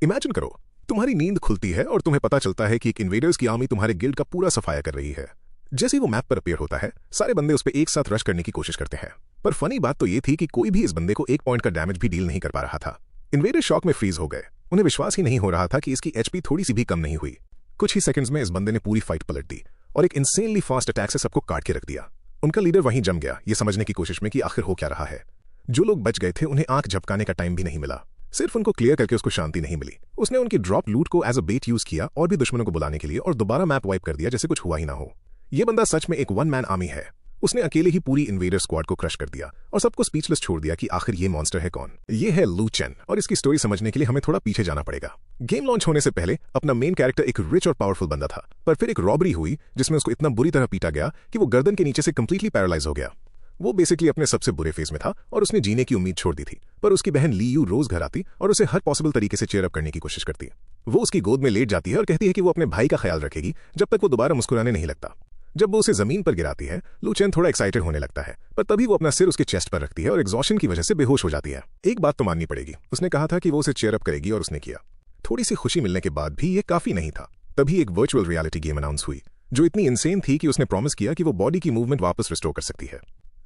Imagine करो, तुम्हारी नींद खुलती है और तुम्हें पता चलता है कि एक इन्वेडर्स की आर्मी तुम्हारे गिल्ड का पूरा सफाया कर रही है। जैसे ही वो मैप पर अपीयर होता है, सारे बंदे उस पर एक साथ रश करने की कोशिश करते हैं। पर फनी बात तो ये थी कि कोई भी इस बंदे को 1 पॉइंट का डैमेज भी डील नहीं कर पा रहा था। इन्वेडर शॉक में फ्रीज हो गए। उन्हें विश्वास ही नहीं हो रहा था कि इसकी एचपी थोड़ी सी भी कम नहीं हुई। कुछ ही सेकंड्स में इस बंदे ने पूरी फाइट पलट दी और एक इंसेनली फास्ट अटैक से सबको काट के रख दिया। उनका लीडर वहीं जम गया, ये समझने की कोशिश में कि आखिर हो क्या रहा है। जो लोग बच गए थे उन्हें आंख झपकाने का टाइम भी नहीं मिला। सिर्फ उनको क्लियर करके उसको शांति नहीं मिली। उसने उनकी ड्रॉप लूट को एज अ बेट यूज किया और भी दुश्मनों को बुलाने के लिए, और दोबारा मैप वाइप कर दिया जैसे कुछ हुआ ही ना हो। ये बंदा सच में एक 1 मैन आर्मी है। उसने अकेले ही पूरी इन्वेडर स्क्वाड को क्रश कर दिया और सबको स्पीचलेस छोड़ दिया कि आखिर ये मॉन्स्टर है कौन। ये है लू चेन, और इसकी स्टोरी समझने के लिए हमें थोड़ा पीछे जाना पड़ेगा। गेम लॉन्च होने से पहले अपना मेन कैरेक्टर एक रिच और पावरफुल बंदा था, पर फिर एक रॉबरी हुई जिसमें उसको इतना बुरी तरह पीटा गया कि वो गर्दन के नीचे से कंप्लीटली पैरालाइज हो गया। वो बेसिकली अपने सबसे बुरे फेज में था और उसने जीने की उम्मीद छोड़ दी थी। पर उसकी बहन ली यू रोज घर आती और उसे हर पॉसिबल तरीके से चेयर अप करने की कोशिश करती। वो उसकी गोद में लेट जाती है और कहती है कि वो अपने भाई का ख्याल रखेगी जब तक वो दोबारा मुस्कुराने नहीं लगता। जब वो उसे जमीन पर गिराती है, लू चेन थोड़ा एक्साइटेड होने लगता है, पर तभी वो अपना सिर उसके चेस्ट पर रखती है और एग्जॉशन की वजह से बेहोश हो जाती है। एक बात तो माननी पड़ेगी, उसने कहा था कि वो उसे चेयर अप करेगी और उसने किया। थोड़ी सी खुशी मिलने के बाद भी ये काफी नहीं था। तभी एक वर्चुअल रियलिटी गेम अनाउंस हुई जो इतनी इंसेन थी कि उसने प्रॉमिस किया कि वो बॉडी की मूवमेंट वापस रिस्टोर कर सकती है।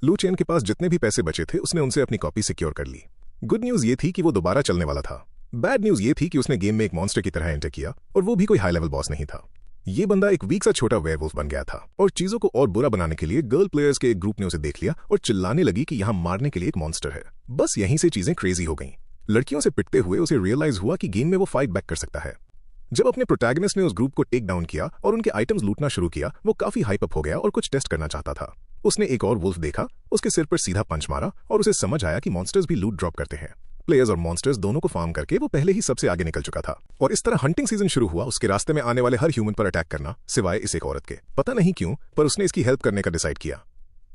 लू चेन के पास जितने भी पैसे बचे थे उसने उनसे अपनी कॉपी सिक्योर कर ली। गुड न्यूज ये थी कि वो दोबारा चलने वाला था। बैड न्यूज ये थी कि उसने गेम में एक मॉन्स्टर की तरह एंटर किया, और वो भी कोई हाई लेवल बॉस नहीं था। ये बंदा एक वीक सा छोटा वेयरवुल्फ बन गया था, और चीजों को और बुरा बनाने के लिए गर्ल प्लेयर्स के एक ग्रुप ने उसे देख लिया और चिल्लाने लगी कि यहाँ मारने के लिए एक मॉन्स्टर है। बस यहीं से चीजें क्रेजी हो गईं। लड़कियों से पिटते हुए उसे रियलाइज हुआ कि गेम में वो फाइट बैक कर सकता है। जब अपने प्रोटैगनिस्ट ने उस ग्रुप को टेक डाउन किया और उनके आइटम्स लूटना शुरू किया, वो काफी हाइप अप हो गया और कुछ टेस्ट करना चाहता था। उसने एक और वुल्फ देखा, उसके सिर पर सीधा पंच मारा और उसे समझ आया कि मॉन्स्टर्स भी लूट ड्रॉप करते हैं। प्लेयर्स और मॉन्स्टर्स दोनों को फार्म करके वो पहले ही सबसे आगे निकल चुका था, और इस तरह हंटिंग सीजन शुरू हुआ उसके रास्ते में आने वाले हर ह्यूमन पर अटैक करना, सिवाय इस एक औरत के। पता नहीं क्यों, पर उसने इसकी हेल्प करने का डिसाइड किया।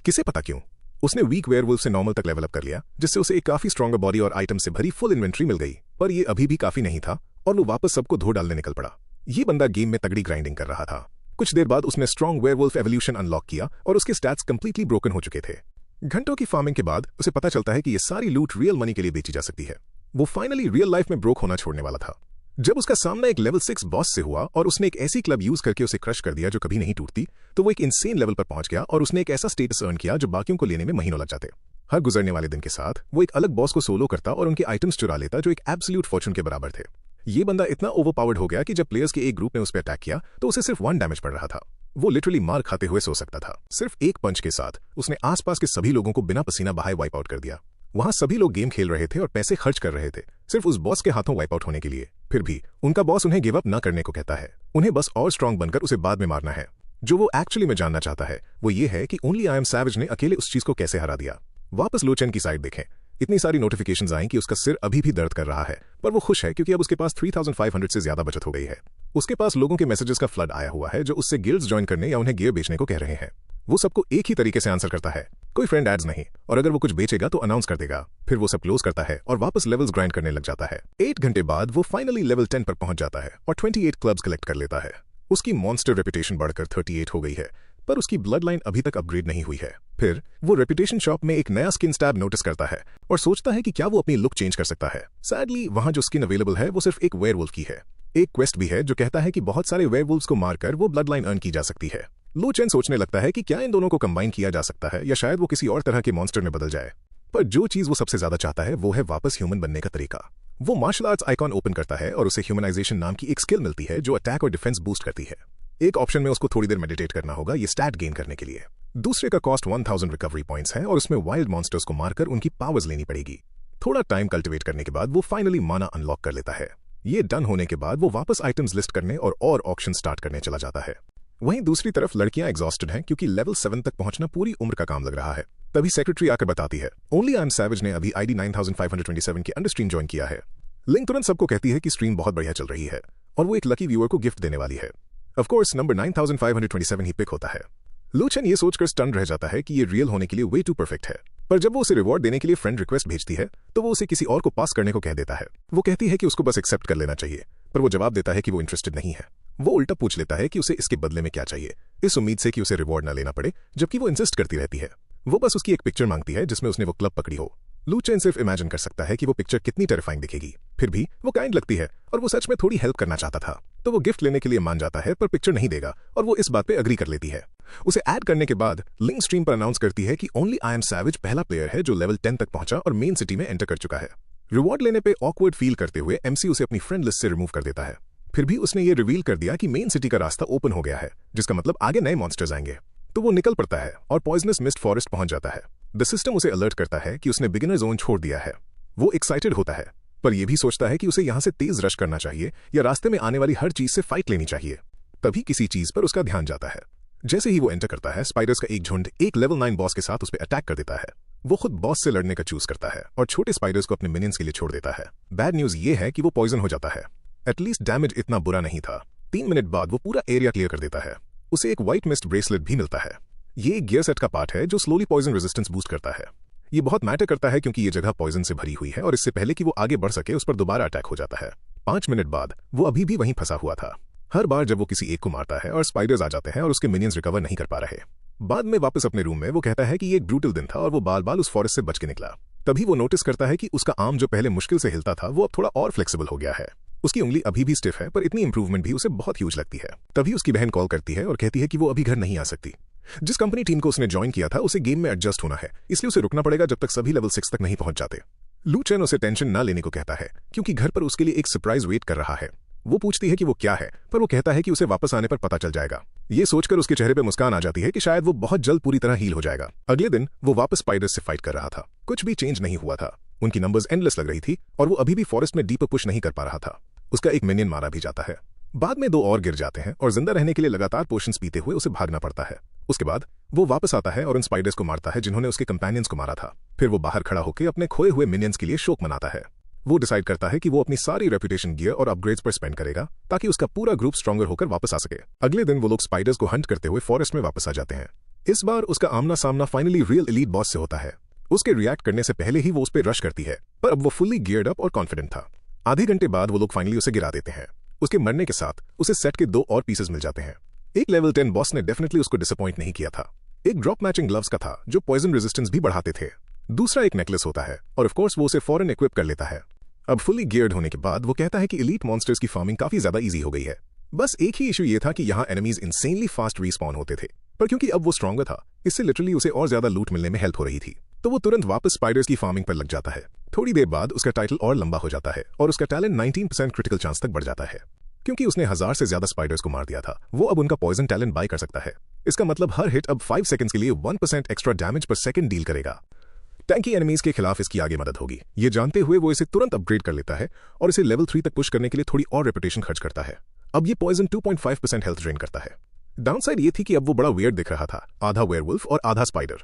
किसे पता क्यों? उसने वीक वेयरवुल्फ से नॉर्मल तक लेवल अप कर लिया, जिससे उसे एक काफी स्ट्रॉन्गर बॉडी और आइटम से भरी फुल इन्वेंट्री मिल गई। पर ये अभी भी काफी नहीं था और वो वापस सबको धो डालने निकल पड़ा। ये बंदा गेम में तगड़ी ग्राइंडिंग कर रहा था। कुछ देर बाद उसने स्ट्रॉन्ग वेयरवुल्फ एवोल्यूशन अनलॉक किया और उसके स्टैट्स कंप्लीटली ब्रोकन हो चुके थे। घंटों की फार्मिंग के बाद उसे पता चलता है कि ये सारी लूट रियल मनी के लिए बेची जा सकती है। वो फाइनली रियल लाइफ में ब्रोक होना छोड़ने वाला था। जब उसका सामना एक लेवल 6 बॉस से हुआ और उसने एक ऐसी क्लब यूज करके उसे क्रश कर दिया जो कभी नहीं टूटती, तो वो एक इंसेन लेवल पर पहुंच गया और उसने एक ऐसा स्टेटस अर्न किया जो बाकियों को लेने में महीनों लग जाते। हर गुजरने वाले दिन के साथ वो एक अलग बॉस को सोलो करता और उनके आइटम्स चुरा लेता जो एक एब्सोल्यूट फॉर्चून के बराबर थे। ये बंदा इतना ओवरपावर्ड हो गया कि जब प्लेयर्स के एक ग्रुप ने उस पर अटैक किया तो उसे सिर्फ 1 डैमेज पड़ रहा था। वो लिटरली मार खाते हुए सो सकता था। सिर्फ एक पंच के साथ उसने आसपास के सभी लोगों को बिना पसीना बहाए वाइप आउट कर दिया। वहां सभी लोग गेम खेल रहे थे और पैसे खर्च कर रहे थे सिर्फ उस बॉस के हाथों वाइप आउट होने के लिए। फिर भी उनका बॉस उन्हें गिव अप न करने को कहता है। उन्हें बस और स्ट्रांग बनकर उसे बाद में मारना है। जो वो एक्चुअली में जानना चाहता है वो ये है कि ओनली आई एम सैवेज ने अकेले उस चीज को कैसे हरा दिया। वापस लू चेन की साइड देखें। इतनी सारी नोटिफिकेशंस आई कि उसका सिर अभी भी दर्द कर रहा है, पर वो खुश है क्योंकि अब उसके पास 3500 से ज्यादा बचत हो गई है। उसके पास लोगों के मैसेजेस का फ्लड आया हुआ है जो उससे गिल्ड्स ज्वाइन करने या उन्हें गियर बेचने को कह रहे हैं। वो सबको एक ही तरीके से आंसर करता है, कोई फ्रेंड एड्स नहीं, और अगर वो कुछ बेचेगा तो अनाउंस कर देगा। फिर वो सब क्लोज करता है और वापस लेवल्स ग्राइंड करने लग जाता है। 8 घंटे बाद वो फाइनली लेवल 10 पर पहुंच जाता है और 28 क्लब्स कलेक्ट कर लेता है। उसकी मॉन्स्टर रेपुटेशन बढ़कर 38 हो गई है, पर उसकी ब्लड लाइन अभी तक अपग्रेड नहीं हुई है। फिर वो रेपुटेशन शॉप में एक नया स्किन स्टैब नोटिस करता है और सोचता है कि क्या वो अपनी लुक चेंज कर सकता है। सैडली वहां जो स्किन अवेलेबल है वो सिर्फ एक वेयरवुल्फ की है। एक क्वेस्ट भी है जो कहता है कि बहुत सारे वेयरवुल्व्स को मारकर वो ब्लड लाइन अर्न की जा सकती है। लू चेन सोचने लगता है कि क्या इन दोनों को कंबाइन किया जा सकता है या शायद वो किसी और तरह के मॉन्स्टर में बदल जाए। पर जो चीज वो सबसे ज्यादा चाहता है वो है वापस ह्यूमन बनने का तरीका। वो मार्शल आर्ट्स आइकॉन ओपन करता है और उसे ह्यूमनाइजेशन नाम की एक स्किल मिलती है जो अटैक और डिफेंस बूस्ट करती है। एक ऑप्शन में उसको थोड़ी देर मेडिटेट करना होगा ये स्टैट गेन करने के लिए। दूसरे का कॉस्ट 1000 रिकवरी पॉइंट्स है और उसमें वाइल्ड मॉन्स्टर्स को मारकर उनकी पावर्स लेनी पड़ेगी। थोड़ा टाइम कल्टिवेट करने के बाद वो फाइनली माना अनलॉक कर लेता है। ये डन होने के बाद वो वापस आइटम्स लिस्ट करने और ऑक्शन स्टार्ट करने चला जाता है। वहीं दूसरी तरफ लड़कियां एग्जॉस्टेड हैं क्योंकि लेवल 7 तक पहुंचना पूरी उम्र का काम लग रहा है। तभी सेक्रेटरी आकर बताती है ओनली आई एम सैवेज ने अभी ID 9527 के अंडर स्ट्रीम ज्वाइन किया है। लिंक तुरंत सबको कहती है कि स्ट्रीम बहुत बढ़िया चल रही है और वो एक लकी व्यूअर को गिफ्ट देने वाली है। ऑफ कोर्स नंबर 9527 ही पिक होता है। लू चेन ये सोचकर स्टन रह जाता है कि ये रियल होने के लिए वे टू परफेक्ट है। पर जब वो उसे रिवॉर्ड देने के लिए फ्रेंड रिक्वेस्ट भेजती है तो वो उसे किसी और को पास करने को कह देता है। वो कहती है कि उसको बस एक्सेप्ट कर लेना चाहिए, पर वो जवाब देता है कि वो इंटरेस्टेड नहीं है। वो उल्टा पूछ लेता है कि उसे इसके बदले में क्या चाहिए, इस उम्मीद से कि उसे रिवॉर्ड न लेना पड़े, जबकि वो इंसिस्ट करती रहती है। वो बस उसकी एक पिक्चर मांगती है जिसमें उसने वो क्लब पकड़ी हो। लू चेन सिर्फ इमेजिन कर सकता है कि वो पिक्चर कितनी टेरिफाइंग दिखेगी। फिर भी वो काइंड लगती है और वो सच में थोड़ी हेल्प करना चाहता था, तो वो गिफ्ट लेने के लिए मान जाता है, पर पिक्चर नहीं देगा और वो इस बात पे अग्री कर लेती है। उसे ऐड करने के बाद लिंक स्ट्रीम पर अनाउंस करती है कि ओनली आई एम सैविज पहला प्लेयर है जो लेवल 10 तक पहुंचा और मेन सिटी में एंटर कर चुका है। रिवॉर्ड लेने पे ऑकवर्ड फील करते हुए एमसी उसे अपनी फ्रेंड लिस्ट से रिमूव कर देता है। फिर भी उसने ये रिवील कर दिया कि मेन सिटी का रास्ता ओपन हो गया है, जिसका मतलब आगे नए मॉन्स्टर्स आएंगे। तो वो निकल पड़ता है और पॉइजनस मिस्ट फॉरेस्ट पहुंच जाता है। द सिस्टम उसे अलर्ट करता है कि उसने बिगिनर जोन छोड़ दिया है। वो एक्साइटेड होता है, पर यह भी सोचता है कि उसे यहां से तेज रश करना चाहिए या रास्ते में आने वाली हर चीज से फाइट लेनी चाहिए। तभी किसी चीज पर उसका ध्यान जाता है। जैसे ही वो एंटर करता है, स्पाइडर्स का एक झुंड एक लेवल 9 बॉस के साथ उस पर अटैक कर देता है। वो खुद बॉस से लड़ने का चूज करता है और छोटे स्पाइडर्स को अपने मिनियंस के लिए छोड़ देता है। बैड न्यूज ये है कि वो पॉइजन हो जाता है। एटलीस्ट डैमेज इतना बुरा नहीं था। 3 मिनट बाद वो पूरा एरिया क्लियर कर देता है। उसे एक व्हाइट मिस्ट ब्रेसलेट भी मिलता है। ये एक गियर सेट का पार्ट है जो स्लोली पॉइजन रेजिस्टेंस बूस्ट करता है। ये बहुत मैटर करता है क्योंकि ये जगह पॉइजन से भरी हुई है और इससे पहले कि वो आगे बढ़ सके उस पर दोबारा अटैक हो जाता है। 5 मिनट बाद वो अभी भी वहीं फंसा हुआ था। हर बार जब वो किसी एक को मारता है और स्पाइडर्स आ जाते हैं और उसके मिनियंस रिकवर नहीं कर पा रहे। बाद में वापस अपने रूम में वो कहता है कि ये एक ब्रूटल दिन था और वो बाल बाल उस फॉरेस्ट से बच के निकला। तभी वो नोटिस करता है कि उसका आर्म जो पहले मुश्किल से हिलता था वो अब थोड़ा और फ्लेक्सिबल हो गया है। उसकी उंगली अभी भी स्टिफ है, पर इतनी इंप्रूवमेंट भी उसे बहुत ह्यूज लगती है। तभी उसकी बहन कॉल करती है और कहती है कि वो अभी घर नहीं आ सकती। जिस कंपनी टीम को उसने ज्वाइन किया था उसे गेम में एडजस्ट होना है, इसलिए उसे रुकना पड़ेगा जब तक सभी लेवल 6 तक नहीं पहुंच जाते। लू चेन उसे टेंशन ना लेने को कहता है क्योंकि घर पर उसके लिए एक सरप्राइज वेट कर रहा है। वो पूछती है कि वो क्या है, पर वो कहता है कि उसे वापस आने पर पता चल जाएगा। ये सोचकर उसके चेहरे पे मुस्कान आ जाती है कि शायद वो बहुत जल्द पूरी तरह हील हो जाएगा। अगले दिन वो वापस स्पाइडर्स से फाइट कर रहा था। कुछ भी चेंज नहीं हुआ था। उनकी नंबर्स एंडलेस लग रही थी और वो अभी भी फॉरेस्ट में डीपर पुश नहीं कर पा रहा था। उसका एक मिनियन मारा भी जाता है। बाद में 2 और गिर जाते हैं और जिंदा रहने के लिए लगातार पोशंस पीते हुए उसे भागना पड़ता है। उसके बाद वो वापस आता है और उन स्पाइडर्स को मारता है जिन्होंने उसके कंपेनियंस को मारा था। फिर वो बाहर खड़ा होकर अपने खोए हुए मिनियंस के लिए शोक मनाता है। वो डिसाइड करता है कि वो अपनी सारी रेपुटेशन गियर और अपग्रेड्स पर स्पेंड करेगा ताकि उसका पूरा ग्रुप स्ट्रॉन्गर होकर वापस आ सके। अगले दिन वो लोग स्पाइडर्स को हंट करते हुए फॉरेस्ट में वापस आ जाते हैं। इस बार उसका आमना सामना फाइनली रियल एलीट बॉस से होता है। उसके रिएक्ट करने से पहले ही वो उस पर रश करती है, पर अब वो फुल्ली गियर्ड अप और कॉन्फिडेंट था। आधे घंटे बाद वो लोग फाइनली उसे गिरा देते हैं। उसके मरने के साथ उसे सेट के 2 और पीसेस मिल जाते हैं। एक लेवल 10 बॉस ने डेफिनेटली उसको डिसअपॉइंट नहीं किया था। एक ड्रॉप मैचिंग ग्लव्स का था जो पॉइजन रेजिस्टेंस भी बढ़ाते थे। दूसरा एक नेकलेस होता है और ऑफ कोर्स वो उसे फॉरन इक्विप कर लेता है। अब फुली गियर्ड होने के बाद वो कहता है कि एलीट मॉन्स्टर्स की फार्मिंग काफी ज्यादा इजी हो गई है। बस एक ही इशू ये था कि यहाँ एनिमीज इंसेनली फास्ट रिस्पॉन होते थे, पर क्योंकि अब वो स्ट्रॉन्गर था इससे लिटरली उसे और ज्यादा लूट मिलने में हेल्प हो रही थी। तो वो तुरंत वापस स्पाइडर्स की फार्मिंग पर लग जाता है। थोड़ी देर बाद उसका टाइटल और लंबा हो जाता है और उसका टैलेंट 19% क्रिटिकल चांस तक बढ़ जाता है। क्योंकि उसने 1000 से ज्यादा स्पाइडर्स को मार दिया था, वो अब उनका पॉइजन टैलेंट बाय कर सकता है। इसका मतलब हर हिट अब 5 सेकंड्स के लिए 1% एक्स्ट्रा डैमेज पर सेकंड डील करेगा। टैंकी एनिमीज के खिलाफ इसकी आगे मदद होगी। ये जानते हुए वो इसे तुरंत अपग्रेड कर लेता है और इसे लेवल 3 तक पुश करने के लिए थोड़ी और रेपुटेशन खर्च करता है। अब ये पॉइजन 2.5% हेल्थ ड्रेन करता है। डाउनसाइड ये थी कि अब वो बड़ा वियर्ड दिख रहा था, आधा वेयरवुल्फ और आधा स्पाइडर।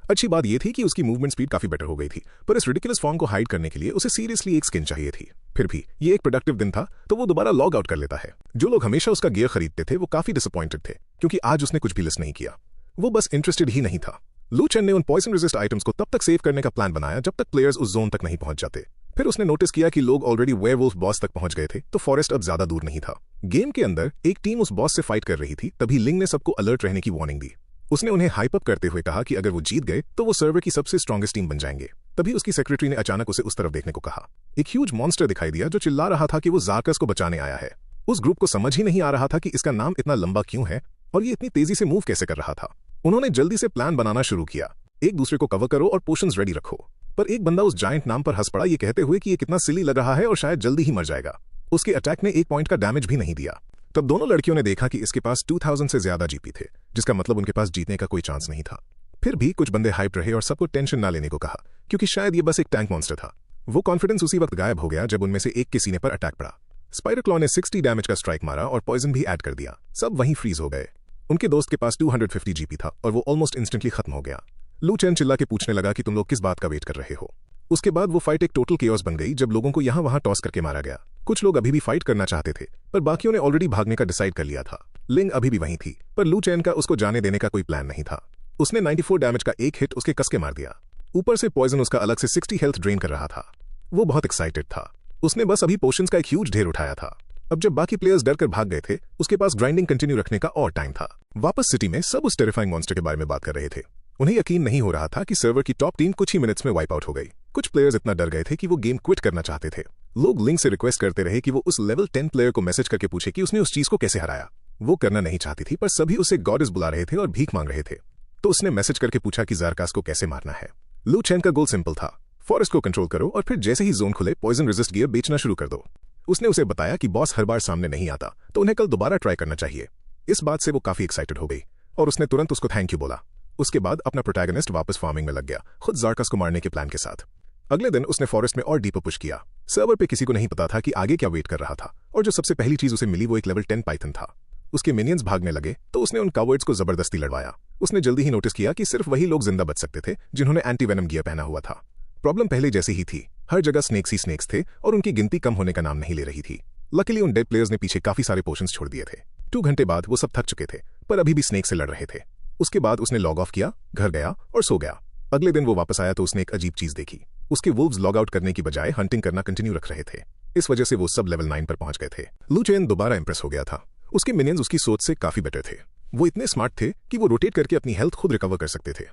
अच्छी बात ये थी कि उसकी मूवमेंट स्पीड काफी बेटर हो गई थी, पर इस रिडिकुलस फॉर्म को हाइड करने के लिए उसे सीरियसली एक स्किन चाहिए थी। फिर भी ये एक प्रोडक्टिव दिन था, तो वो दोबारा लॉग आउट कर लेता है। जो लोग हमेशा उसका गियर खरीदते थे वो काफी डिसअपॉइंटेड थे क्योंकि आज उसने कुछ भी लिस्ट नहीं किया। वो बस इंटरेस्टेड ही नहीं था। लू चेन ने उन पॉइजन रेजिस्ट आइटम्स को तब तक सेव करने का प्लान बनाया जब तक प्लेयर्स उस जोन तक नहीं पहुंच जाते। फिर उसने नोटिस किया कि लोग ऑलरेडी वेयरवुल्फ बॉस तक पहुंच गए थे, तो फॉरेस्ट अब ज्यादा दूर नहीं था। गेम के अंदर एक टीम उस बॉस से फाइट कर रही थी, तभी लिंग ने सबको अलर्ट रहने की वार्निंग दी। उसने उन्हें हाइप अप करते हुए कहा कि अगर वो जीत गए तो वो सर्वर की सबसे स्ट्रॉन्गेस्ट टीम बन जाएंगे। तभी उसकी सेक्रेटरी ने अचानक उसे उस तरफ देखने को कहा। एक ह्यूज मॉन्स्टर दिखाई दिया जो चिल्ला रहा था कि वो ज़ार्कस को बचाने आया है। उस ग्रुप को समझ ही नहीं आ रहा था कि इसका नाम इतना लंबा क्यों है और ये इतनी तेजी से मूव कैसे कर रहा था। उन्होंने जल्दी से प्लान बनाना शुरू किया। एक दूसरे को कवर करो और पोशंस रेडी रखो। पर एक बंदा उस जायंट नाम पर हंस पड़ा, ये कहते हुए कि ये कितना सिली लग रहा है और शायद जल्दी ही मर जाएगा। उसके अटैक ने 1 पॉइंट का डैमेज भी नहीं दिया। तब दोनों लड़कियों ने देखा कि इसके पास 2000 से ज्यादा जीपी थे, जिसका मतलब उनके पास जीतने का कोई चांस नहीं था। फिर भी कुछ बंदे हाइप रहे और सबको टेंशन ना लेने को कहा क्योंकि शायद ये बस एक टैंक मॉन्स्टर था। वो कॉन्फिडेंस उसी वक्त गायब हो गया जब उनमें से एक के सीने पर अटैक पड़ा। स्पाइडर क्लॉ ने 60 डैमेज का स्ट्राइक मारा और पॉइजन भी ऐड कर दिया। सब वहीं फ्रीज हो गए। उनके दोस्त के पास 250 जीपी था और वो ऑलमोस्ट इंस्टेंटली खत्म हो गया। लू चेन चिल्ला के पूछने लगा कि तुम लोग किस बात का वेट कर रहे हो। उसके बाद वो फाइट एक टोटल केओस बन गई जब लोगों को यहाँ वहां टॉस करके मारा गया। कुछ लोग अभी भी फाइट करना चाहते थे, पर बाकियों ने ऑलरेडी भागने का डिसाइड कर लिया था। लिंग अभी भी वहीं थी, पर लू चेन का उसको जाने देने का कोई प्लान नहीं था। उसने 94 डैमेज का एक हिट उसके कसके मार दिया। ऊपर से पॉइजन उसका अलग से 60 हेल्थ ड्रेन कर रहा था। वो बहुत एक्साइटेड था। उसने बस अभी पोशंस का एक ह्यूज ढेर उठाया था। अब जब बाकी प्लेयर्स डर कर भाग गए थे, उसके पास ग्राइंडिंग कंटिन्यू रखने का और टाइम था। वापस सिटी में सब उस टेरिफाइंग मॉन्स्टर के बारे में बात कर रहे थे। उन्हें यकीन नहीं हो रहा था कि सर्वर की टॉप टीम कुछ ही मिनट्स में वाइप आउट हो गई। कुछ प्लेयर्स इतना डर गए थे कि वो गेम क्विट करना चाहते थे। लोग लिंक से रिक्वेस्ट करते रहे कि वो उस लेवल 10 प्लेयर को मैसेज करके पूछे कि उसने उस चीज को कैसे हराया। वो करना नहीं चाहती थी, पर सभी उसे गॉडेस बुला रहे थे और भीख मांग रहे थे। तो उसने मैसेज करके पूछा कि ज़ारकास को कैसे मारना है। लू चेन का गोल सिंपल था, फॉरेस्ट को कंट्रोल करो और फिर जैसे ही जोन खुले पॉइजन रेजिस्ट गियर बेचना शुरू कर दो। उसने उसे बताया कि बॉस हर बार सामने नहीं आता, तो उन्हें कल दोबारा ट्राई करना चाहिए। इस बात से वो काफी एक्साइटेड हो गई और उसने तुरंत उसको थैंक यू बोला। उसके बाद अपना प्रोटैगनिस्ट वापस फार्मिंग में लग गया, खुद ज़ारकास को मारने के प्लान के साथ। अगले दिन उसने फॉरेस्ट में और डीपर पुश किया। सर्वर पे किसी को नहीं पता था कि आगे क्या वेट कर रहा था, और जो सबसे पहली चीज उसे मिली वो एक लेवल 10 पाइथन था। उसके मिनियंस भागने लगे तो उसने उन कावर्ड्स को जबरदस्ती लड़वाया। उसने जल्दी ही नोटिस किया कि सिर्फ वही लोग जिंदा बच सकते थे जिन्होंने एंटी वेनम गियर पहना हुआ था। प्रॉब्लम पहले जैसी ही थी, हर जगह स्नेक्स ही स्नेक्स थे और उनकी गिनती कम होने का नाम नहीं ले रही थी। लकीली उन डेड प्लेयर्स ने पीछे काफी सारे पोशंस छोड़ दिए थे। 2 घंटे बाद वो सब थक चुके थे, पर अभी भी स्नेक से लड़ रहे थे। उसके बाद उसने लॉग ऑफ किया, घर गया और सो गया। अगले दिन वो वापस आया तो उसने एक अजीब चीज देखी। उसके वुल्व्स लॉग आउट करने की बजाय हंटिंग करना कंटिन्यू रख रहे थे। इस वजह से वो सब लेवल 9 पर पहुंच गए थे। लू चेन दोबारा इंप्रेस हो गया था। उसके मिनियंस उसकी सोच से काफी बेटर थे। वो इतने स्मार्ट थे कि वो रोटेट करके अपनी हेल्थ खुद रिकवर कर सकते थे।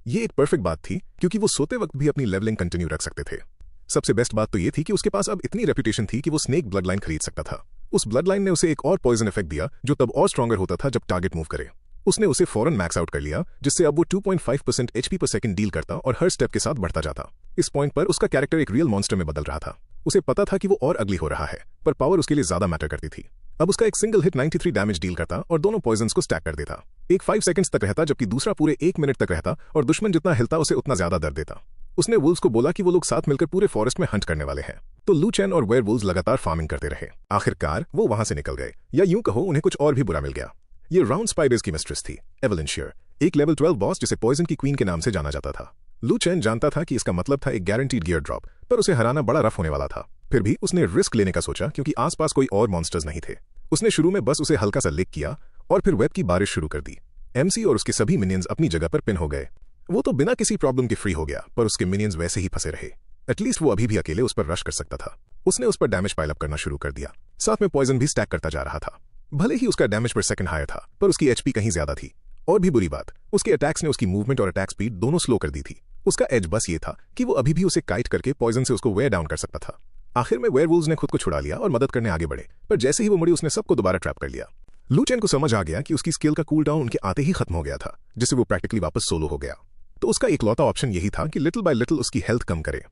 ये एक परफेक्ट बात थी क्योंकि वो सोते वक्त भी अपनी लेवलिंग कंटिन्यू रख सकते थे। सबसे बेस्ट बात तो ये थी कि उसके पास अब इतनी रेपुटेशन थी कि वो स्नेक ब्लड लाइन खरीद सकता था। उस ब्लड लाइन ने उसे एक और पॉइजन इफेक्ट दिया जो तब और स्ट्रॉन्गर होता था जब टारगेट मूव करे। उसने उसे फौरन मैक्स आउट कर लिया, जिससे अब वो 2.5% एचपी पर सेकंड डील करता और हर स्टेप के साथ बढ़ता जाता। इस पॉइंट पर उसका कैरेक्टर एक रियल मॉन्स्टर में बदल रहा था। उसे पता था कि वो और अगली हो रहा है, पर पावर उसके लिए ज्यादा मैटर करती थी। अब उसका एक सिंगल हिट 93 डैमेज डील करता और दोनों पॉइजन्स को स्टैक कर देता। एक 5 सेकंड्स तक रहता जबकि दूसरा पूरे 1 मिनट तक रहता, और दुश्मन जितना हिलता उसे उतना ज्यादा दर्द देता। उसने वुल्व्स को बोला कि वो लोग साथ मिलकर पूरे फॉरेस्ट में हंट करने वाले हैं। तो लू चेन और वेयरवुल्व्स लगातार फार्मिंग करते रहे। आखिरकार वो वहां से निकल गए, या यूं कहो उन्हें कुछ और भी बुरा मिल गया। ये राउंड स्पाइडर्स की मिस्ट्रेस थी, एवलिन शेयर, एक लेवल 12 बॉस जिसे पॉइजन की क्वीन के नाम से जाना जाता था। लू चेन जानता था कि इसका मतलब था एक गारंटीड गियर ड्रॉप, पर उसे हराना बड़ा रफ होने वाला था। फिर भी उसने रिस्क लेने का सोचा क्योंकि आसपास कोई और मॉन्स्टर्स नहीं थे। उसने शुरू में बस उसे हल्का सा लिक किया और फिर वेब की बारिश शुरू कर दी। एमसी और उसके सभी मिनियंस अपनी जगह पर पिन हो गए। वो तो बिना किसी प्रॉब्लम के फ्री हो गया, पर उसके मिनियंस वैसे ही फंसे रहे। एटलीस्ट वो अभी भी अकेले उस पर रश कर सकता था। उसने उस पर डैमेज पाइल अप करना शुरू कर दिया, साथ में पॉइजन भी स्टैक करता जा रहा था। भले ही उसका डैमेज पर सेकंड हायर था, पर उसकी एचपी कहीं ज्यादा थी। और भी बुरी बात, उसके अटैक्स ने उसकी मूवमेंट और अटैक स्पीड दोनों स्लो कर दी थी। उसका एज बस ये था कि वो अभी भी उसे काइट करके पॉइजन से उसको वेयर डाउन कर सकता था। आखिर में वेयरवुल्व्स ने खुद को छुड़ा लिया और मदद करने आगे बढ़े, पर जैसे ही वो मुड़ी उसने सबको दोबारा ट्रैप कर लिया। लू चेन को समझ आ गया कि उसकी स्किल का कूल डाउन उनके आते ही खत्म हो गया था, जिससे वो प्रैक्टिकली वापस सोलो हो गया। तो उसका इकलौता ऑप्शन यही था कि लिटिल बाय लिटिल उसकी हेल्थ कम करे।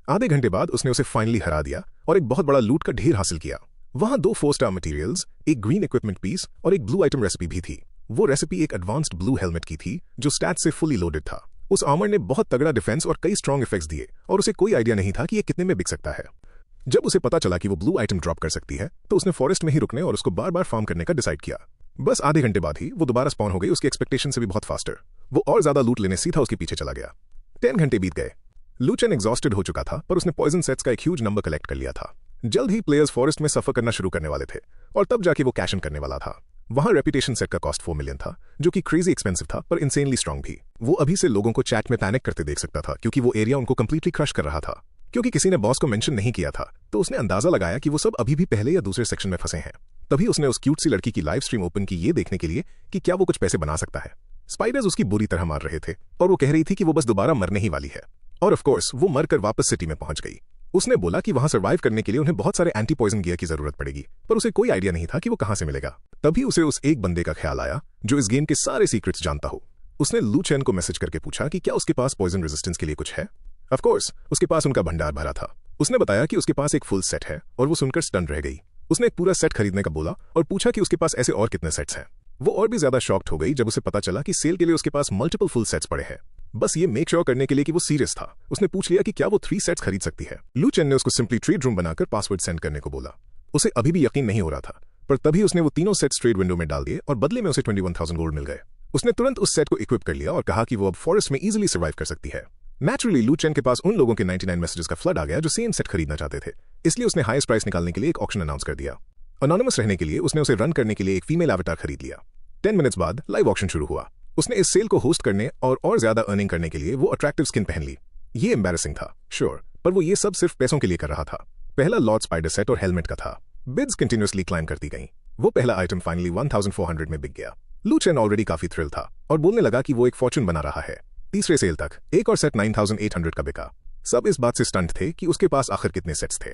आधे घंटे बाद उसने उसे फाइनली हरा दिया और एक बहुत बड़ा लूट का ढेर हासिल किया। वहां 2 4 स्टार मटेरियल्स, एक ग्रीन इक्विपमेंट पीस और एक ब्लू आइटम रेसिपी भी थी। वो रेसिपी एक एडवांस्ड ब्लू हेलमेट की थी जो स्टैट से फुली लोडेड था। उस आर्मर ने बहुत तगड़ा डिफेंस और कई स्ट्रॉन्ग इफेक्ट्स दिए, और उसे कोई आइडिया नहीं था कि ये कितने में बिक सकता है। जब उसे पता चला कि वो ब्लू आइटम ड्रॉप कर सकती है, तो उसने फॉरेस्ट में ही रुकने और उसको बार बार फार्म करने का डिसाइड किया। बस आधे घंटे बाद ही वो दोबारा स्पॉन हो गई, उसकी एक्सपेक्टेशन से भी बहुत फास्टर। वो और ज्यादा लूट लेने सीधा उसके पीछे चला गया। 10 घंटे बीत गए। लू चेन एग्जॉस्टेड हो चुका था, पर उसने पॉइजन सेट्स का एक ह्यूज नंबर कलेक्ट कर लिया था। जल्द ही प्लेयर्स फॉरेस्ट में सफर करना शुरू करने वाले थे, और तब जाके वो कैश इन करने वाला था। वहां रेपुटेशन सेट का कॉस्ट 4 मिलियन था, जो कि क्रेजी एक्सपेंसिव था पर इंसेनली स्ट्रॉन्ग भी। वो अभी से लोगों को चैट में पैनिक करते देख सकता था क्योंकि वो एरिया उनको कंप्लीटली क्रश कर रहा था। क्योंकि किसी ने बॉस को मेंशन नहीं किया था, तो उसने अंदाजा लगाया कि वो सब अभी भी पहले या दूसरे सेक्शन में फंसे हैं। तभी उसने उस क्यूट सी लड़की की लाइव स्ट्रीम ओपन की, ये देखने के लिए कि क्या वो कुछ पैसे बना सकता है। स्पाइडर्स उसकी बुरी तरह मार रहे थे और वो कह रही थी कि वो बस दोबारा मरने ही वाली है। और ऑफ कोर्स वो मरकर वापस सिटी में पहुंच गई। उसने बोला कि वहां सर्वाइव करने के लिए उन्हें बहुत सारे एंटी पॉइजन गियर की जरूरत पड़ेगी, पर उसे कोई आइडिया नहीं था कि वो कहां से मिलेगा। तभी उसे उस एक बंदे का ख्याल आया जो इस गेम के सारे सीक्रेट्स जानता हो। उसने लू चेन को मैसेज करके पूछा कि क्या उसके पास पॉइजन रेजिस्टेंस के लिए कुछ है। ऑफ कोर्स उसके पास उनका भंडार भरा था। उसने बताया कि उसके पास एक फुल सेट है, और वो सुनकर स्टन रह गई। उसने एक पूरा सेट खरीदने का बोला और पूछा कि उसके पास ऐसे और कितने सेट्स हैं। वो और भी ज्यादा शॉक्ड हो गई जब उसे पता चला कि सेल के लिए उसके पास मल्टीपल फुल सेट्स पड़े हैं। बस ये मेक श्योर करने के लिए कि वो सीरियस था, उसने पूछ लिया कि क्या वो 3 सेट्स खरीद सकती है। लू चेन ने उसको सिंपली ट्रेड रूम बनाकर पासवर्ड सेंड करने को बोला। उसे अभी भी यकीन नहीं हो रहा था, पर तभी उसने वो तीनों सेट्स ट्रेड विंडो में डाल दिए और बदले में उसे 21,000 गोल्ड मिल गए। उसने तुरंत उस सेट को इक्विप कर लिया और कहा कि वो अब फॉरेस्ट में इजीली सर्वाइव कर सकती है। नेचुरली लू चेन के पास उन लोगों के 99 मैसेजेस का फ्लड आ गया जो सेम सेट खरीदना चाहते थे, इसलिए उसने हाईएस्ट प्राइस निकालने के लिए एक ऑक्शन अनाउंस कर दिया। अनोनिमस रहने के लिए उसने उसे रन करने के लिए एक फीमेल एवेटार खरीद लिया। 10 मिनट्स बाद लाइव ऑक्शन शुरू हुआ। उसने इस सेल को होस्ट करने और ज्यादा अर्निंग करने के लिए वो अट्रैक्टिव स्किन पहन ली। ये एम्बैरेसिंग था, श्योर, पर वो ये सब सिर्फ पैसों के लिए कर रहा था। पहला लॉर्ड स्पाइडर सेट और हेलमेट का था। बिड्स कंटिन्यूअसली क्लाइम करती गईं। वो पहला आइटम फाइनली 1400 में बिक गया। लू चेन ऑलरेडी काफी थ्रिल था और बोलने लगा कि वो एक फॉर्चून बना रहा है। तीसरे सेल तक एक और सेट 9800 का बिका। सब इस बात से स्टंट थे कि उसके पास आखिर कितने सेट्स थे।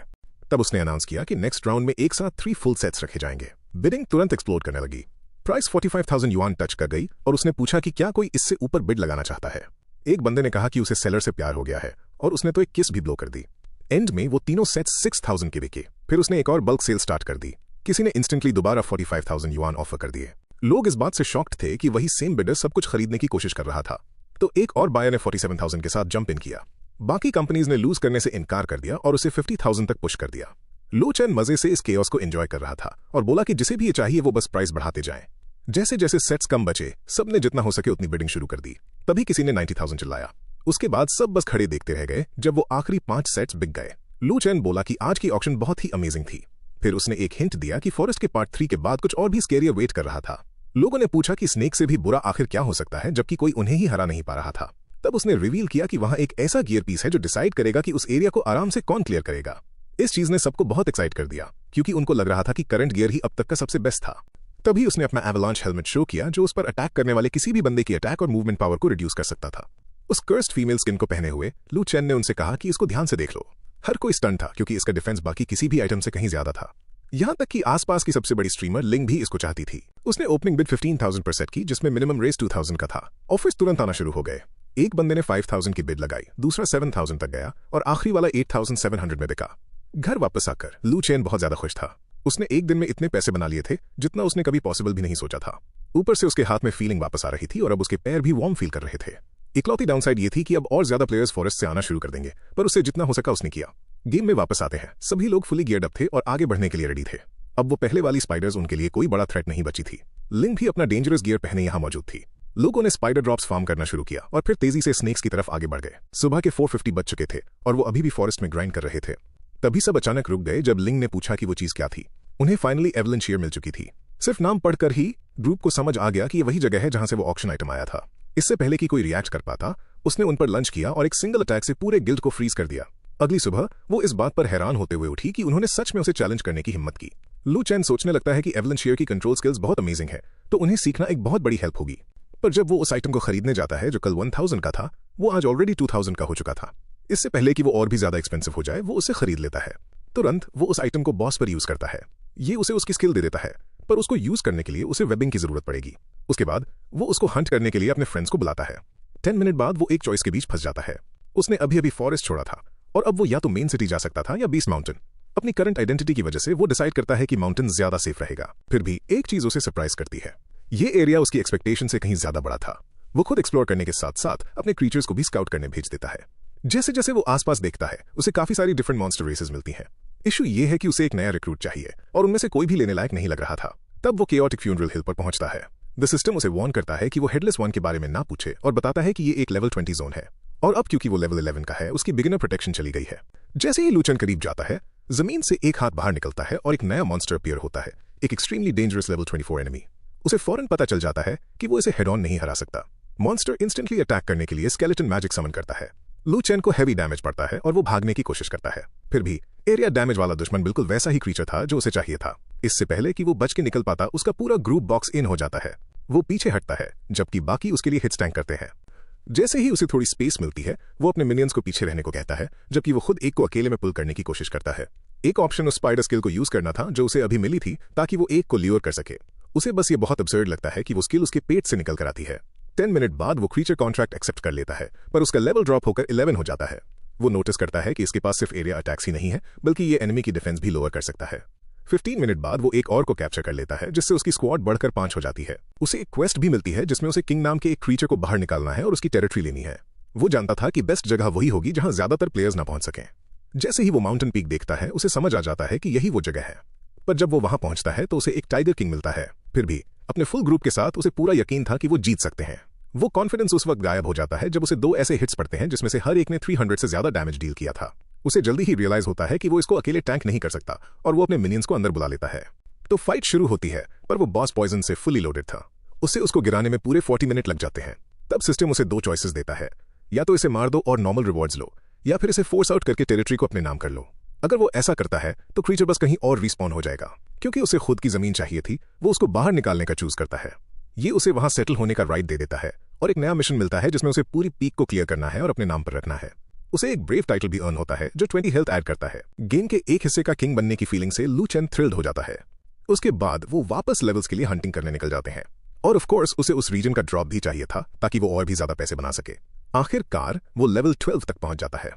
तब उसने अनाउंस किया कि नेक्स्ट राउंड में एक साथ 3 फुल सेट्स रखे जाएंगे। बिडिंग तुरंत एक्सप्लोड करने लगी। प्राइस 45,000 युआन टच कर गई और उसने पूछा कि क्या कोई इससे ऊपर बिड लगाना चाहता है। एक बंदे ने कहा कि उसे सेलर से प्यार हो गया है और उसने तो एक किस भी ब्लो कर दी। एंड में वो तीनों सेट्स 6,000 के बिके। फिर उसने एक और बल्क सेल स्टार्ट कर दी। किसी ने इंस्टेंटली दोबारा 45,000 युआन ऑफर कर दिए। लोग इस बात से शॉक्ड थे कि वही सेम बिडर सब कुछ खरीदने की कोशिश कर रहा था। तो एक और बायर ने 47,000 के साथ जंप इन किया। बाकी कंपनीज ने लूज करने से इनकार कर दिया और उसे 50,000 तक पुश कर दिया। लो चैन मजे से इस केओस को एंजॉय कर रहा था और बोला कि जिसे भी ये चाहिए वो बस प्राइस बढ़ाते जाएं। जैसे जैसे सेट्स कम बचे, सबने जितना हो सके उतनी बिडिंग शुरू कर दी। तभी किसी ने 90,000 चिल्लाया। उसके बाद सब बस खड़े देखते रह गए जब वो आखिरी 5 सेट्स बिक गए। लो चैन बोला कि आज की ऑक्शन बहुत ही अमेजिंग थी। फिर उसने एक हिंट दिया कि फॉरेस्ट के पार्ट 3 के बाद कुछ और भी स्केरियर वेट कर रहा था। लोगों ने पूछा कि स्नेक से भी बुरा आखिर क्या हो सकता है, जबकि कोई उन्हें ही हरा नहीं पा रहा था। तब उसने रिवील किया कि वहां एक ऐसा गियर पीस है जो डिसाइड करेगा कि उस एरिया को आराम से कौन क्लियर करेगा। इस चीज ने सबको बहुत एक्साइट कर दिया क्योंकि उनको लग रहा था कि करंट गियर ही अब तक का सबसे बेस्ट था। तभी उसने अपना एवलांच हेलमेट शो किया जो उस पर अटैक करने वाले किसी भी बंदे की अटैक और मूवमेंट पावर को रिड्यूस कर सकता था। उस कर्स्ड फीमेल स्किन को पहने हुए लू चैन ने उनसे कहा कि इसको ध्यान से देख लो। हर कोई स्टंट था क्योंकि इसका डिफेंस बाकी किसी भी आइटम से कहीं ज्यादा था। यहां तक कि आसपास की सबसे बड़ी स्ट्रीमर लिंग भी इसको चाहती थी। उसने ओपनिंग बिड 15,000 पर सेट की जिसमें मिनिमम रेस 2,000 का था। ऑफर्स तुरंत आना शुरू हो गए। एक बंदे ने 5,000 की बिड लगाई, दूसरा 7,000 तक गया और आखिरी वाला 8,700 में बिका। घर वापस आकर लू चैन बहुत ज्यादा खुश था। उसने एक दिन में इतने पैसे बना लिए थे जितना उसने कभी पॉसिबल भी नहीं सोचा था। ऊपर से उसके हाथ में फीलिंग वापस आ रही थी और अब उसके पैर भी वार्म फील कर रहे थे। इकलौती डाउनसाइड ये थी कि अब और ज्यादा प्लेयर्स फॉरेस्ट से आना शुरू कर देंगे, पर उससे जितना हो सका उसने किया। गेम में वापस आते हैं, सभी लोग फुली गियर्ड अप थे और आगे बढ़ने के लिए रेडी थे। अब वो पहले वाली स्पाइडर्स उनके लिए कोई बड़ा थ्रेट नहीं बची थी। लिंग भी अपना डेंजरस गियर पहने यहां मौजूद थी। लोगों ने स्पाइडर ड्रॉप्स फार्म करना शुरू किया और फिर तेजी से स्नेक्स की तरफ आगे बढ़ गए। सुबह के 450 बज चुके थे और वो अभी भी फॉरेस्ट में ग्राइंड कर रहे थे। तभी सब अचानक रुक गए जब लिंग ने पूछा कि वो चीज क्या थी। उन्हें फाइनली एवलांच गियर मिल चुकी थी। सिर्फ नाम पढ़कर ही ग्रुप को समझ आ गया कि ये वही जगह है जहां से वो ऑक्शन आइटम आया था। इससे पहले कि कोई रिएक्ट कर पाता, उसने उन पर लंच किया और एक सिंगल अटैक से पूरे गिल्ड को फ्रीज कर दिया। अगली सुबह वो इस बात पर हैरान होते हुए उठी कि उन्होंने सच में उसे चैलेंज करने की हिम्मत की। लू चैन सोचने लगता है कि एवलांच गियर की कंट्रोल स्किल्स बहुत अमेजिंग है, तो उन्हें सीखना एक बहुत बड़ी हेल्प होगी। पर जब वो उस आइटम को खरीदने जाता है जो कल 1,000 का था, वो आज ऑलरेडी 2,000 का हो चुका था। इससे पहले कि वो और भी ज्यादा एक्सपेंसिव हो जाए, वो उसे खरीद लेता है। तुरंत वो उस आइटम को बॉस पर यूज करता है। ये उसे उसकी स्किल दे देता है, पर उसको यूज करने के लिए उसे वेबिंग की जरूरत पड़ेगी। उसके बाद वो उसको हंट करने के लिए अपने फ्रेंड्स को बुलाता है। 10 मिनट बाद वो एक चॉइस के बीच फंस जाता है। उसने अभी अभी फॉरेस्ट छोड़ा था और अब वो या तो मेन सिटी जा सकता था या बीस्ट माउंटेन। अपनी करंट आइडेंटिटी की वजह से वो डिसाइड करता है कि माउंटेन ज्यादा सेफ रहेगा। फिर भी एक चीज उसे सरप्राइज करती है। ये एरिया उसकी एक्सपेक्टेशन से कहीं ज्यादा बड़ा था। वो खुद एक्सप्लोर करने के साथ साथ अपने क्रीचर्स को भी स्काउट करने भेज देता है। जैसे जैसे वो आसपास देखता है, उसे काफी सारी डिफरेंट मॉन्स्टर रेसेस मिलती हैं। इशू ये है कि उसे एक नया रिक्रूट चाहिए और उनमें से कोई भी लेने लायक नहीं लग रहा था। तब वो केओटिक फ्यूनरल हिल पर पहुंचता है। द सिस्टम उसे वार्न करता है कि वो हेडलेस वन के बारे में ना पूछे और बताता है कि ये एक लेवल 20 जोन है और अब क्योंकि वो लेवल 11 का है, उसकी बिगिनर प्रोटेक्शन चली गई है। जैसे ही लूचन करीब जाता है, जमीन से एक हाथ बाहर निकलता है और एक नया मॉन्स्टर अपीयर होता है, एक एक्सट्रीमली डेंजरस लेवल 24 एनिमी। उसे फौरन पता चल जाता है कि वो इसे हेड ऑन नहीं हरा सकता। मॉन्स्टर इंस्टेंटली अटैक करने के लिए स्केलेटन मैजिक समन करता है। लू चैन को हैवी डैमेज पड़ता है और वो भागने की कोशिश करता है। फिर भी एरिया डैमेज वाला दुश्मन बिल्कुल वैसा ही क्रीचर था जो उसे चाहिए था। इससे पहले कि वो बच के निकल पाता, उसका पूरा ग्रुप बॉक्स इन हो जाता है। वो पीछे हटता है जबकि बाकी उसके लिए हिट्स टैंक करते हैं। जैसे ही उसे थोड़ी स्पेस मिलती है, वो अपने मिनियंस को पीछे रहने को कहता है, जबकि वो खुद एक को अकेले में पुल करने की कोशिश करता है। एक ऑप्शन उस स्पाइडर स्किल को यूज करना था जो उसे अभी मिली थी, ताकि वो एक को ल्यूर कर सके। उसे बस ये बहुत अब्सर्ड लगता है कि वो स्किल उसके पेट से निकल कर आती है। 10 मिनट बाद वो क्रीचर कॉन्ट्रैक्ट एक्सेप्ट कर लेता है, पर उसका लेवल ड्रॉप होकर 11 हो जाता है। वो नोटिस करता है कि इसके पास सिर्फ एरिया अटैक्स ही नहीं है, बल्कि ये एनिमी की डिफेंस भी लोअर कर सकता है। 15 मिनट बाद वो एक और को कैप्चर कर लेता है, जिससे उसकी स्क्वाड बढ़कर 5 हो जाती है। उसे एक क्वेस्ट भी मिलती है जिसमें उसे किंग नाम के एक क्रीचर को बाहर निकालना है और उसकी टेरिटरी लेनी है। वो जानता था कि बेस्ट जगह वही होगी जहां ज्यादातर प्लेयर्स ना पहुंच सकें। जैसे ही वो माउंटेन पीक देखता है, उसे समझ आ जाता है कि यही वो जगह है। पर जब वो वहां पहुंचता है तो उसे एक टाइगर किंग मिलता है। फिर भी अपने फुल ग्रुप के साथ उसे पूरा यकीन था कि वो जीत सकते हैं। वो कॉन्फिडेंस उस वक्त गायब हो जाता है जब उसे 2 ऐसे हिट्स पड़ते हैं जिसमें से हर एक ने 300 से ज्यादा डैमेज डील किया था। उसे जल्दी ही रियलाइज होता है कि वो इसको अकेले टैंक नहीं कर सकता और वो अपने मिनियंस को अंदर बुला लेता है। तो फाइट शुरू होती है, पर वो बॉस पॉइजन से फुली लोडेड था। उसको गिराने में पूरे 40 मिनट लग जाते हैं। तब सिस्टम उसे 2 चॉइसेस देता है, या तो इसे मार दो और नॉर्मल रिवॉर्ड्स लो, या फिर इसे फोर्स आउट करके टेरिटरी को अपने नाम कर लो। अगर वो ऐसा करता है तो क्रीचर बस कहीं और रिस्पॉन हो जाएगा। क्योंकि उसे खुद की जमीन चाहिए थी, वो उसको बाहर निकालने का चूज करता है। ये उसे वहां सेटल होने का राइट दे देता है और एक नया मिशन मिलता है जिसमें उसे पूरी पीक को क्लियर करना है और अपने नाम पर रखना है। उसे एक ब्रेव टाइटल भी अर्न होता है जो 20 हेल्थ ऐड करता है। गेम के एक हिस्से का किंग बनने की फीलिंग से लू चेन थ्रिल्ड हो जाता है। उसके बाद वो वापस लेवल्स के लिए हंटिंग करने निकल जाते हैं और ऑफ कोर्स उसे उस रीजन का ड्रॉप भी चाहिए था ताकि वो और भी ज्यादा पैसे बना सके। आखिरकार वो लेवल 12 तक पहुंच जाता है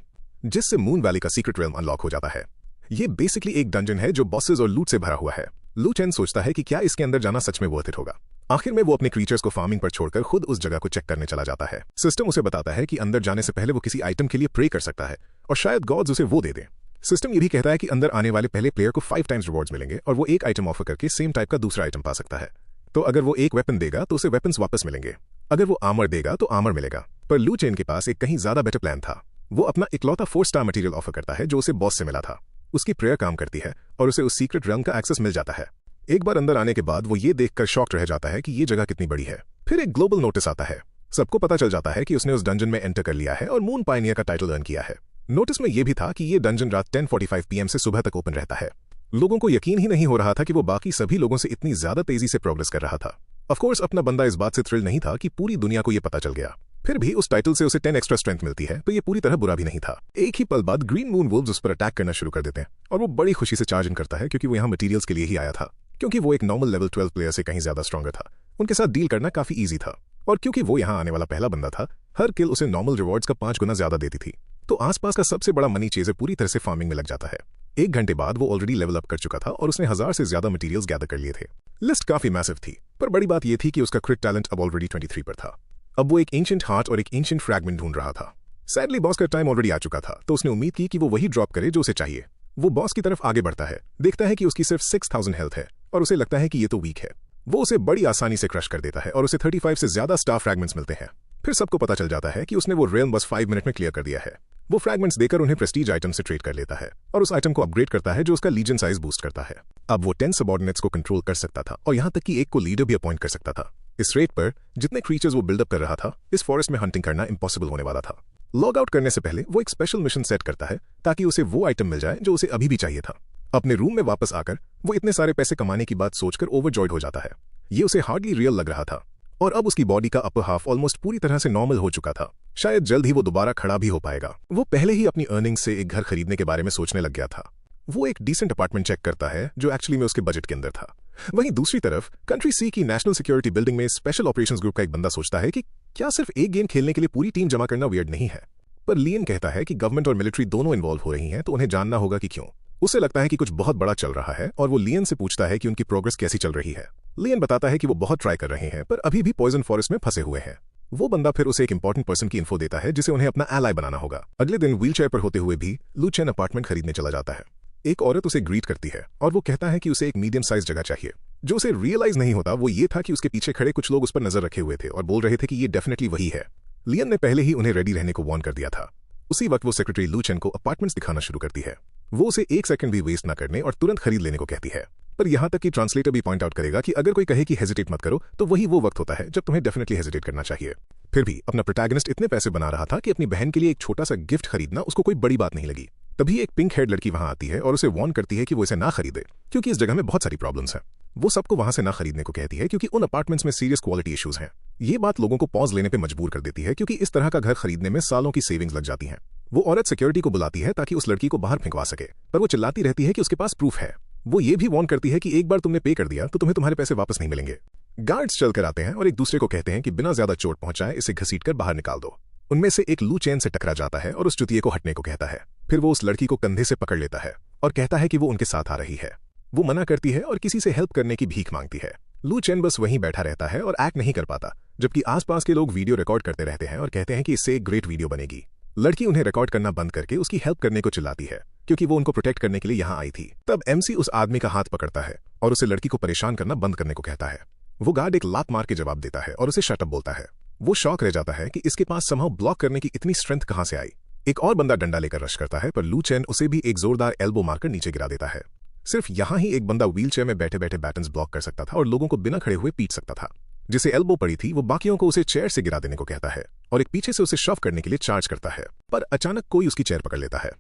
जिससे मून वैली का सीक्रेट रेल्म अनलॉक हो जाता है। ये बेसिकली एक डंजन है जो बॉसेस और लूट से भरा हुआ है। लू चेन सोचता है कि क्या इसके अंदर जाना सच में वर्थ इट होगा। आखिर में वो अपने क्रीचर्स को फार्मिंग पर छोड़कर खुद उस जगह को चेक करने चला जाता है। सिस्टम उसे बताता है कि अंदर जाने से पहले वो किसी आइटम के लिए प्रे कर सकता है और शायद गॉड्स उसे वो दे दें। सिस्टम ये भी कहता है कि अंदर आने वाले पहले प्लेयर को 5 टाइम्स रिवॉर्ड्स मिलेंगे और वो एक आइटम ऑफर करके सेम टाइप का दूसरा आइटम पा सकता है। तो अगर वो एक वेपन देगा तो उसे वेपन्स वापस मिलेंगे, अगर वो आर्मर देगा तो आर्मर मिलेगा। पर लू चेन के पास एक कहीं ज्यादा बेटर प्लान था। वो अपना इकलौता 4 स्टार मटेरियल ऑफर करता है जो उसे बॉस से मिला था। उसकी प्रेयर काम करती है और उसे उस सीक्रेट रेल्म का एक्सेस मिल जाता है। एक बार अंदर आने के बाद वो ये देखकर शॉक्ड रह जाता है कि ये जगह कितनी बड़ी है। फिर एक ग्लोबल नोटिस आता है। सबको पता चल जाता है कि उसने उस डंजन में एंटर कर लिया है और मून पायनियर का टाइटल अर्न किया है। नोटिस में यह भी था कि ये डंजन रात 10:45 PM से सुबह तक ओपन रहता है। लोगों को यकीन ही नहीं हो रहा था कि वो बाकी सभी लोगों से इतनी ज्यादा तेजी से प्रोग्रेस कर रहा था। ऑफ कोर्स अपना बंदा इस बात से थ्रिल नहीं था कि पूरी दुनिया को ये पता चल गया। फिर भी उस टाइटल से उसे 10 एक्स्ट्रा स्ट्रेंथ मिलती है तो ये पूरी तरह बुरा भी नहीं था। एक ही पल बाद ग्रीन मून वुल्व्स उस पर अटैक करना शुरू कर देते हैं और वो बड़ी खुशी से चार्ज इन करता है क्योंकि वो यहाँ मटेरियल्स के लिए ही आया था। क्योंकि वो एक नॉर्मल लेवल 12 प्लेयर से कहीं ज्यादा स्ट्रॉन्गर था, उनके साथ डील करना काफी ईजी था। और क्योंकि वो यहाँ आने वाला पहला बंदा था, हर किल उसे नॉर्मल रिवॉर्ड्स का 5 गुना ज्यादा देती थी। तो आसपास का सबसे बड़ा मनी चेजर पूरी तरह से फार्मिंग में लग जाता है। 1 घंटे बाद वो ऑलरेडी लेवल अप कर चुका था और उसने 1000 से ज्यादा मटेरियल्स गैदर कर लिए थे। लिस्ट काफी मैसिव थी, पर बड़ी बात यह थी कि उसका क्रिट टैलेंट अब ऑलरेडी 23 पर था। अब वो एक एंशिएंट हार्ट और एक एंशिएंट फ्रैगमेंट ढूंढ रहा था। सैडली बॉस का टाइम ऑलरेडी आ चुका था, तो उसने उम्मीद की कि वो वही ड्रॉप करे जो उसे चाहिए। वो बॉस की तरफ आगे बढ़ता है, देखता है कि उसकी सिर्फ 6000 हेल्थ है और उसे लगता है कि ये तो वीक है। वो उसे बड़ी आसानी से क्रश कर देता है और उसे 35 से ज्यादा स्टार फ्रैगमेंट्स मिलते हैं। फिर सबको पता चल जाता है कि उसने वो रेल्म बस 5 मिनट में क्लियर कर दिया है। वो फ्रैगमेंट्स देकर उन्हें प्रेस्टीज आइटम से ट्रेड कर लेता है और उस आइटम को अपग्रेड करता है जो उसका लीजन साइज बूस्ट करता है। अब वो 10 सबऑर्डिनेट्स को कंट्रोल कर सकता था और यहाँ तक कि एक को लीडर भी अपॉइंट कर सकता था। इस रेट पर जितने क्रीचर्स वो बिल्डअप कर रहा था, इस फॉरेस्ट में हंटिंग करना इम्पॉसिबल होने वाला था। लॉग आउट करने से पहले वो एक स्पेशल मिशन सेट करता है ताकि उसे वो आइटम मिल जाए जो उसे अभी भी चाहिए था। अपने रूम में वापस आकर वो इतने सारे पैसे कमाने की बात सोचकर ओवरजॉयड हो जाता है। ये उसे हार्डली रियल लग रहा था और अब उसकी बॉडी का अपर हाफ ऑलमोस्ट पूरी तरह से नॉर्मल हो चुका था। शायद जल्द ही वो दोबारा खड़ा भी हो पाएगा। वो पहले ही अपनी अर्निंग से एक घर खरीदने के बारे में सोचने लग गया था। वो एक डिसेंट अपार्टमेंट चेक करता है जो एक्चुअली में उसके बजट के अंदर था। वहीं दूसरी तरफ कंट्री सी की नेशनल सिक्योरिटी बिल्डिंग में स्पेशल ऑपरेशंस ग्रुप का एक बंदा सोचता है कि क्या सिर्फ एक गेम खेलने के लिए पूरी टीम जमा करना वियर्ड नहीं है। पर लियन कहता है कि गवर्नमेंट और मिलिट्री दोनों इन्वॉल्व हो रही हैं, तो उन्हें जानना होगा कि क्यों। उसे लगता है कि कुछ बहुत बड़ा चल रहा है और वो लियन से पूछता है कि उनकी प्रोग्रेस कैसी चल रही है। लियन बताता है कि वो बहुत ट्राई कर रहे हैं पर अभी भी पॉइजन फॉरेस्ट में फंसे हुए हैं। वो बंदा फिर उसे एक इंपॉर्टेंट पर्सन की इन्फो देता है जिसे उन्हें अपना एलाई बनाना होगा। अगले दिन व्हीलचेयर पर होते हुए भी लू चेन अपार्टमेंट खरीदने चला जाता है। एक औरत उसे ग्रीट करती है और वो कहता है कि उसे एक मीडियम साइज जगह चाहिए। जो उसे रियलाइज नहीं होता वो ये था कि उसके पीछे खड़े कुछ लोग उस पर नजर रखे हुए थे और बोल रहे थे कि ये डेफिनेटली वही है। लियन ने पहले ही उन्हें रेडी रहने को वार्न कर दिया था। उसी वक्त वो सेक्रेटरी लू चेन को अपार्टमेंट्स दिखाना शुरू करती है। वो उसे 1 सेकंड भी वेस्ट न करने और तुरंत खरीद लेने को कहती है। पर यहाँ तक कि ट्रांसलेटर भी पॉइंट आउट करेगा कि अगर कोई कहे कि हेजिटेट मत करो तो वही वो वक्त होता है जब तुम्हें डेफिनेटली हेजिटेट करना चाहिए। फिर भी अपना प्रोटैगनिस्ट इतने पैसे बना रहा था कि अपनी बहन के लिए एक छोटा सा गिफ्ट खरीदना उसको कोई बड़ी बात नहीं लगी। तभी एक पिंक हेड लड़की वहां आती है और उसे वार्न करती है कि वो इसे ना खरीदे क्योंकि इस जगह में बहुत सारी प्रॉब्लम्स हैं। वो सबको वहां से ना खरीदने को कहती है क्योंकि उन अपार्टमेंट्स में सीरियस क्वालिटी इश्यूज हैं। ये बात लोगों को पॉज लेने पे मजबूर कर देती है क्योंकि इस तरह का घर खरीदने में सालों की सेविंग्स लग जाती हैं। वो औरत सिक्योरिटी को बुलाती है ताकि उस लड़की को बाहर फेंकवा सके, पर वो चिल्लाती रहती है कि उसके पास प्रूफ है। वो ये भी वार्न करती है कि एक बार तुमने पे कर दिया तो तुम्हें तुम्हारे पैसे वापस नहीं मिलेंगे। गार्ड्स चलकर आते हैं और एक दूसरे को कहते हैं कि बिना ज्यादा चोट पहुंचाए इसे घसीटकर बाहर निकाल दो। उनमें से एक लू चेन से टकरा जाता है और उस चुतिये को हटने को कहता है। फिर वो उस लड़की को कंधे से पकड़ लेता है और कहता है कि वो उनके साथ आ रही है। वो मना करती है और किसी से हेल्प करने की भीख मांगती है। लू चेन बस वहीं बैठा रहता है और एक्ट नहीं कर पाता, जबकि आसपास के लोग वीडियो रिकॉर्ड करते रहते हैं और कहते हैं कि इससे एक ग्रेट वीडियो बनेगी। लड़की उन्हें रिकॉर्ड करना बंद करके उसकी हेल्प करने को चिल्लाती है क्योंकि वो उनको प्रोटेक्ट करने के लिए यहाँ आई थी। तब एमसी उस आदमी का हाथ पकड़ता है और उसे लड़की को परेशान करना बंद करने को कहता है। वो गार्ड एक लात मार के जवाब देता है और उसे शटअप बोलता है। वो शॉक रह जाता है कि इसके पास समहाउ ब्लॉक करने की इतनी स्ट्रेंथ कहां से आई। एक और बंदा डंडा लेकर रश करता है पर लू चेन उसे भी एक जोरदार एल्बो मारकर नीचे गिरा देता है। सिर्फ यहाँ ही एक बंदा व्हीलचेयर में बैठे बैठे बैटन्स ब्लॉक कर सकता था और लोगों को बिना खड़े हुए पीट सकता था। जिसे एल्बो पड़ी थी वो बाकियों को उसे चेयर से गिरा देने को कहता है और एक पीछे से उसे शव करने के लिए चार्ज करता है, पर अचानक कोई उसकी चेयर पकड़ लेता है।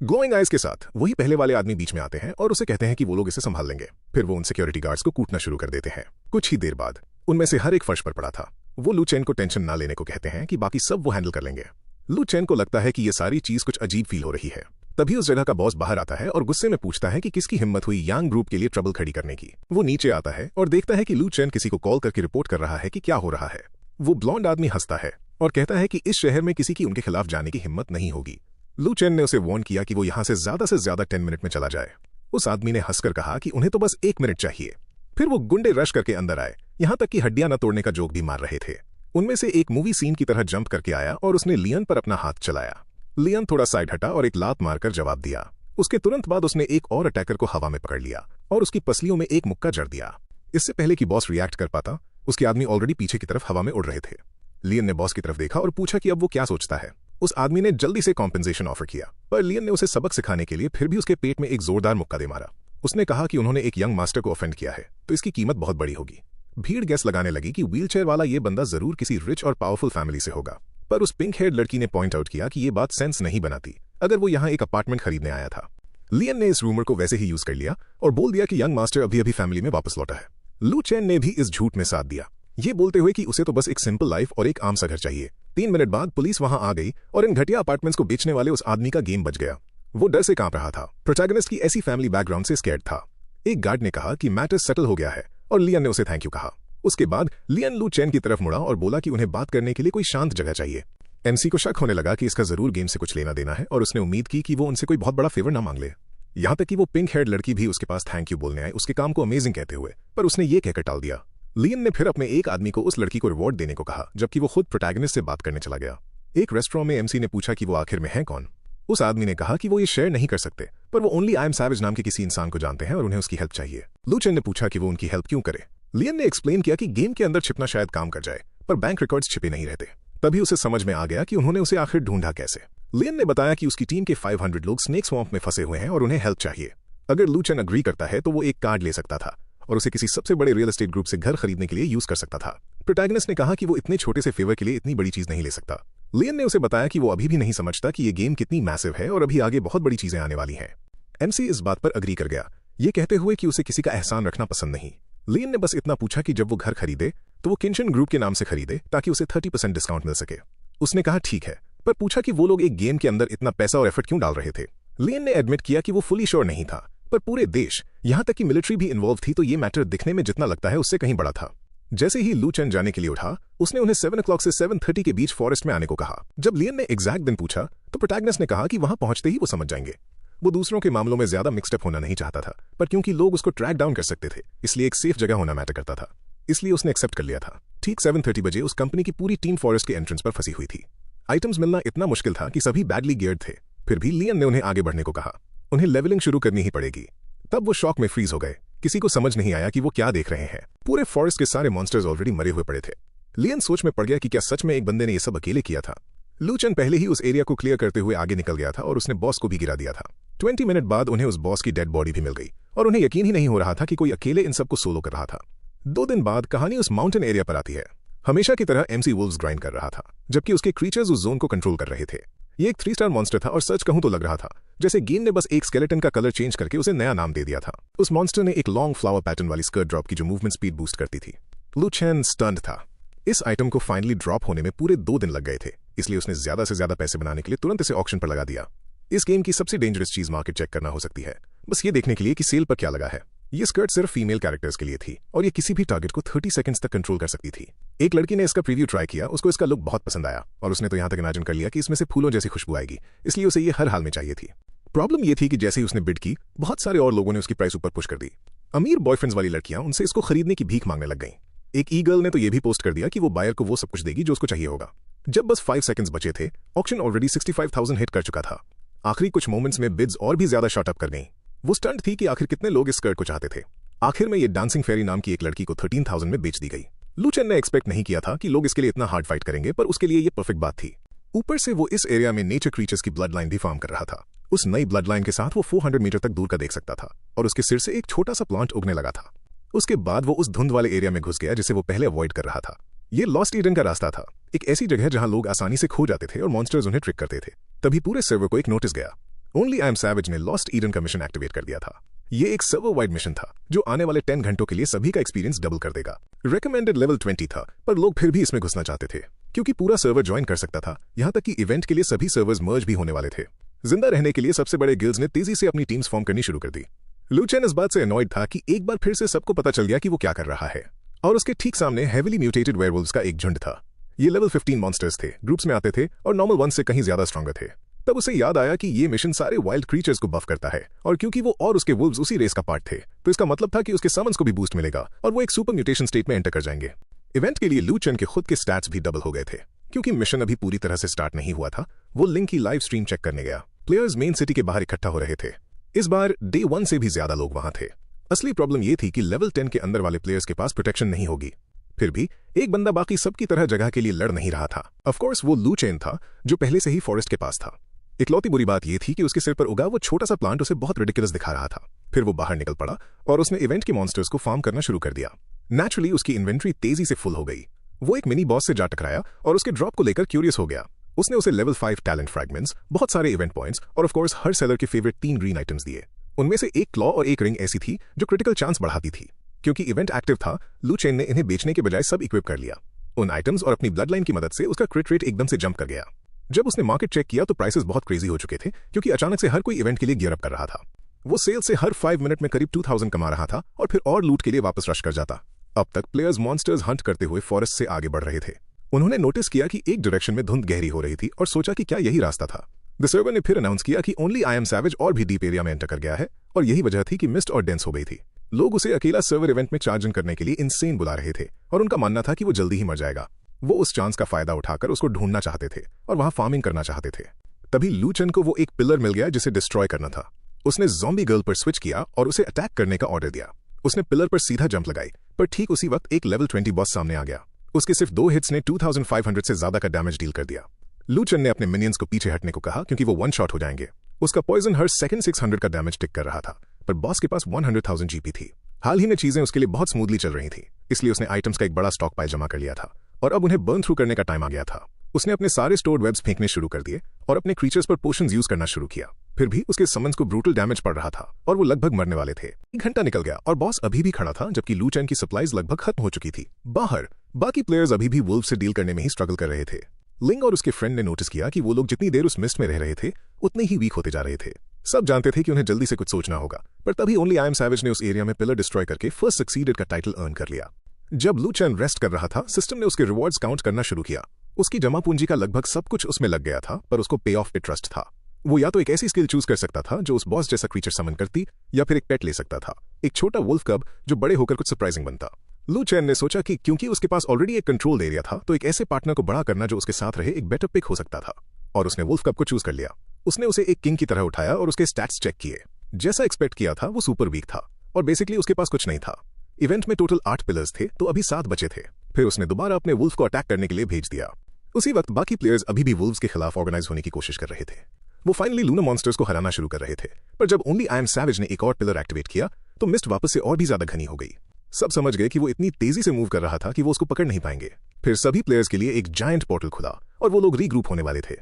ग्लोइंग आइज के साथ वही पहले वाले आदमी बीच में आते हैं और उसे कहते हैं कि वो लोग इसे संभाल लेंगे। फिर वो उन सिक्योरिटी गार्ड्स को कूटना शुरू कर देते हैं। कुछ ही देर बाद उनमें से हर एक फर्श पर पड़ा था। वो लू चेन को टेंशन ना लेने को कहते हैं कि बाकी सब वो हैंडल कर लेंगे। लू चेन को लगता है कि ये सारी चीज कुछ अजीब फील हो रही है। तभी उस जगह का बॉस बाहर आता है और गुस्से में पूछता है कि किसकी हिम्मत हुई यांग ग्रुप के लिए ट्रबल खड़ी करने की। वो नीचे आता है और देखता है कि लू चेन किसी को कॉल करके रिपोर्ट कर रहा है कि क्या हो रहा है। वो ब्लॉन्ड आदमी हंसता है और कहता है कि इस शहर में किसी की उनके खिलाफ जाने की हिम्मत नहीं होगी। लू चेन ने उसे वार्न किया कि वो यहां से ज्यादा 10 मिनट में चला जाए। उस आदमी ने हंसकर कहा कि उन्हें तो बस 1 मिनट चाहिए। फिर वो गुंडे रश करके अंदर आए, यहां तक कि हड्डियां न तोड़ने का जोक भी मार रहे थे। उनमें से एक मूवी सीन की तरह जंप करके आया और उसने लियन पर अपना हाथ चलाया। लियन थोड़ा साइड हटा और एक लात मारकर जवाब दिया। उसके तुरंत बाद उसने एक और अटैकर को हवा में पकड़ लिया और उसकी पसलियों में एक मुक्का जड़ दिया। इससे पहले कि बॉस रिएक्ट कर पाता, उसके आदमी ऑलरेडी पीछे की तरफ हवा में उड़ रहे थे। लियन ने बॉस की तरफ देखा और पूछा कि अब वो क्या सोचता है। उस आदमी ने जल्दी से कॉम्पेंसेशन ऑफर किया, पर लियन ने उसे सबक सिखाने के लिए फिर भी उसके पेट में एक जोरदार मुक्का दे मारा। उसने कहा कि उन्होंने एक यंग मास्टर को ऑफेंड किया है, तो इसकी कीमत बहुत बड़ी होगी। भीड़ गैस लगाने लगी कि व्हीलचेयर वाला ये बंदा जरूर किसी रिच और पावरफुल फैमिली से होगा, पर उस पिंक हेयर्ड लड़की ने पॉइंट आउट किया कि ये बात सेंस नहीं बनाती अगर वो यहाँ एक अपार्टमेंट खरीदने आया था। लियन ने इस रूमर को वैसे ही यूज कर लिया और बोल दिया कि यंग मास्टर अभी अभी फैमिली में वापस लौटा है। लू चेन ने भी इस झूठ में साथ दिया, ये बोलते हुए कि उसे तो बस एक सिंपल लाइफ और एक आम सा घर चाहिए। 3 मिनट बाद पुलिस वहां आ गई और इन घटिया अपार्टमेंट्स को बेचने वाले उस आदमी का गेम बच गया। वो डर से कांप रहा था। प्रोटैगनिस्ट की ऐसी फैमिली बैकग्राउंड से स्कैर्ड था। एक गार्ड ने कहा कि मैटर सेटल हो गया है और लियन ने उसे थैंक यू कहा। उसके बाद लियन लू चेन की तरफ मुड़ा और बोला कि उन्हें बात करने के लिए कोई शांत जगह चाहिए। एमसी को शक होने लगा कि इसका जरूर गेम से कुछ लेना देना है और उसने उम्मीद की कि वो उनसे कोई बहुत बड़ा फेवर ना मांग ले। यहां तक कि वो पिंक हेयर्ड लड़की भी उसके पास थैंक यू बोलने आए उसके काम को अमेजिंग कहते हुए, पर उसने ये कहकर टाल दिया। लियन ने फिर अपने एक आदमी को उस लड़की को रिवॉर्ड देने को कहा, जबकि वो खुद प्रोटैगनिस्ट से बात करने चला गया। एक रेस्टोरेंट में एमसी ने पूछा कि वो आखिर में है कौन। उस आदमी ने कहा कि वो ये शेयर नहीं कर सकते, पर वो ओनली आई एम सैवेज नाम के किसी इंसान को जानते हैं और उन्हें उसकी हेल्प चाहिए। लू चेन ने पूछा कि वो उनकी हेल्प क्यों करे। लियन ने एक्सप्लेन किया कि गेम के अंदर छिपना शायद काम कर जाए, पर बैंक रिकॉर्ड्स छिपे नहीं रहते। तभी उसे समझ में आ गया कि उन्होंने उसे आखिर ढूंढा कैसे। लियन ने बताया कि उसकी टीम के 500 लोग स्नेक स्वैम्प में फंसे हुए हैं और उन्हें हेल्प चाहिए। अगर लू चेन अग्री करता है तो वो एक कार्ड ले सकता था और उसे किसी सबसे बड़े रियल एस्टेट ग्रुप से घर खरीदने के लिए यूज कर सकता था। प्रोटैगनिस्ट ने कहा कि वो इतने छोटे से फेवर के लिए इतनी बड़ी चीज नहीं ले सकता। लियन ने उसे बताया कि वो अभी भी नहीं समझता कि ये गेम कितनी मैसिव है और अभी आगे बहुत बड़ी चीजें आने वाली हैं। एमसी इस बात पर अग्री कर गया, ये कहते हुए कि उसे किसी का एहसान रखना पसंद नहीं। लियन ने बस इतना पूछा कि जब वो घर खरीदे तो वो किंशन ग्रुप के नाम से खरीदे ताकि उसे 30% डिस्काउंट मिल सके। उसने कहा ठीक है, पर पूछा कि वो लोग एक गेम के अंदर इतना पैसा और एफर्ट क्यों डाल रहे थे। लियन ने एडमिट किया कि वो फुली श्योर नहीं था, पर पूरे देश यहां तक कि मिलिट्री भी इन्वॉल्व थी, तो ये मैटर दिखने में जितना लगता है उससे कहीं बड़ा था। जैसे ही लू चेन जाने के लिए उठा, उसने उन्हें 7 o'clock से 7:30 के बीच फॉरेस्ट में आने को कहा। जब लियन ने एग्जैक्ट दिन पूछा तो प्रोटैगनिस्ट ने कहा कि वहां पहुंचते ही वो समझ जाएंगे। वो दूसरों के मामलों में ज्यादा मिक्सड होना नहीं चाहता था, पर क्योंकि लोग उसको ट्रैक डाउन कर सकते थे इसलिए एक सेफ जगह होना मैटर करता था, इसलिए उसने एक्सेप्ट कर लिया था। ठीक 7:30 बजे उस कंपनी की पूरी टीम फॉरेस्ट के एंट्रेंस पर फंसी हुई थी। आइटम्स मिलना इतना मुश्किल था कि सभी बैडली गियर्ड थे, फिर भी लियन ने उन्हें आगे बढ़ने को कहा। उन्हें लेवलिंग शुरू करनी ही पड़ेगी। तब वो शॉक में फ्रीज हो गए। किसी को समझ नहीं आया कि वो क्या देख रहे हैं। पूरे फॉरेस्ट के सारे मॉन्स्टर्स ऑलरेडी मरे हुए पड़े थे। लियन सोच में पड़ गया कि क्या सच में एक बंदे ने ये सब अकेले किया था। लू चेन पहले ही उस एरिया को क्लियर करते हुए आगे निकल गया था और उसने बॉस को भी गिरा दिया था। 20 मिनट बाद उन्हें उस बॉस की डेड बॉडी भी मिल गई और उन्हें यकीन ही नहीं हो रहा था कि कोई अकेले इन सबको सोलो कर रहा था। 2 दिन बाद कहानी उस माउंटेन एरिया पर आती है। हमेशा की तरह एमसी वुल्व्स ग्राइंड कर रहा था, जबकि उसके क्रीचर्स उस जोन को कंट्रोल कर रहे थे। ये एक 3 स्टार मॉन्स्टर था और सच कहूं तो लग रहा था जैसे गेम ने बस एक स्केलेटन का कलर चेंज करके उसे नया नाम दे दिया था। उस मॉन्स्टर ने एक लॉन्ग फ्लावर पैटर्न वाली स्कर्ट ड्रॉप की जो मूवमेंट स्पीड बूस्ट करती थी। लू चेन स्टन्ड था। इस आइटम को फाइनली ड्रॉप होने में पूरे 2 दिन लग गए थे, इसलिए उसने ज्यादा से ज्यादा पैसे बनाने के लिए तुरंत इसे ऑक्शन पर लगा दिया। इस गेम की सबसे डेंजरस चीज मार्केट चेक करना हो सकती है, बस ये देखने के लिए कि सेल पर क्या लगा है। ये स्कर्ट सिर्फ फीमेल कैरेक्टर्स के लिए थी और ये किसी भी टारगेट को 30 सेकंड्स तक कंट्रोल कर सकती थी। एक लड़की ने इसका प्रीव्यू ट्राई किया, उसको इसका लुक बहुत पसंद आया और उसने तो यहां तक इमेजिन कर लिया कि इसमें से फूलों जैसी खुशबू आएगी, इसलिए उसे ये हर हाल में चाहिए थी। प्रॉब्लम ये थी कि जैसे ही उसने बिड की, बहुत सारे और लोगों ने उसकी प्राइस ऊपर पुश कर दी। अमीर बॉयफ्रेंड्स वाली लड़कियां उनसे इसको खरीदने की भीख मांगने लग गईं। एक ई गर्ल ने तो ये भी पोस्ट कर दिया कि वो बायर को वो सब कुछ देगी जो उसको चाहिए होगा। जब बस 5 सेकंड्स बचे थे, ऑक्शन ऑलरेडी 65,000 हिट कर चुका था। आखिरी कुछ मोमेंट्स में बिड्स और भी ज्यादा शॉट अप कर गईं। वो स्टंट थी कि आखिर कितने लोग इस स्कर्ट को चाहते थे। आखिर में ये डांसिंग फेरी नाम की एक लड़की को 13,000 में बेच दी गई। लू चेन ने एक्सपेक्ट नहीं किया था कि लोग इसके लिए इतना हार्ड फाइट करेंगे, पर उसके लिए ये परफेक्ट बात थी। ऊपर से वो इस एरिया में नेचर क्रीचर्स की ब्लड लाइन भी फॉर्म कर रहा था। उस नई ब्लड लाइन के साथ वो 400 मीटर तक दूर का देख सकता था और उसके सिर से एक छोटा सा प्लांट उगने लगा था। उसके बाद वो उस धुंध वाले एरिया में घुस गया जिसे वो पहले अवॉइड कर रहा था। ये लॉस्ट ईडन का रास्ता था, एक ऐसी जगह जहां लोग आसानी से खो जाते थे और मॉन्स्टर्स उन्हें ट्रिक करते थे। तभी पूरे सर्वर को एक नोटिस गया। ओनली आई एम सैवेज ने लॉस्ट ईडन का मिशन एक्टिवेट कर दिया था। ये एक सर्वर वाइड मिशन था जो आने वाले 10 घंटों के लिए सभी का एक्सपीरियंस डबल कर देगा। रेकमेंडेड लेवल 20 था, पर लोग फिर भी इसमें घुसना चाहते थे क्योंकि पूरा सर्वर ज्वाइन कर सकता था। यहां तक कि इवेंट के लिए सभी सर्वर्स मर्ज भी होने वाले थे। जिंदा रहने के लिए सबसे बड़े गिल्ड्स ने तेजी से अपनी टीम्स फॉर्म करनी शुरू कर दी। लू चेन इस बात से अनॉयड था कि एक बार फिर से सबको पता चल गया कि वो क्या कर रहा है, और उसके ठीक सामने हेविली म्यूटेटेड वेयरवुल्व्स का एक झुंड था। ये लेवल 15 मॉन्स्टर्स थे, ग्रुप्स में आते थे और नॉर्मल वन से कहीं ज्यादा स्ट्रॉन्गर थे। तब उसे याद आया कि ये मिशन सारे वाइल्ड क्रीचर्स को बफ करता है, और क्योंकि वो और उसके वुल्व्स उसी रेस का पार्ट थे तो इसका मतलब था कि उसके समन्स को भी बूस्ट मिलेगा और वो एक सुपर म्यूटेशन स्टेट में एंटर कर जाएंगे। इवेंट के लिए लू चेन के खुद के स्टैट्स भी डबल हो गए थे। क्योंकि मिशन अभी पूरी तरह से स्टार्ट नहीं हुआ था, वो लिंक की लाइव स्ट्रीम चेक करने गया। प्लेयर्स मेन सिटी के बाहर इकट्ठा हो रहे थे। इस बार डे 1 से भी ज्यादा लोग वहां थे। असली प्रॉब्लम ये थी कि लेवल 10 के अंदर वाले प्लेयर्स के पास प्रोटेक्शन नहीं होगी। फिर भी एक बंदा बाकी सबकी तरह जगह के लिए लड़ नहीं रहा था। ऑफकोर्स वो लू चेन था जो पहले से ही फॉरेस्ट के पास था। इकलौती बुरी बात यह थी कि उसके सिर पर उगा वो छोटा सा प्लांट उसे बहुत रिडिकुलस दिखा रहा था। फिर वो बाहर निकल पड़ा और उसने इवेंट के मॉन्स्टर्स को फार्म करना शुरू कर दिया। नेचुरली उसकी इन्वेंट्री तेजी से फुल हो गई। वो एक मिनी बॉस से जा टकराया और उसके ड्रॉप को लेकर क्यूरियस हो गया। उसने उसे लेवल 5 टैलेंट फ्रैगमेंट्स, बहुत सारे इवेंट पॉइंट्स और ऑफकोर्स हर सेलर के फेवरेट 3 ग्रीन आइटम्स दिए। उनमें से एक क्लॉ और एक रिंग ऐसी थी जो क्रिटिकल चांस बढ़ाती थी। क्योंकि इवेंट एक्टिव था, लू चेन ने इन्हें बेचने के बजाय सब इक्विप कर लिया। उन आइटम्स और अपनी ब्लड लाइन की मदद से उसका क्रिट रेट एकदम से जंप कर गया। जब उसने मार्केट चेक किया तो प्राइसेस बहुत क्रेजी हो चुके थे क्योंकि अचानक से हर कोई इवेंट के लिए गियर अप कर रहा था। वो सेल से हर 5 मिनट में करीब 2000 कमा रहा था और फिर और लूट के लिए वापस रश कर जाता। अब तक प्लेयर्स मॉन्स्टर्स हंट करते हुए फॉरेस्ट से आगे बढ़ रहे थे। उन्होंने नोटिस किया कि एक डायरेक्शन में धुंध गहरी हो रही थी और सोचा कि क्या यही रास्ता था। द सर्वर ने फिर अनाउंस किया कि ओनली आई एम सैवेज और भी डीप एरिया में एंटर कर गया है, और यही वजह थी कि मिस्ट और डेंस हो गई थी। लोग उसे अकेला सर्वर इवेंट में चार्ज करने के लिए इनसेन बुला रहे थे और उनका मानना था कि वो जल्दी ही मर जाएगा। वो उस चांस का फायदा उठाकर उसको ढूंढना चाहते थे और वहां फार्मिंग करना चाहते थे। तभी लू चेन को वो एक पिलर मिल गया जिसे डिस्ट्रॉय करना था। उसने ज़ॉम्बी गर्ल पर स्विच किया और उसे अटैक करने का ऑर्डर दिया। उसने पिलर पर सीधा जंप लगाई, पर ठीक उसी वक्त एक लेवल 20 बॉस सामने आ गया। उसके सिर्फ 2 हिट्स ने 2500 से ज्यादा का डैमेज डील कर दिया। लू चेन ने अपने मिनियंस को पीछे हटने को कहा क्योंकि वो 1 शॉट हो जाएंगे। उसका पॉइजन हर सेकंड 600 का डैमेज टिक कर रहा था, पर बॉस के पास 100,000 जीपी थी। हाल ही में चीजें उसके लिए बहुत स्मूथली चल रही थी, इसलिए उसने आइटम्स का एक बड़ा स्टॉक पाइल जमा कर लिया था और अब उन्हें बर्न थ्रू करने का टाइम आ गया था। उसने अपने सारे स्टोर्ड वेब्स फेंकने शुरू कर दिए और अपने क्रीचर्स पर पोशंस यूज करना शुरू किया। फिर भी उसके समन्स को ब्रूटल डैमेज पड़ रहा था और वो लगभग मरने वाले थे। 1 घंटा निकल गया और बॉस अभी भी खड़ा था, जबकि लू चेन की सप्लाईज लगभग खत्म हो चुकी थी। बाहर बाकी प्लेयर्स अभी भी वुल्फ से डील करने में ही स्ट्रगल कर रहे थे। लिंग और उसके फ्रेंड ने नोटिस किया कि वो लोग जितनी देर उस मिस्ट में रह रहे थे उतने ही वीक होते जा रहे थे। सब जानते थे कि उन्हें जल्दी से कुछ सोचना होगा, पर तभी ओनली आई एम सैवेज ने उस एरिया में पिलर डिस्ट्रॉय करके फर्स्ट सक्सीडेड का टाइटल अर्न कर लिया। जब लू चेन रेस्ट कर रहा था, सिस्टम ने उसके रिवॉर्ड्स काउंट करना शुरू किया। उसकी जमा पूंजी का लगभग सब कुछ उसमें लग गया था, पर उसको पे ऑफ पे ट्रस्ट था। वो या तो एक ऐसी स्किल चूज कर सकता था जो उस बॉस जैसा क्रीचर समन करती, या फिर एक पेट ले सकता था, एक छोटा वुल्फ कब जो बड़े होकर कुछ सरप्राइजिंग बनता। लू चेन ने सोचा कि क्योंकि उसके पास ऑलरेडी एक कंट्रोल्ड एरिया था, तो एक ऐसे पार्टनर को बड़ा करना जो उसके साथ रहे एक बेटर पिक हो सकता था, और उसने वुल्फ कब को चूज कर लिया। उसने उसे एक किंग की तरह उठाया और उसके स्टैट्स चेक किए। जैसा एक्सपेक्ट किया था, वो सुपर वीक था और बेसिकली उसके पास कुछ नहीं था। इवेंट में टोटल 8 पिलर्स थे, तो अभी 7 बचे थे। फिर उसने दोबारा अपने वुल्फ को अटैक करने के लिए भेज दिया। उसी वक्त बाकी प्लेयर्स अभी भी वुल्व्स के खिलाफ ऑर्गेनाइज होने की कोशिश कर रहे थे। वो फाइनली लूना मॉन्स्टर्स को हराना शुरू कर रहे थे, पर जब ओनली आई एम सैवेज ने एक और पिलर एक्टिवेट किया तो मिस्ट वापस से और भी ज्यादा घनी हो गई। सब समझ गए कि वो इतनी तेजी से मूव कर रहा था कि वो उसको पकड़ नहीं पाएंगे। फिर सभी प्लेयर्स के लिए एक जायंट पोर्टल खुला और वो लोग रीग्रुप होने वाले थे।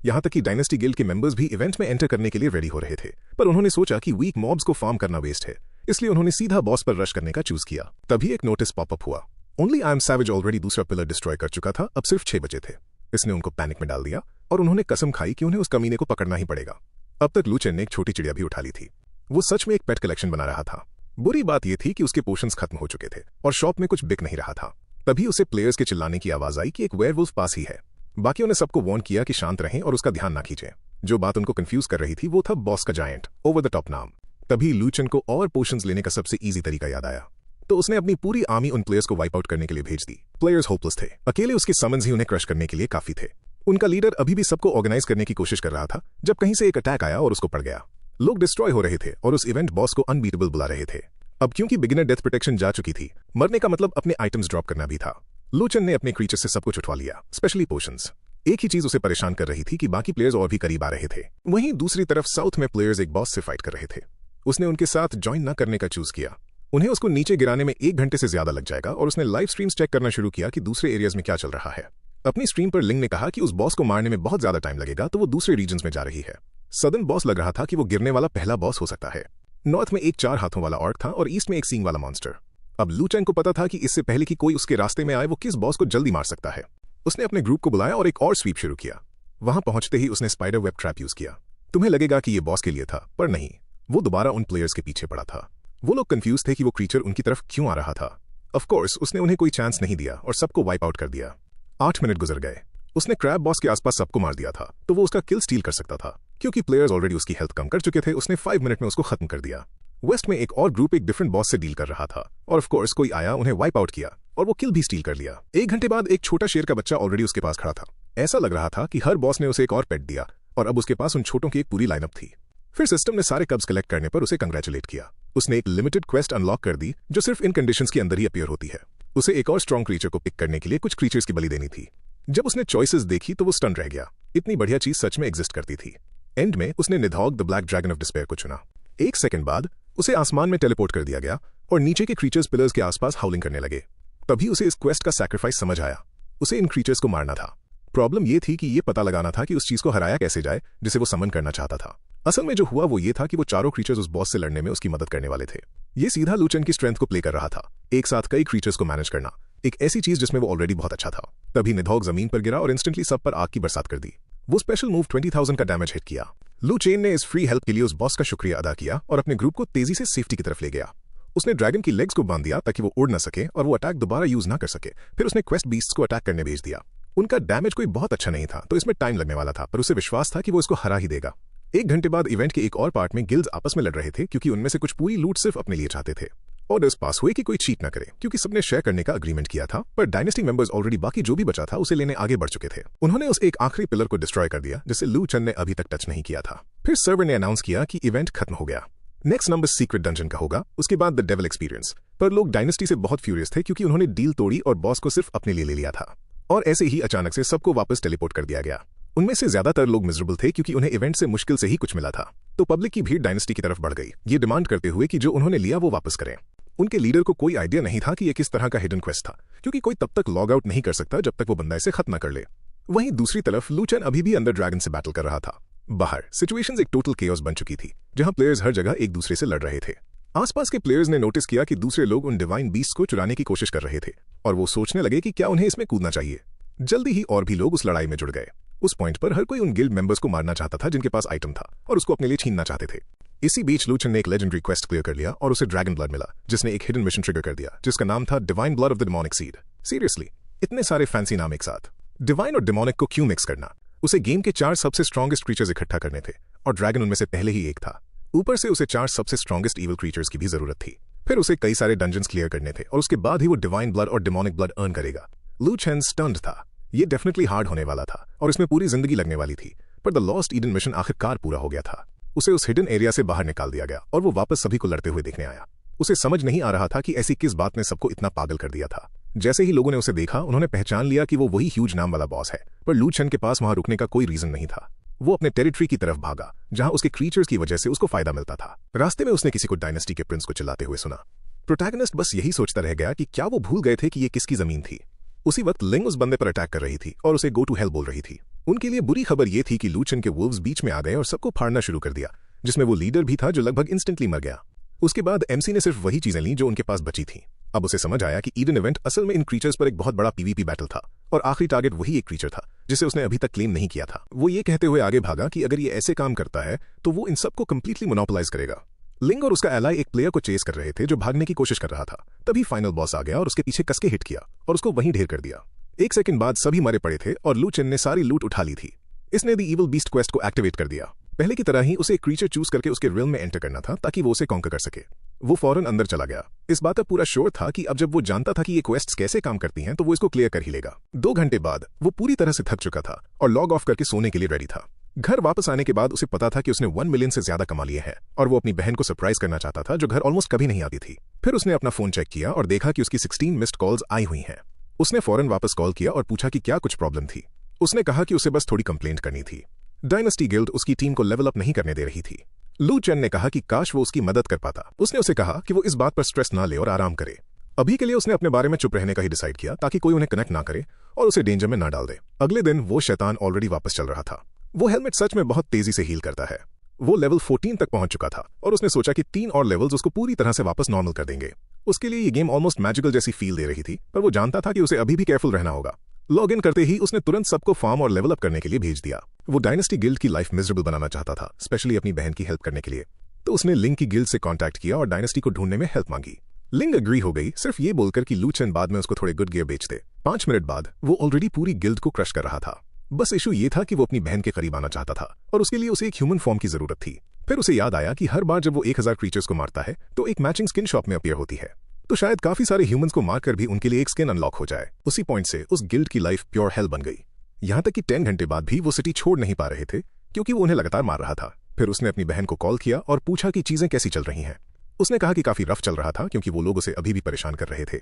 यहां तक कि डायनेस्टी गिल्ड के मेंबर्स भी इवेंट में एंटर करने के लिए रेडी हो रहे थे, पर उन्होंने सोचा कि वीक मॉब्स को फार्म करना वेस्ट है, इसलिए उन्होंने सीधा बॉस पर रश करने का चूज किया। तभी एक नोटिस पॉपअप हुआ। Only I am savage already दूसरा पिलर डिस्ट्रॉय कर चुका था, अब सिर्फ 6 बचे थे। इसने उनको पैनिक में डाल दिया और उन्होंने कसम खाई कि उन्हें उस कमीने को पकड़ना ही पड़ेगा। अब तक लू चेन ने एक छोटी चिड़िया भी उठा ली थी। वो सच में एक पेट कलेक्शन बना रहा था। बुरी बात यह थी कि उसके पोशंस खत्म हो चुके थे और शॉप में कुछ बिक नहीं रहा था। तभी उसे प्लेयर्स के चिल्लाने की आवाज आई कि एक वेयरवुल्फ पास ही है। बाकियों ने सबको वार्न किया कि शांत रहें और उसका ध्यान ना खींचें। जो बात उनको कंफ्यूज कर रही थी वो था बॉस का जायंट ओवर द टॉप नाम। तभी लू चेन को और पोशंस लेने का सबसे इजी तरीका याद आया, तो उसने अपनी पूरी आर्मी उन प्लेयर्स को वाइप आउट करने के लिए भेज दी। प्लेयर्स होपलेस थे, अकेले उसके समन्स ही उन्हें क्रश करने के लिए काफी थे। उनका लीडर अभी भी सबको ऑर्गेनाइज करने की कोशिश कर रहा था जब कहीं से एक अटैक आया और उसको पड़ गया। लोग डिस्ट्रॉय हो रहे थे और उस इवेंट बॉस को अनबीटेबल बुला रहे थे। अब क्योंकि बिगिनर डेथ प्रोटेक्शन जा चुकी थी, मरने का मतलब अपने आइटम्स ड्रॉप करना भी था। लू चेन ने अपने क्रीचर से सब कुछ उठवा लिया, स्पेशली पोशंस। एक ही चीज उसे परेशान कर रही थी कि बाकी प्लेयर्स और भी करीब आ रहे थे। वहीं दूसरी तरफ साउथ में प्लेयर्स एक बॉस से फाइट कर रहे थे। उसने उनके साथ ज्वाइन न करने का चूज किया। उन्हें उसको नीचे गिराने में 1 घंटे से ज्यादा लग जाएगा और उसने लाइव स्ट्रीम्स चेक करना शुरू किया कि दूसरे एरियाज में क्या चल रहा है। अपनी स्ट्रीम पर लिंग ने कहा कि उस बॉस को मारने में बहुत ज्यादा टाइम लगेगा, तो वो दूसरे रीजन्स में जा रही है। सदन बॉस लग रहा था कि वो गिरने वाला पहला बॉस हो सकता है। नॉर्थ में एक 4 हाथों वाला ऑर्क था और ईस्ट में एक सींग वाला मॉन्स्टर। अब लू चेन को पता था कि इससे पहले कि कोई उसके रास्ते में आए वो किस बॉस को जल्दी मार सकता है। उसने अपने ग्रुप को बुलाया और एक और स्वीप शुरू किया। वहां पहुंचते ही उसने स्पाइडर वेब ट्रैप यूज किया। तुम्हें लगेगा कि ये बॉस के लिए था, पर नहीं, वो दोबारा उन प्लेयर्स के पीछे पड़ा था। वो लोग कंफ्यूज थे कि वो क्रीचर उनकी तरफ क्यों आ रहा था। ऑफ कोर्स उसने उन्हें कोई चांस नहीं दिया और सबको वाइप आउट कर दिया। 8 मिनट गुजर गए। उसने क्रैब बॉस के आसपास सबको मार दिया था, तो वो उसका किल स्टील कर सकता था। क्योंकि प्लेयर्स ऑलरेडी उसकी हेल्थ कम कर चुके थे, उसने 5 मिनट में उसको खत्म कर दिया। वेस्ट में एक और ग्रुप एक डिफरेंट बॉस से डील कर रहा था और ऑफ कोर्स कोई आया, उन्हें वाइप आउट किया और वो किल भी स्टील कर लिया। 1 घंटे बाद एक छोटा शेर का बच्चा ऑलरेडी उसके पास खड़ा था। ऐसा लग रहा था कि हर बॉस ने उसे एक और पेट दिया और अब उसके पास उन छोटों की एक पूरी लाइनअप थी। फिर सिस्टम ने सारे कब्स कलेक्ट करने पर उसे कंग्रेचुलेट किया। उसने एक लिमिटेड क्वेस्ट अनलॉक कर दी जो सिर्फ इन कंडीशंस के अंदर ही अपीयर होती है। उसे एक और स्ट्रॉन्ग क्रीचर को पिक करने के लिए कुछ क्रीचर्स की बलि देनी थी। जब उसने चॉइसेस देखी तो वो स्टन रह गया। इतनी बढ़िया चीज सच में एग्जिस्ट करती थी। एंड में उसने Nidhogg the black dragon of despair को चुना। 1 सेकंड बाद उसे आसमान में टेलीपोर्ट कर दिया गया और नीचे के क्रीचर्स पिलर्स के आसपास हाउलिंग करने लगे। तभी उसे इस क्वेस्ट का सैक्रिफाइस समझ आया। उसे इन क्रीचर्स को मारना था। प्रॉब्लम ये थी कि ये पता लगाना था कि उस चीज को हराया कैसे जाए जिसे वो समन करना चाहता था। असल में जो हुआ वो ये था कि वो चारों क्रीचर्स उस बॉस से लड़ने में उसकी मदद करने वाले थे। ये सीधा लू चेन की स्ट्रेंथ को प्ले कर रहा था। एक साथ कई क्रीचर्स को मैनेज करना, एक ऐसी चीज जिसमें वो ऑलरेडी बहुत अच्छा था। तभी निधॉग जमीन पर गिरा और इंस्टेंटली सब पर आग की बरसात कर दी। वो स्पेशल मूव 20,000 का डैमेज हिट किया। लू चेन ने इस फ्री हेल्प के लिए उस बॉस का शुक्रिया अदा किया और अपने ग्रुप को तेजी से सेफ्टी की तरफ ले गया। उसने ड्रैगन की लेग्स को बांध दिया ताकि वो उड़ न सके और वो अटैक दोबारा यूज ना कर सके। फिर उसने क्वेस्ट बीस्ट्स को अटैक करने भेज दिया। उनका डैमेज कोई बहुत अच्छा नहीं था, तो इसमें टाइम लगने वाला था, पर उसे विश्वास था कि वो इसको हरा ही देगा। 1 घंटे बाद इवेंट के एक और पार्ट में गिल्ड्स आपस में लड़ रहे थे क्योंकि उनमें से कुछ पूरी लूट सिर्फ अपने लिए चाहते थे। ऑर्डर्स पास हुए कि कोई चीट न करे क्योंकि सबने शेयर करने का अग्रीमेंट किया था, पर डायनेस्टी मेंबर्स ऑलरेडी बाकी जो भी बचा था उसे लेने आगे बढ़ चुके थे। उन्होंने उस एक आखिरी पिलर को डिस्ट्रॉय कर दिया जिसे लू चेन ने अभी तक टच नहीं किया था। फिर सर्वर ने अनाउंस किया कि इवेंट खत्म हो गया। नेक्स्ट नंबर सीक्रेट डंजन का होगा, उसके बाद द डेविल एक्सपीरियंस। पर लोग डायनेस्टी से बहुत फ्यूरियस थे क्योंकि उन्होंने डील तोड़ी और बॉस को सिर्फ अपने लिए ले लिया था। और ऐसे ही अचानक से सबको वापस टेलीपोर्ट कर दिया गया। उनमें से ज्यादातर लोग मिजरेबल थे क्योंकि उन्हें इवेंट से मुश्किल से ही कुछ मिला था। तो पब्लिक की भीड़ डायनेस्टी की तरफ बढ़ गई, ये डिमांड करते हुए कि जो उन्होंने लिया वो वापस करें। उनके लीडर को कोई आइडिया नहीं था कि ये किस तरह का हिडन क्वेस्ट था, क्योंकि कोई तब तक लॉग आउट नहीं कर सकता जब तक वो बंदा इसे खत्म न कर ले। वहीं दूसरी तरफ लू चेन अभी भी अंदर ड्रैगन से बैटल कर रहा था। बाहर सिचुएशंस एक टोटल केओस बन चुकी थी, जहां प्लेयर्स हर जगह एक दूसरे से लड़ रहे थे। आसपास के प्लेयर्स ने नोटिस किया कि दूसरे लोग उन डिवाइन बीस्ट को चुराने की कोशिश कर रहे थे और वो सोचने लगे कि क्या उन्हें इसमें कूदना चाहिए। जल्दी ही और भी लोग उस लड़ाई में जुड़ गए। उस पॉइंट पर हर कोई उन गिल्ड मेंबर्स को मारना चाहता था जिनके पास आइटम था और उसको अपने लिए छीनना चाहते थे। इसी बीच लू चेन ने एक लेजेंडरी क्वेस्ट क्लियर कर लिया और उसे ड्रैगन ब्लड मिला, जिसने एक हिडन मिशन ट्रिगर कर दिया जिसका नाम था divine blood of the demonic seed. Seriously, इतने सारे फैंसी नाम एक साथ। डिवाइन और डेमोनिक को क्यों मिक्स करना? उसे गेम के 4 सबसे स्ट्रॉन्गेस्ट क्रीचर्स इकट्ठा करने थे और ड्रैगन उनमें से पहले ही एक था। ऊपर से उसे 4 सबसे स्ट्रॉन्गेस्ट इविल क्रीचर्स की भी जरूरत थी। फिर उसे कई सारे डंजन्स क्लियर करने थे और उसके बाद ही वो डिवाइन ब्लड और डेमोनिक ब्लड अर्न करेगा। लू चेन स्टन्ड था। ये डेफिनेटली हार्ड होने वाला था और इसमें पूरी जिंदगी लगने वाली थी, पर द लॉस्ट ईडन मिशन आखिरकार पूरा हो गया था। उसे उस हिडन एरिया से बाहर निकाल दिया गया और वो वापस सभी को लड़ते हुए देखने आया। उसे समझ नहीं आ रहा था कि ऐसी किस बात ने सबको इतना पागल कर दिया था। जैसे ही लोगों ने उसे देखा, उन्होंने पहचान लिया कि वो वही ह्यूज नाम वाला बॉस है, पर लू चेन के पास वहां रुकने का कोई रीजन नहीं था। वो अपने टेरिटरी की तरफ भागा जहां उसके क्रीचर्स की वजह से उसको फायदा मिलता था। रास्ते में उसने किसी को डायनेस्टी के प्रिंस को चिल्लाते हुए सुना। प्रोटैगनिस्ट बस यही सोचता रह गया कि क्या वो भूल गए थे कि ये किसकी जमीन थी। उसी वक्त लिंग उस बंदे पर अटैक कर रही थी और उसे गो टू हेल बोल रही थी। उनके लिए बुरी खबर ये थी कि लू चेन के वुल्व्स बीच में आ गए और सबको फाड़ना शुरू कर दिया, जिसमें वो लीडर भी था जो लगभग इंस्टेंटली मर गया। उसके बाद एमसी ने सिर्फ वही चीजें ली जो उनके पास बची थी। अब उसे समझ आया कि ईडन इवेंट असल में इन क्रीचर्स पर एक बहुत बड़ा पीवीपी बैटल था और आखिरी टारगेट वही एक क्रीचर था जिसे उसने अभी तक क्लेम नहीं किया था। वो ये कहते हुए आगे भागा कि अगर ये ऐसे काम करता है तो वो इन सबको कंप्लीटली मोनोपोलाइज करेगा। लिंग और उसका एलाई एक प्लेयर को चेस कर रहे थे जो भागने की कोशिश कर रहा था। तभी फाइनल बॉस आ गया और उसके पीछे कसके हिट किया और उसको वहीं ढेर कर दिया। 1 सेकंड बाद सभी मरे पड़े थे और लू चेन ने सारी लूट उठा ली थी। इसने द इविल बीस्ट क्वेस्ट को एक्टिवेट कर दिया। पहले की तरह ही उसे एक क्रीचर चूज करके उसके रियल में एंटर करना था ताकि वो उसे कॉन्कर कर सके। वो फौरन अंदर चला गया। इस बात का पूरा श्योर था कि अब जब वो जानता था कि ये क्वेस्ट्स कैसे काम करती हैं तो वो इसको क्लियर कर ही लेगा। 2 घंटे बाद वो पूरी तरह से थक चुका था और लॉग ऑफ करके सोने के लिए रेडी था। घर वापस आने के बाद उसे पता था कि उसने 1 मिलियन से ज्यादा कमा लिए हैं और वो अपनी बहन को सरप्राइज करना चाहता था जो घर ऑलमोस्ट कभी नहीं आती थी। फिर उसने अपना फोन चेक किया और देखा कि उसकी 16 मिस्ड कॉल्स आई हुई हैं। उसने फौरन वापस कॉल किया और पूछा कि क्या कुछ प्रॉब्लम थी। उसने कहा कि उसे बस थोड़ी कंप्लेंट करनी थी। डायनेस्टी गिल्ड उसकी टीम को लेवल अप नहीं करने दे रही थी। लू चेन ने कहा कि काश वो उसकी मदद कर पाता। उसने उसे कहा कि वो इस बात पर स्ट्रेस ना ले और आराम करे। अभी के लिए उसने अपने बारे में चुप रहने का ही डिसाइड किया ताकि कोई उन्हें कनेक्ट ना करे और उसे डेंजर में ना डाल दे। अगले दिन वो शैतान ऑलरेडी वापस चल रहा था। वो हेलमेट सच में बहुत तेजी से हील करता है। वो लेवल 14 तक पहुंच चुका था और उसने सोचा कि 3 और लेवल्स उसको पूरी तरह से वापस नॉर्मल कर देंगे। उसके लिए ये गेम ऑलमोस्ट मैजिकल जैसी फील दे रही थी, पर वो जानता था कि उसे अभी भी केयरफुल रहना होगा। लॉग इन करते ही उसने तुरंत सबको फार्म और लेवल अप करने के लिए भेज दिया। वो डायनेस्टी गिल्ड की लाइफ मिजरेबल बनाना चाहता था, स्पेशली अपनी बहन की हेल्प करने के लिए। तो उसने लिंग की गिल्ड से कॉन्टैक्ट किया और डायनेस्टी को ढूंढने में हेल्प मांगी। लिंग अग्री हो गई, सिर्फ ये बोलकर कि लू चेन बाद में उसको थोड़े गुड गियर बेच दे। 5 मिनट बाद वो ऑलरेडी पूरी गिल्ड को क्रश कर रहा था। बस इशू ये था कि वो अपनी बहन के करीब आना चाहता था और उसके लिए उसे एक ह्यूमन फॉर्म की जरूरत थी। फिर उसे याद आया कि हर बार जब वो 1000 क्रीचर्स को मारता है तो एक मैचिंग स्किन शॉप में अपीयर होती है, तो शायद काफी सारे ह्यूमंस को मारकर भी उनके लिए एक स्किन अनलॉक हो जाए। उसी पॉइंट से उस गिल्ड की लाइफ प्योर हेल बन गई। यहाँ तक कि 10 घंटे बाद भी वो सिटी छोड़ नहीं पा रहे थे क्योंकि वो उन्हें लगातार मार रहा था। फिर उसने अपनी बहन को कॉल किया और पूछा कि चीजें कैसी चल रही हैं। उसने कहा कि काफी रफ चल रहा था क्योंकि वो लोग उसे अभी भी परेशान कर रहे थे।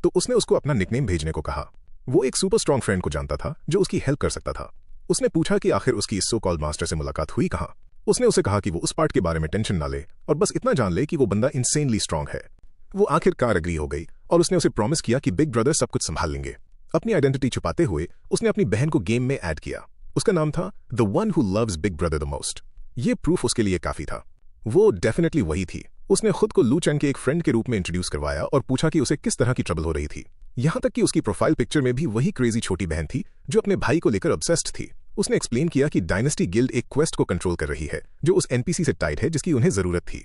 तो उसने उसको अपना निकनेम भेजने को कहा। वो एक सुपर स्ट्रॉन्ग फ्रेंड को जानता था जो उसकी हेल्प कर सकता था। उसने पूछा कि आखिर उसकी इस सो कॉल्ड मास्टर से मुलाकात हुई कहाँ। उसने उसे कहा कि वो उस पार्ट के बारे में टेंशन ना ले और बस इतना जान ले कि वो बंदा इंसेनली स्ट्रांग है। वो आखिरकार अग्री हो गई और उसने उसे प्रॉमिस किया कि बिग ब्रदर सब कुछ संभाल लेंगे। अपनी आइडेंटिटी छुपाते हुए उसने अपनी बहन को गेम में ऐड किया। उसका नाम था the one who loves big brother the most. ये प्रूफ उसके लिए काफी था। वो डेफिनेटली वही थी। उसने खुद को लू चेन के एक फ्रेंड के रूप में इंट्रोड्यूस करवाया और पूछा कि उसे किस तरह की ट्रबल हो रही थी। यहां तक कि उसकी प्रोफाइल पिक्चर में भी वही क्रेजी छोटी बहन थी जो अपने भाई को लेकर ऑब्सेस्ड थी। उसने एक्सप्लेन किया कि डायनेस्टी गिल्ड एक क्वेस्ट को कंट्रोल कर रही है जो उस एनपीसी से टाइड है जिसकी उन्हें जरूरत थी।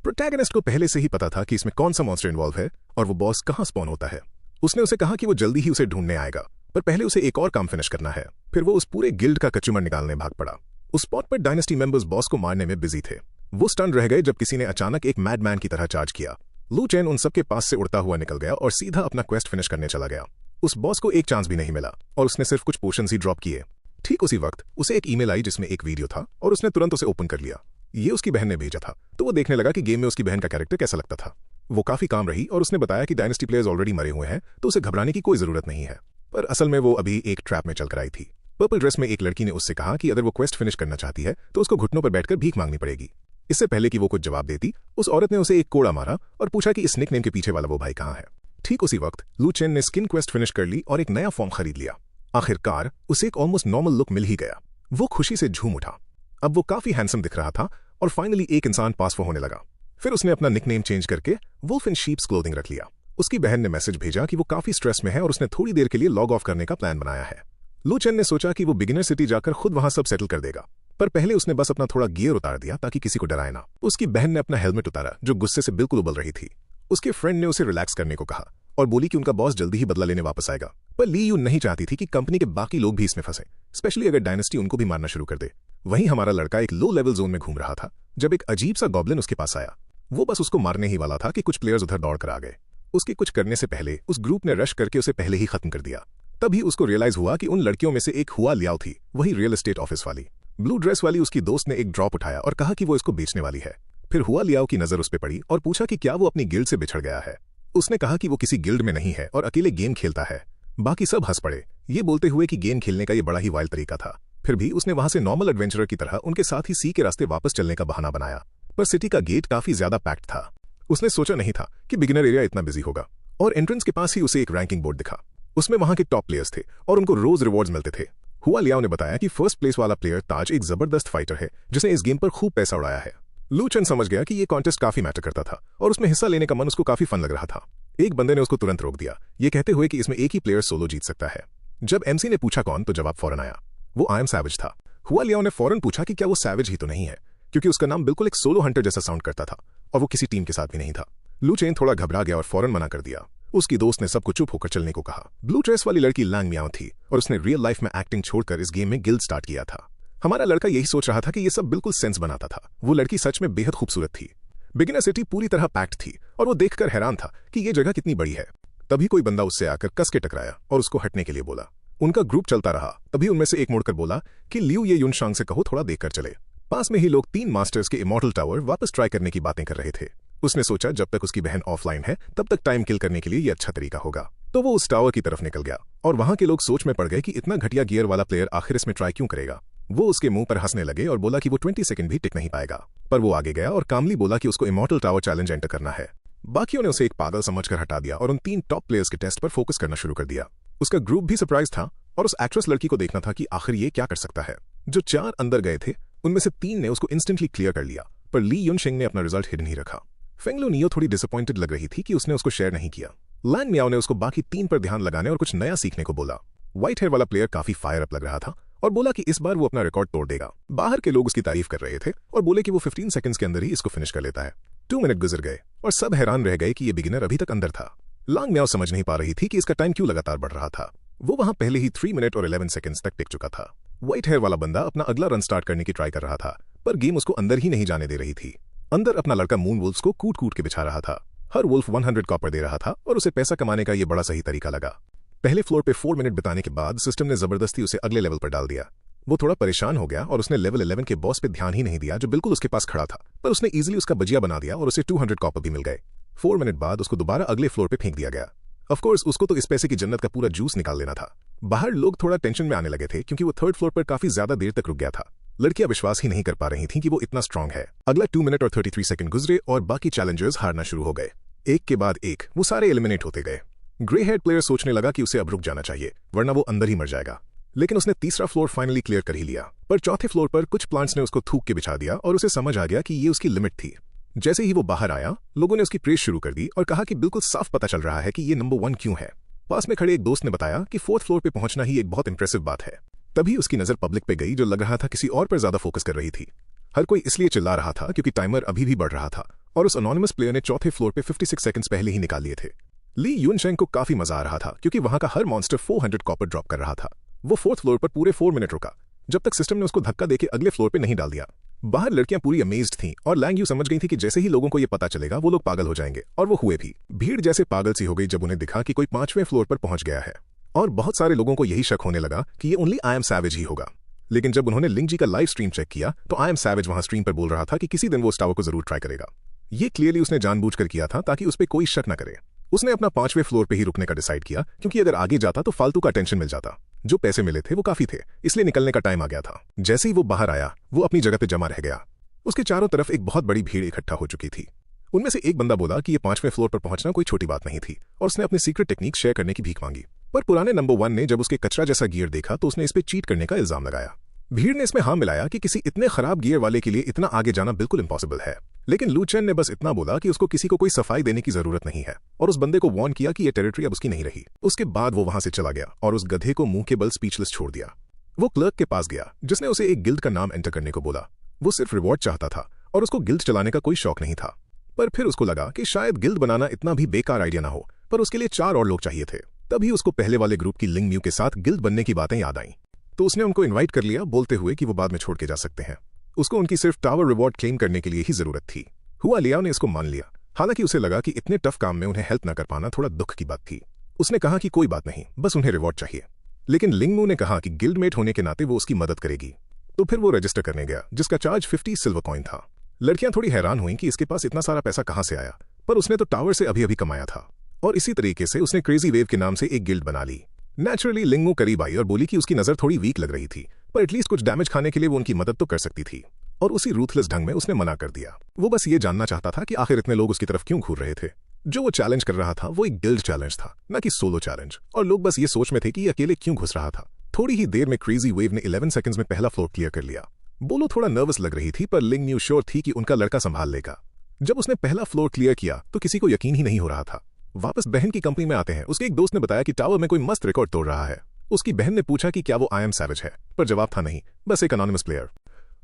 प्रोटैगनिस्ट को पहले से ही पता था कि इसमें कौन सा मॉन्स्टर इन्वॉल्व है और वो बॉस कहां स्पॉन होता है। उसने उसे कहा कि वो जल्दी ही उसे ढूंढने आएगा, पर पहले उसे एक और काम फिनिश करना है। फिर वो उस पूरे गिल्ड का कचूमर निकालने भाग पड़ा। उस स्पॉट पर डायनेस्टी मेंबर्स बॉस को मारने में बिजी थे। वो स्टन रह गए जब किसी ने अचानक एक मैडमैन की तरह चार्ज किया। लू चेन उन सबके पास से उड़ता हुआ निकल गया और सीधा अपना क्वेस्ट फिनिश करने चला गया। उस बॉस को एक चांस भी नहीं मिला और उसने सिर्फ कुछ पोशंस ही ड्रॉप किए। ठीक उसी वक्त उसे एक ईमेल आई जिसमें एक वीडियो था और उसने तुरंत उसे ओपन कर लिया। ये उसकी बहन ने भेजा था, तो वो देखने लगा कि गेम में उसकी बहन का कैरेक्टर कैसा लगता था। वो काफी काम रही और उसने बताया कि डायनेस्टी प्लेयर्स ऑलरेडी मरे हुए हैं, तो उसे घबराने की कोई जरूरत नहीं है। पर असल में वो अभी एक ट्रैप में चलकर आई थी। पर्पल ड्रेस में एक लड़की ने उससे कहा कि अगर वो क्वेस्ट फिनिश करना चाहती है तो उसको घुटनों पर बैठकर भीख मांगनी पड़ेगी। इससे पहले कि वो कुछ जवाब देती, उस औरत ने उसे एक कोड़ा मारा और पूछा कि इस निकनेम के पीछे वाला वो भाई कहाँ है। ठीक उसी वक्त लू चेन ने स्किन क्वेस्ट फिनिश कर ली और एक नया फॉर्म खरीद लिया। आखिरकार उसे एक ऑलमोस्ट नॉर्मल लुक मिल ही गया। वो खुशी से झूम उठा। अब वो काफी हैंडसम दिख रहा था और फाइनली एक इंसान पास वो होने लगा। फिर उसने अपना निकनेम चेंज करके वुल्फ इन शीप्स क्लोथिंग रख लिया। उसकी बहन ने मैसेज भेजा कि वो काफी स्ट्रेस में है और उसने थोड़ी देर के लिए लॉग ऑफ करने का प्लान बनाया है। लू चेन ने सोचा कि वो बिगिनर सिटी जाकर खुद वहां सब सेटल कर देगा, पर पहले उसने बस अपना थोड़ा गियर उतार दिया ताकि किसी को डराए ना। उसकी बहन ने अपना हेलमेट उतारा जो गुस्से से बिल्कुल उबल रही थी। उसके फ्रेंड ने उसे रिलैक्स करने को कहा और बोली कि उनका बॉस जल्दी ही बदला लेने वापस आएगा। पर ली यून नहीं चाहती थी कि कंपनी के बाकी लोग भी इसमें फंसे, स्पेशली अगर डायनेस्टी उनको भी मारना शुरू कर दे। वहीं हमारा लड़का एक लो लेवल जोन में घूम रहा था जब एक अजीब सा गॉब्लिन उसके पास आया। वो बस उसको मारने ही वाला था कि कुछ प्लेयर्स उधर दौड़ कर आ गए। उसके कुछ करने से पहले उस ग्रुप ने रश करके उसे पहले ही खत्म कर दिया। तभी उसको रियलाइज हुआ कि उन लड़कियों में से एक हुआ लियाओ थी, वही रियल एस्टेट ऑफिस वाली। ब्लू ड्रेस वाली उसकी दोस्त ने एक ड्रॉप उठाया और कहा कि वो इसको बेचने वाली है। फिर हुआ लियाओ की नजर उस पर पड़ी और पूछा कि क्या वो अपनी गिल्ड से बिछड़ गया है। उसने कहा कि वो किसी गिल्ड में नहीं है और अकेले गेम खेलता है। बाकी सब हंस पड़े, ये बोलते हुए कि गेम खेलने का ये बड़ा ही वाइल्ड तरीका था। फिर भी उसने वहां से नॉर्मल एडवेंचरर की तरह उनके साथ ही सी के रास्ते वापस चलने का बहाना बनाया। पर सिटी का गेट काफी ज्यादा पैक्ड था। उसने सोचा नहीं था कि बिगिनर एरिया इतना बिजी होगा और एंट्रेंस के पास ही उसे एक रैंकिंग बोर्ड दिखा। उसमें वहां के टॉप प्लेयर्स थे और उनको रोज रिवॉर्ड्स मिलते थे। हुआ लियाओ ने बताया कि फर्स्ट प्लेस वाला प्लेयर ताज एक जबरदस्त फाइटर है जिसने इस गेम पर खूब पैसा उड़ाया है। लू चेन समझ गया कि ये कॉन्टेस्ट काफी मैटर करता था और उसमें हिस्सा लेने का मन उसको काफी फन लग रहा था। एक बंदे ने उसको तुरंत रोक दिया, ये कहते हुए कि इसमें एक ही प्लेयर सोलो जीत सकता है। जब एमसी ने पूछा कौन, तो जवाब फौरन आया, वो आई एम सैवेज था। हुआ लियाओ ने फौरन पूछा कि क्या वो सैवेज ही तो नहीं है, क्योंकि उसका नाम बिल्कुल एक सोलो हंटर जैसा साउंड करता था और वो किसी टीम के साथ भी नहीं था। लू चेन थोड़ा घबरा गया और फौरन मना कर दिया। उसकी दोस्त ने सबको चुप होकर चलने को कहा। ब्लू ड्रेस वाली लड़की लैंग मियाओ थी और उसने रियल लाइफ में एक्टिंग छोड़कर इस गेम में गिल्ड स्टार्ट किया था। हमारा लड़का यही सोच रहा था कि ये सब बिल्कुल सेंस बनाता था। वो लड़की सच में बेहद खूबसूरत थी। बिगिनर सिटी पूरी तरह पैक्ड थी और वो देखकर हैरान था कि ये जगह कितनी बड़ी है। तभी कोई बंदा उससे आकर कस के टकराया और उसको हटने के लिए बोला। उनका ग्रुप चलता रहा। तभी उनमें से एक मुड़कर बोला कि लियू ये युनशांग से कहो थोड़ा देखकर चले। पास में ही लोग 3 मास्टर्स के इमॉर्टल टावर वापस ट्राई करने की बातें कर रहे थे। उसने सोचा जब तक उसकी बहन ऑफलाइन है तब तक टाइम किल करने के लिए ये अच्छा तरीका होगा। तो वो उस टावर की तरफ निकल गया और वहां के लोग सोच में पड़ गए कि इतना घटिया गियर वाला प्लेयर आखिर इसमें ट्राई क्यों करेगा। वो उसके मुंह पर हंसने लगे और बोला कि वो 20 सेकंड भी टिक नहीं पाएगा। पर वो आगे गया और कामली बोला कि उसको इमॉर्टल टावर चैलेंज एंटर करना है। बाकियों ने उसे एक पागल समझकर हटा दिया और उन 3 टॉप प्लेयर्स के टेस्ट पर फोकस करना शुरू कर दिया। उसका ग्रुप भी सरप्राइज था और उस एक्ट्रेस लड़की को देखना था कि आखिर ये क्या कर सकता है। जो 4 अंदर गए थे उनमें से 3 ने उसको इंस्टेंटली क्लियर कर लिया, पर ली युनशेंग ने अपना रिजल्ट हिडन ही रखा। फेंगलू नियो थोड़ी डिसअपॉइंटेड लग रही थी कि उसने उसको शेयर नहीं किया। लैंग मियाओ ने उसको बाकी 3 पर ध्यान लगाने और कुछ नया सीखने को बोला। व्हाइट हेयर वाला प्लेयर काफी फायर अप लग रहा था और बोला कि इस बार वो अपना रिकॉर्ड तोड़ देगा। बाहर के लोग उसकी तारीफ कर रहे थे और बोले कि वो 15 सेकंड्स के अंदर ही इसको फिनिश कर लेता है। 2 मिनट गुजर गए और सब हैरान रह गए कि ये बिगिनर अभी तक अंदर था। लैंग मियाओ समझ नहीं पा रही थी कि इसका टाइम क्यों लगातार बढ़ रहा था। वो वहां पहले ही 3 मिनट और 11 सेकंड्स तक टिक चुका था। व्हाइट हेयर वाला बंदा अपना अगला रन स्टार्ट करने की ट्राई कर रहा था, पर गेम उसको अंदर ही नहीं जाने दे रही थी। अंदर अपना लड़का मून वुल्फ्स को कूट कूट के बिछा रहा था। हर वुल्फ 100 कॉपर दे रहा था और उसे पैसा कमाने का ये बड़ा सही तरीका लगा। पहले फ्लोर पे 4 मिनट बिताने के बाद सिस्टम ने जबरदस्ती उसे अगले लेवल पर डाल दिया। वो थोड़ा परेशान हो गया और उसने लेवल 11 के बॉस पे ध्यान ही नहीं दिया जो बिल्कुल उसके पास खड़ा था, पर उसने इजीली उसका बजिया बना दिया और उसे 200 कॉपर भी मिल गए। 4 मिनट बाद उसको दोबारा अगले फ्लोर पे फेंक दिया गया। ऑफ कोर्स उसको तो इस पैसे की जन्नत का पूरा जूस निकाल लेना था। बाहर लोग थोड़ा टेंशन में आने लगे थे क्योंकि वो 3rd फ्लोर पर काफी ज्यादा देर तक रुक गया था। लड़कियां विश्वास ही नहीं कर पा रही थीं कि वो इतना स्ट्रांग है। अगला 2 मिनट और 33 सेकंड गुजरे और बाकी चैलेंजर्स हारना शुरू हो गए। एक के बाद एक वो सारे एलिमिनेट होते गए। ग्रे हेड प्लेयर सोचने लगा कि उसे अब रुक जाना चाहिए वरना वो अंदर ही मर जाएगा, लेकिन उसने तीसरा फ्लोर फाइनली क्लियर कर ही लिया। पर चौथे फ्लोर पर कुछ प्लांट्स ने उसको थूक के बिछा दिया और उसे समझ आ गया कि ये उसकी लिमिट थी। जैसे ही वो बाहर आया, लोगों ने उसकी प्रेज शुरू कर दी और कहा कि बिल्कुल साफ पता चल रहा है कि ये नंबर 1 क्यों है। पास में खड़े एक दोस्त ने बताया कि 4th फ्लोर पे पहुंचना ही एक बहुत इंप्रेसिव बात है। तभी उसकी नजर पब्लिक पे गई जो लग रहा था किसी और पर ज्यादा फोकस कर रही थी। हर कोई इसलिए चिल्ला रहा था क्योंकि टाइमर अभी भी बढ़ रहा था और उस अनोनिमस प्लेयर ने चौथे फ्लोर पे 56 सेकंड्स पहले ही निकाल लिए थे। ली युनशेंग को काफी मजा आ रहा था क्योंकि वहां का हर मॉन्स्टर 400 कॉपर ड्रॉप कर रहा था। वो 4th फ्लोर पर पूरे 4 मिनट रुका जब तक सिस्टम ने उसको धक्का देके अगले फ्लोर पे नहीं डाल दिया। बाहर लड़कियां पूरी अमेज्ड थीं और लैंग यू समझ गई थी कि जैसे ही लोगों को ये पता चलेगा वो लोग पागल हो जाएंगे, और वो हुए भी। भीड़ जैसे पागल सी हो गई जब उन्हें दिखा कि कोई 5वें फ्लोर पर पहुंच गया है, और बहुत सारे लोगों को यही शक होने लगा कि ये ओनली आई एम सैवेज ही होगा। लेकिन जब उन्होंने लिंग जी का लाइव स्ट्रीम चेक किया तो आई एम सैवेज वहां स्ट्रीम पर बोल रहा था कि किसी दिन वो इस टावर को जरूर ट्राई करेगा। ये क्लियरली उसने जानबूझकर किया था ताकि उस पर कोई शक न करे। उसने अपना 5वें फ्लोर पे ही रुकने का डिसाइड किया क्योंकि अगर आगे जाता तो फालतू का टेंशन मिल जाता। जो पैसे मिले थे वो काफी थे, इसलिए निकलने का टाइम आ गया था। जैसे ही वो बाहर आया वो अपनी जगह पे जमा रह गया। उसके चारों तरफ एक बहुत बड़ी भीड़ इकट्ठा हो चुकी थी। उनमें से एक बंदा बोला कि ये 5वें फ्लोर पर पहुंचना कोई छोटी बात नहीं थी और उसने अपनी सीक्रेट टेक्निक शेयर करने की भीख मांगी। पर पुराने नंबर 1 ने जब उसके कचरा जैसा गियर देखा तो उसने इस पे चीट करने का इल्जाम लगाया। भीड़ ने इसमें हाँ मिलाया कि किसी इतने खराब गियर वाले के लिए इतना आगे जाना बिल्कुल इम्पॉसिबल है, लेकिन लू चेन ने बस इतना बोला कि उसको किसी को कोई सफाई देने की जरूरत नहीं है और उस बंदे को वार्न किया कि ये टेरिटरी अब उसकी नहीं रही। उसके बाद वो वहां से चला गया और उस गधे को मुंह के बल स्पीचलेस छोड़ दिया। वो क्लर्क के पास गया जिसने उसे एक गिल्ड का नाम एंटर करने को बोला। वो सिर्फ रिवॉर्ड चाहता था और उसको गिल्ड चलाने का कोई शौक नहीं था। पर फिर उसको लगा कि शायद गिल्ड बनाना इतना भी बेकार आइडिया ना हो, पर उसके लिए 4 और लोग चाहिए थे। तभी उसको पहले वाले ग्रुप की लिंग म्यू के साथ गिल्ड बनने की बातें याद आईं, तो उसने उनको इनवाइट कर लिया, बोलते हुए कि वो बाद में छोड़ के जा सकते हैं। उसको उनकी सिर्फ टावर रिवॉर्ड क्लेम करने के लिए ही जरूरत थी। हुआ लियाओ ने इसको मान लिया, हालांकि उसे लगा कि इतने टफ काम में उन्हें हेल्प न कर पाना थोड़ा दुख की बात थी। उसने कहा कि कोई बात नहीं, बस उन्हें रिवॉर्ड चाहिए। लेकिन लिंग मू ने कहा कि गिल्डमेट होने के नाते वो उसकी मदद करेगी, तो फिर वो रजिस्टर करने गया जिसका चार्ज 50 सिल्वर कॉइन था। लड़कियां थोड़ी हैरान हुई कि इसके पास इतना सारा पैसा कहां से आया, पर उसने तो टावर से अभी अभी कमाया था। और इसी तरीके से उसने क्रेजी वेव के नाम से एक गिल्ड बना ली। नेचुरली लिंग मू करीब आई और बोली कि उसकी नजर थोड़ी वीक लग रही थी, पर एटलीस्ट कुछ डैमेज खाने के लिए वो उनकी मदद तो कर सकती थी। और उसी रूथलेस ढंग में उसने मना कर दिया। वो बस ये जानना चाहता था कि आखिर इतने लोग उसकी तरफ क्यों घूर रहे थे। जो वो चैलेंज कर रहा था वो एक गिल्ड चैलेंज था, न कि सोलो चैलेंज, और लोग बस ये सोच में थे कि ये अकेले क्यों घुस रहा था। थोड़ी ही देर में क्रेजी वेव ने 11 सेकंड्स में पहला फ्लोर क्लियर कर लिया। बोलो थोड़ा नर्वस लग रही थी, पर लिंग म्यू श्योर थी कि उनका लड़का संभाल लेगा। जब उसने पहला फ्लोर क्लियर किया तो किसी को यकीन ही नहीं हो रहा था। वापस बहन की कंपनी में आते हैं। उसके एक दोस्त ने बताया कि टावर में कोई मस्त रिकॉर्ड तोड़ रहा है। उसकी बहन ने पूछा कि क्या वो आई एम सैवेज है, पर जवाब था नहीं, बस एक अनोनिमस प्लेयर।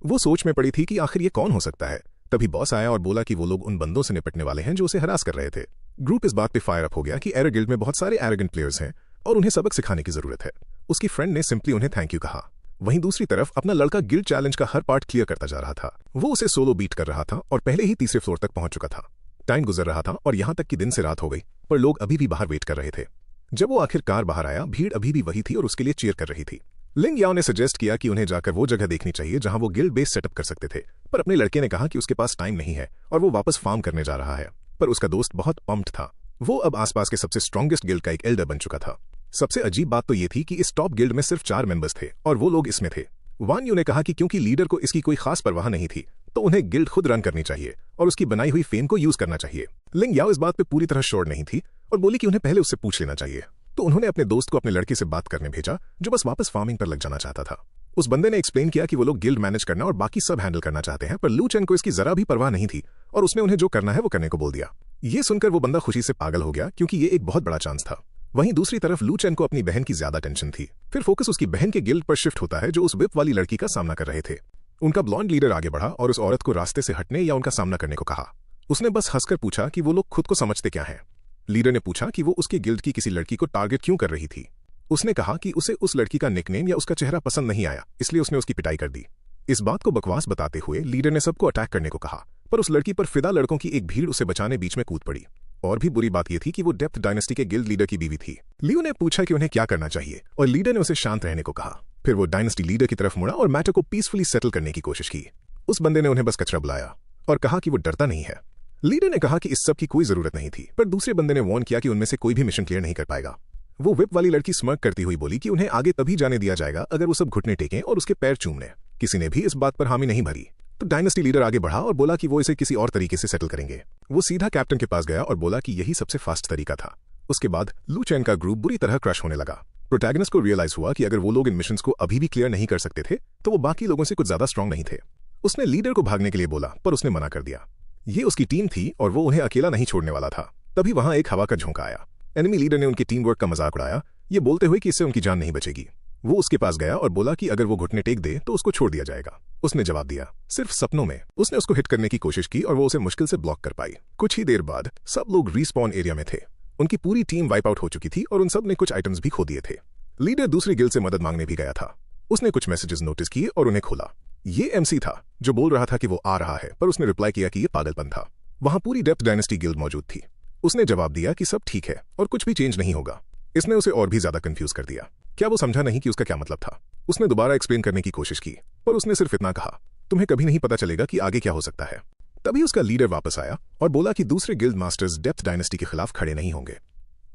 वो सोच में पड़ी थी कि आखिर ये कौन हो सकता है। तभी बॉस आया और बोला कि वो लोग उन बंदों से निपटने वाले हैं जो उसे हरास कर रहे थे। ग्रुप इस बात पे फायर अप हो गया कि एरर गिल्ड में बहुत सारे एरोगेंट प्लेयर्स हैं और उन्हें सबक सिखाने की जरूरत है। उसकी फ्रेंड ने सिंपली उन्हें थैंक यू कहा। वहीं दूसरी तरफ अपना लड़का गिल्ड चैलेंज का हर पार्ट क्लियर करता जा रहा था। वो उसे सोलो बीट कर रहा था और पहले ही तीसरे फ्लोर तक पहुंच चुका था। टाइम गुजर रहा था और यहां तक कि दिन से रात हो गई, पर लोग अभी भी बाहर वेट कर रहे थे। जब वो आखिरकार बाहर आया, भीड़ अभी भी वही थी और उसके लिए चीयर कर रही थी। लिंग याओ ने सजेस्ट किया कि उन्हें जाकर वो जगह देखनी चाहिए जहां वो गिल्ड बेस सेटअप कर सकते थे, पर अपने लड़के ने कहा कि उसके पास टाइम नहीं है और वो वापस फार्म करने जा रहा है। पर उसका दोस्त बहुत पम्प्ड था। वो अब आसपास के सबसे स्ट्रॉन्गेस्ट गिल्ड का एक एल्डर बन चुका था। सबसे अजीब बात तो ये थी कि इस टॉप गिल्ड में सिर्फ 4 मेंबर्स थे और वो लोग इसमें थे। वान यू ने कहा कि क्योंकि लीडर को इसकी कोई खास परवाह नहीं थी, तो उन्हें गिल्ड खुद रन करनी चाहिए और उसकी बनाई हुई फेम को यूज करना चाहिए। लिंग याओ इस बात पे पूरी तरह श्योर नहीं थी और बोली कि उन्हें पहले उससे पूछ लेना चाहिए। तो उन्होंने अपने दोस्त को अपने लड़के से बात करने भेजा जो बस वापस फार्मिंग पर लग जाना चाहता था। उस बंदे ने एक्सप्लेन किया कि वो लोग गिल्ड मैनेज करना और बाकी सब हैंडल करना चाहते हैं, पर लू चेन को इसकी जरा भी परवाह नहीं थी और उसने उन्हें जो करना है वो करने को बोल दिया। ये सुनकर वो बंदा खुशी से पागल हो गया क्योंकि ये एक बहुत बड़ा चांस था। वहीं दूसरी तरफ लू चेन को अपनी बहन की ज्यादा टेंशन थी। फिर फोकस उसकी बहन के गिल्ड पर शिफ्ट होता है जो उस विप वाली लड़की का सामना कर रहे थे। उनका ब्लॉन्ड लीडर आगे बढ़ा और उस औरत को रास्ते से हटने या उनका सामना करने को कहा। उसने बस हंसकर पूछा कि वो लोग खुद को समझते क्या हैं। लीडर ने पूछा कि वो उसकी गिल्ड की किसी लड़की को टारगेट क्यों कर रही थी। उसने कहा कि उसे उस लड़की का निकनेम या उसका चेहरा पसंद नहीं आया, इसलिए उसने उसकी पिटाई कर दी। इस बात को बकवास बताते हुए लीडर ने सबको अटैक करने को कहा, पर उस लड़की पर फिदा लड़कों की एक भीड़ उसे बचाने बीच में कूद पड़ी। और भी बुरी बात यह थी कि वो डेप्थ डायनेस्टी के गिल्ड लीडर की बीवी थी। लियो ने पूछा कि उन्हें क्या करना चाहिए और लीडर ने उसे शांत रहने को कहा। फिर वो डायनेस्टी लीडर की तरफ मुड़ा और मैटर को पीसफुली सेटल करने की कोशिश की। उस बंदे ने उन्हें बस कचरा बुलाया और कहा कि वो डरता नहीं है। लीडर ने कहा कि इस सब की कोई जरूरत नहीं थी, पर दूसरे बंदे ने वार्न किया कि उनमें से कोई भी मिशन क्लियर नहीं कर पाएगा। वो विप वाली लड़की स्मर्क करती हुई बोली कि उन्हें आगे तभी जाने दिया जाएगा अगर वो सब घुटने टेकें और उसके पैर चूमने। किसी ने भी इस बात पर हामी नहीं भरी, तो डायनेस्टी लीडर आगे बढ़ा और बोला कि वो इसे किसी और तरीके से सेटल करेंगे। वो सीधा कैप्टन के पास गया और बोला कि यही सबसे फास्ट तरीका था। उसके बाद लू चेन का ग्रुप बुरी तरह क्रश होने लगा। प्रोटैगनिस्ट को रियलाइज हुआ कि अगर वो लोग इन मिशंस को अभी भी क्लियर नहीं कर सकते थे तो वो बाकी लोगों से कुछ ज्यादा स्ट्रांग नहीं थे। उसने लीडर को भागने के लिए बोला, पर उसने मना कर दिया। ये उसकी टीम थी और वो उन्हें अकेला नहीं छोड़ने वाला था। तभी वहां एक हवा का झोंका आया। एनिमी लीडर ने उनकी टीम वर्क का मजाक उड़ाया, ये बोलते हुए कि इससे उनकी जान नहीं बचेगी। वो उसके पास गया और बोला कि अगर वो घुटने टेक दे तो उसको छोड़ दिया जाएगा। उसने जवाब दिया, सिर्फ सपनों में। उसने उसको हिट करने की कोशिश की और वो उसे मुश्किल से ब्लॉक कर पाई। कुछ ही देर बाद सब लोग रीस्पॉन एरिया में थे। उनकी पूरी टीम वाइप आउट हो चुकी थी और उन सब ने कुछ आइटम्स भी खो दिए थे। लीडर दूसरी गिल्ड से मदद मांगने भी गया था। उसने कुछ मैसेजेस नोटिस किए और उन्हें खोला। ये एमसी था जो बोल रहा था कि वो आ रहा है, पर उसने रिप्लाई किया कि ये पागलपन था। वहां पूरी डेप्थ डायनेस्टी गिल्ड मौजूद थी। उसने जवाब दिया कि सब ठीक है और कुछ भी चेंज नहीं होगा। इसने उसे और भी ज्यादा कंफ्यूज कर दिया। क्या वो समझा नहीं कि उसका क्या मतलब था? उसने दोबारा एक्सप्लेन करने की कोशिश की, पर उसने सिर्फ इतना कहा, तुम्हें कभी नहीं पता चलेगा कि आगे क्या हो सकता है। तभी उसका लीडर वापस आया और बोला कि दूसरे गिल्ड मास्टर्स डेप्थ डायनेस्टी के खिलाफ खड़े नहीं होंगे।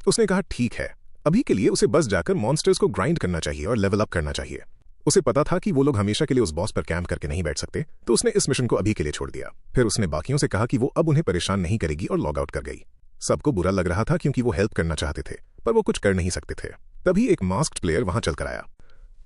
उसने कहा ठीक है, अभी के लिए उसे बस जाकर मॉन्स्टर्स को ग्राइंड करना चाहिए और लेवल अप करना चाहिए। उसे पता था कि वो लोग हमेशा के लिए उस बॉस पर कैंप करके नहीं बैठ सकते, तो उसने इस मिशन को अभी के लिए छोड़ दिया। फिर उसने बाकियों से कहा कि वो अब उन्हें परेशान नहीं करेगी और लॉग आउट कर गई। सबको बुरा लग रहा था क्योंकि वो हेल्प करना चाहते थे, पर वो कुछ कर नहीं सकते थे। तभी एक मास्क्ड प्लेयर वहां चलकर आया।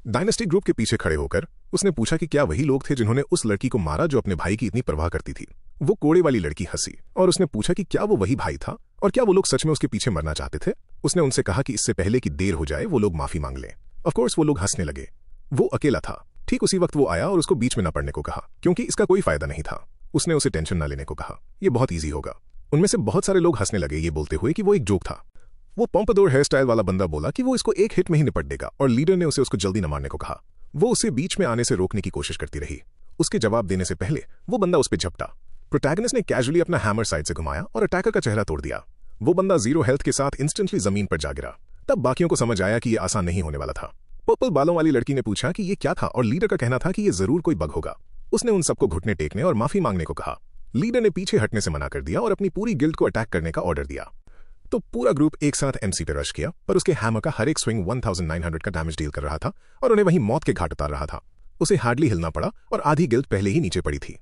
डायनेस्टी ग्रुप के पीछे खड़े होकर उसने पूछा कि क्या वही लोग थे जिन्होंने उस लड़की को मारा जो अपने भाई की इतनी परवाह करती थी। वो कोड़े वाली लड़की हंसी और उसने पूछा कि क्या वो वही भाई था और क्या वो लोग सच में उसके पीछे मरना चाहते थे। उसने उनसे कहा कि इससे पहले कि देर हो जाए वो लोग माफी मांग लें। ऑफकोर्स वो लोग हंसने लगे। वो अकेला था। ठीक उसी वक्त वो आया और उसको बीच में न पड़ने को कहा क्योंकि इसका कोई फायदा नहीं था। उसने उसे टेंशन न लेने को कहा, यह बहुत ईजी होगा। उनमें से बहुत सारे लोग हंसने लगे, ये बोलते हुए कि वो एक जोक था। वो पोम्पाडोर हेयर स्टाइल वाला बंदा बोला कि वो इसको एक हिट में ही निपट देगा और लीडर ने उसे उसको जल्दी न मारने को कहा। वो उसे बीच में आने से रोकने की कोशिश करती रही। उसके जवाब देने से पहले वो बंदा उस पर झपटा। प्रोटैगनिस्ट ने कैजुअली अपना हैमर साइड से घुमाया और अटैकर का चेहरा तोड़ दिया। वो बंदा 0 हेल्थ के साथ इंस्टेंटली जमीन पर जा गिरा। तब बाकियों को समझ आया कि ये आसान नहीं होने वाला था। पर्पल बालों वाली लड़की ने पूछा कि ये क्या था और लीडर का कहना था कि ये जरूर कोई बग होगा। उसने उन सबको घुटने टेकने और माफी मांगने को कहा। लीडर ने पीछे हटने से मना कर दिया और अपनी पूरी गिल्ड को अटैक करने का ऑर्डर दिया। तो पूरा ग्रुप एक साथ एमसी पे रश किया, पर उसके हैमर का हर एक स्विंग 1900 का डैमेज डील कर रहा था और उन्हें वहीं मौत के घाट उतार रहा था। उसे हार्डली हिलना पड़ा और आधी गिल्ड पहले ही नीचे पड़ी थी।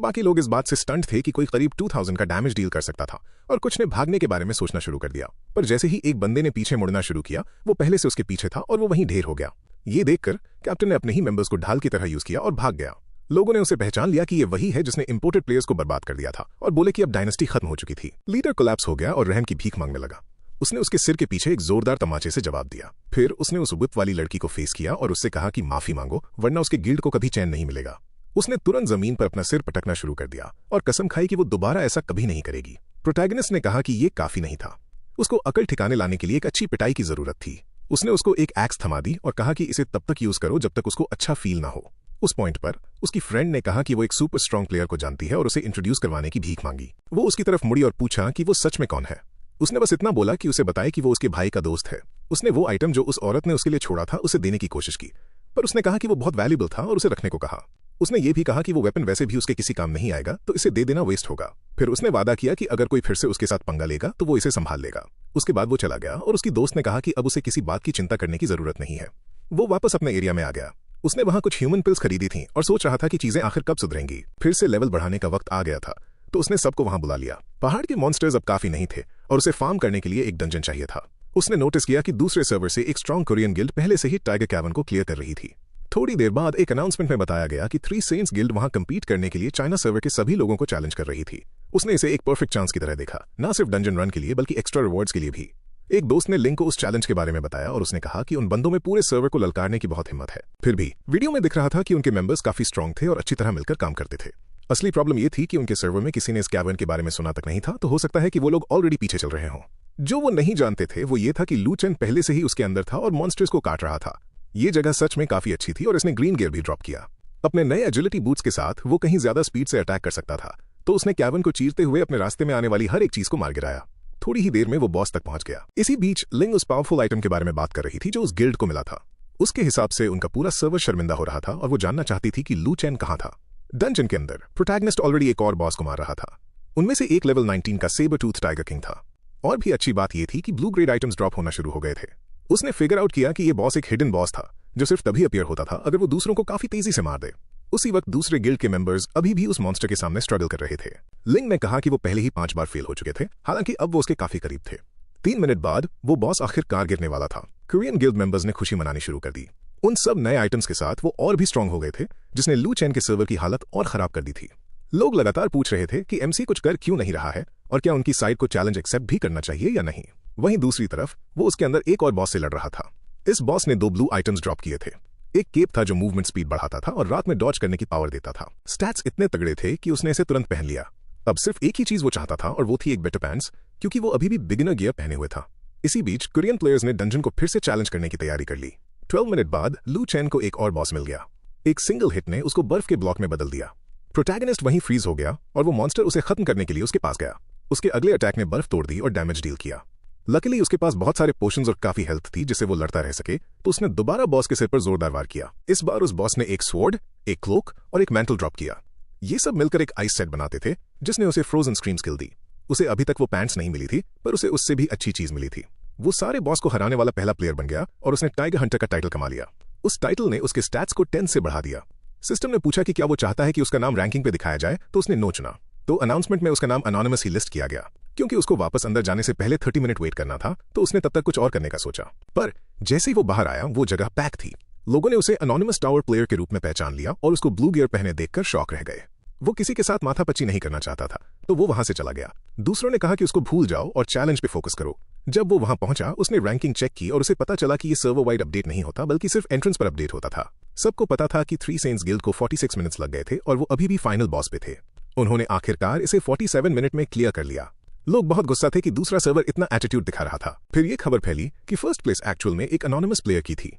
बाकी लोग इस बात से स्टंट थे कि कोई करीब 2000 का डैमेज डील कर सकता था और कुछ ने भागने के बारे में सोचना शुरू कर दिया। पर जैसे ही एक बंदे ने पीछे मुड़ना शुरू किया, वो पहले से उसके पीछे था और वो वहीं ढेर हो गया। ये देखकर कैप्टन ने अपने ही मेंबर्स को ढाल की तरह यूज किया और भाग गया। लोगों ने उसे पहचान लिया कि ये वही है जिसने इंपोर्टेड प्लेयर्स को बर्बाद कर दिया था और बोले कि अब डायनेस्टी खत्म हो चुकी थी। लीडर कोलैप्स हो गया और रहम की भीख मांगने लगा। उसने उसके सिर के पीछे एक जोरदार तमाचे से जवाब दिया। फिर उसने उस विप वाली लड़की को फेस किया और उससे कहा कि माफी मांगो, वरना उसके गिल्ड को कभी चैन नहीं मिलेगा। उसने तुरंत जमीन पर अपना सिर पटकना शुरू कर दिया और कसम खाई कि वो दोबारा ऐसा कभी नहीं करेगी। प्रोटैगनिस्ट ने कहा कि ये काफी नहीं था। उसको अकल ठिकाने लाने के लिए एक अच्छी पिटाई की जरूरत थी। उसने उसको एक एक्स थमा दी और कहा कि इसे तब तक यूज करो जब तक उसको अच्छा फील ना हो। उस पॉइंट पर उसकी फ्रेंड ने कहा कि वो एक सुपर स्ट्रांग प्लेयर को जानती है और उसे इंट्रोड्यूस करवाने की भीख मांगी। वो उसकी तरफ मुड़ी और पूछा कि वो सच में कौन है। उसने बस इतना बोला कि उसे बताए कि वो उसके भाई का दोस्त है। उसने वो आइटम जो उस औरत ने उसके लिए छोड़ा था उसे देने की कोशिश की, पर उसने कहा कि वो बहुत वैल्यूबल था और उसे रखने को कहा। उसने ये भी कहा कि वो वेपन वैसे भी उसके किसी काम नहीं आएगा, तो इसे दे देना वेस्ट होगा। फिर उसने वादा किया कि अगर कोई फिर से उसके साथ पंगा लेगा तो वो इसे संभाल लेगा। उसके बाद वो चला गया और उसकी दोस्त ने कहा कि अब उसे किसी बात की चिंता करने की जरूरत नहीं है। वो वापस अपने एरिया में आ गया। उसने वहां कुछ ह्यूमन पिल्स खरीदी थी और सोच रहा था कि चीजें आखिर कब सुधरेंगी। फिर से लेवल बढ़ाने का वक्त आ गया था, तो उसने सबको वहां बुला लिया। पहाड़ के मॉन्स्टर्स अब काफी नहीं थे और उसे फार्म करने के लिए एक डंजन चाहिए था। उसने नोटिस किया कि दूसरे सर्वर से एक स्ट्रॉन्ग कोरियन गिल्ड पहले से ही टाइगर कैवन को क्लियर कर रही थी। थोड़ी देर बाद एक अनाउंसमेंट में बताया गया कि थ्री सेंट्स गिल्ड वहां कम्पीट करने के लिए चाइना सर्वर के सभी लोगों को चैलेंज कर रही थी। उसने इसे एक परफेक्ट चांस की तरह देखा, ना सिर्फ डंजन रन के लिए बल्कि एक्स्ट्रा रिवॉर्ड्स के लिए भी। एक दोस्त ने लिंग को उस चैलेंज के बारे में बताया और उसने कहा कि उन बंदों में पूरे सर्वर को ललकारने की बहुत हिम्मत है। फिर भी वीडियो में दिख रहा था कि उनके मेंबर्स काफी स्ट्रांग थे और अच्छी तरह मिलकर काम करते थे। असली प्रॉब्लम ये थी कि उनके सर्वर में किसी ने इस कैवर्न के बारे में सुना तक नहीं था, तो हो सकता है कि वो लोग ऑलरेडी पीछे चल रहे हों। जो वो नहीं जानते थे वो ये था कि लू चेन पहले से ही उसके अंदर था और मॉन्स्टर्स को काट रहा था। ये जगह सच में काफी अच्छी थी और इसने ग्रीन गियर भी ड्रॉप किया। अपने नए एजिलिटी बूट्स के साथ वो कहीं ज्यादा स्पीड से अटैक कर सकता था, तो उसने कैवर्न को चीरते हुए अपने रास्ते में आने वाली हर एक चीज को मार गिराया। थोड़ी ही देर में वो बॉस तक पहुंच गया। इसी बीच लिंग उस पावरफुल आइटम के बारे में बात कर रही थी जो उस गिल्ड को मिला था। उसके हिसाब से उनका पूरा सर्वर शर्मिंदा हो रहा था और वो जानना चाहती थी कि लू चेन कहां था। डंजन के अंदर प्रोटैगनिस्ट ऑलरेडी एक और बॉस को मार रहा था। उनमें से एक लेवल 19 का सेबर टूथ टाइगर किंग था। और भी अच्छी बात यह थी कि ब्लू ग्रेड आइटम्स ड्रॉप होना शुरू हो गए थे। उसने फिगर आउट किया कि यह बॉस एक हिडन बॉस था जो सिर्फ तभी अपीयर होता था अगर वो दूसरों को काफी तेजी से मार दे। उसी वक्त दूसरे गिल्ड के मेंबर्स अभी भी उस मॉन्स्टर के सामने स्ट्रगल कर रहे थे। लिंग ने कहा कि वो पहले ही 5 बार फेल हो चुके थे, हालांकि अब वो उसके काफी करीब थे। 3 मिनट बाद वो बॉस आखिरकार गिरने वाला था। कोरियन गिल्ड मेंबर्स ने खुशी मनानी शुरू कर दी। उन सब नए आइटम्स के साथ वो और भी स्ट्रांग हो गए थे, जिसने लू चेन के सर्वर की हालत और खराब कर दी थी। लोग लगातार पूछ रहे थे कि एमसी कुछ कर क्यों नहीं रहा है और क्या उनकी साइड को चैलेंज एक्सेप्ट भी करना चाहिए या नहीं। वहीं दूसरी तरफ वो उसके अंदर एक और बॉस से लड़ रहा था। इस बॉस ने 2 ब्लू आइटम्स ड्रॉप किए थे। एक केप था जो मूवमेंट स्पीड बढ़ाता था और रात में डॉज करने की पावर देता था। स्टैट्स इतने तगड़े थे कि उसने इसे तुरंत पहन लिया। अब सिर्फ एक ही चीज वो चाहता था और वो थी एक बेटर पैंट्स, क्योंकि वो अभी भी बिगिनर गियर पहने हुए था। इसी बीच कोरियन प्लेयर्स ने डंजन को फिर से चैलेंज करने की तैयारी कर ली। 12 मिनट बाद लू चेन को एक और बॉस मिल गया। एक सिंगल हिट ने उसको बर्फ के ब्लॉक में बदल दिया। प्रोटैगनिस्ट वहीं फ्रीज हो गया और वो मॉन्स्टर उसे खत्म करने के लिए उसके पास गया। उसके अगले अटैक ने बर्फ तोड़ दी और डैमेज डील किया। लकीली उसके पास बहुत सारे पोशंस और काफी हेल्थ थी जिससे वो लड़ता रह सके, तो उसने दोबारा बॉस के सिर पर जोरदार वार किया। इस बार उस बॉस ने एक स्वॉर्ड, एक क्लोक और एक मैंटल ड्रॉप किया। ये सब मिलकर एक आइस सेट बनाते थे जिसने उसे फ्रोजन स्क्रीम स्किल दी। उसे अभी तक वो पैंट्स नहीं मिली थी, पर उसे उससे भी अच्छी चीज मिली थी। वो सारे बॉस को हराने वाला पहला प्लेयर बन गया और उसने टाइगर हंटर का टाइटल कमा लिया। उस टाइटल ने उसके स्टैट्स को 10 से बढ़ा दिया। सिस्टम ने पूछा कि क्या वो चाहता है कि उसका नाम रैंकिंग पे दिखाया जाए, तो उसने नो चुना। तो अनाउंसमेंट में उसका नाम अनोनिमस ही लिस्ट किया गया। क्योंकि उसको वापस अंदर जाने से पहले 30 मिनट वेट करना था, तो उसने तब तक कुछ और करने का सोचा। पर जैसे ही वो बाहर आया वो जगह पैक थी। लोगों ने उसे अनोनिमस टावर प्लेयर के रूप में पहचान लिया और उसको ब्लू गियर पहने देखकर शॉक रह गए। वो किसी के साथ माथापच्ची नहीं करना चाहता था, तो वो वहां से चला गया। दूसरों ने कहा कि उसको भूल जाओ और चैलेंज पे फोकस करो। जब वो वहां पहुंचा उसने रैंकिंग चेक की और उसे पता चला कि ये सर्वर वाइड अपडेट नहीं होता बल्कि सिर्फ एंट्रेंस पर अपडेट होता था। सबको पता था कि थ्री सेंट्स गिल्ड को 46 मिनट्स लग गए थे और वो अभी भी फाइनल बॉस पे थे। उन्होंने आखिरकार इसे 47 मिनट में क्लियर कर लिया। लोग बहुत गुस्सा थे कि दूसरा सर्वर इतना एटीट्यूड दिखा रहा था। फिर ये खबर फैली कि फर्स्ट प्लेस एक्चुअल में एक अनोनिमस प्लेयर की थी।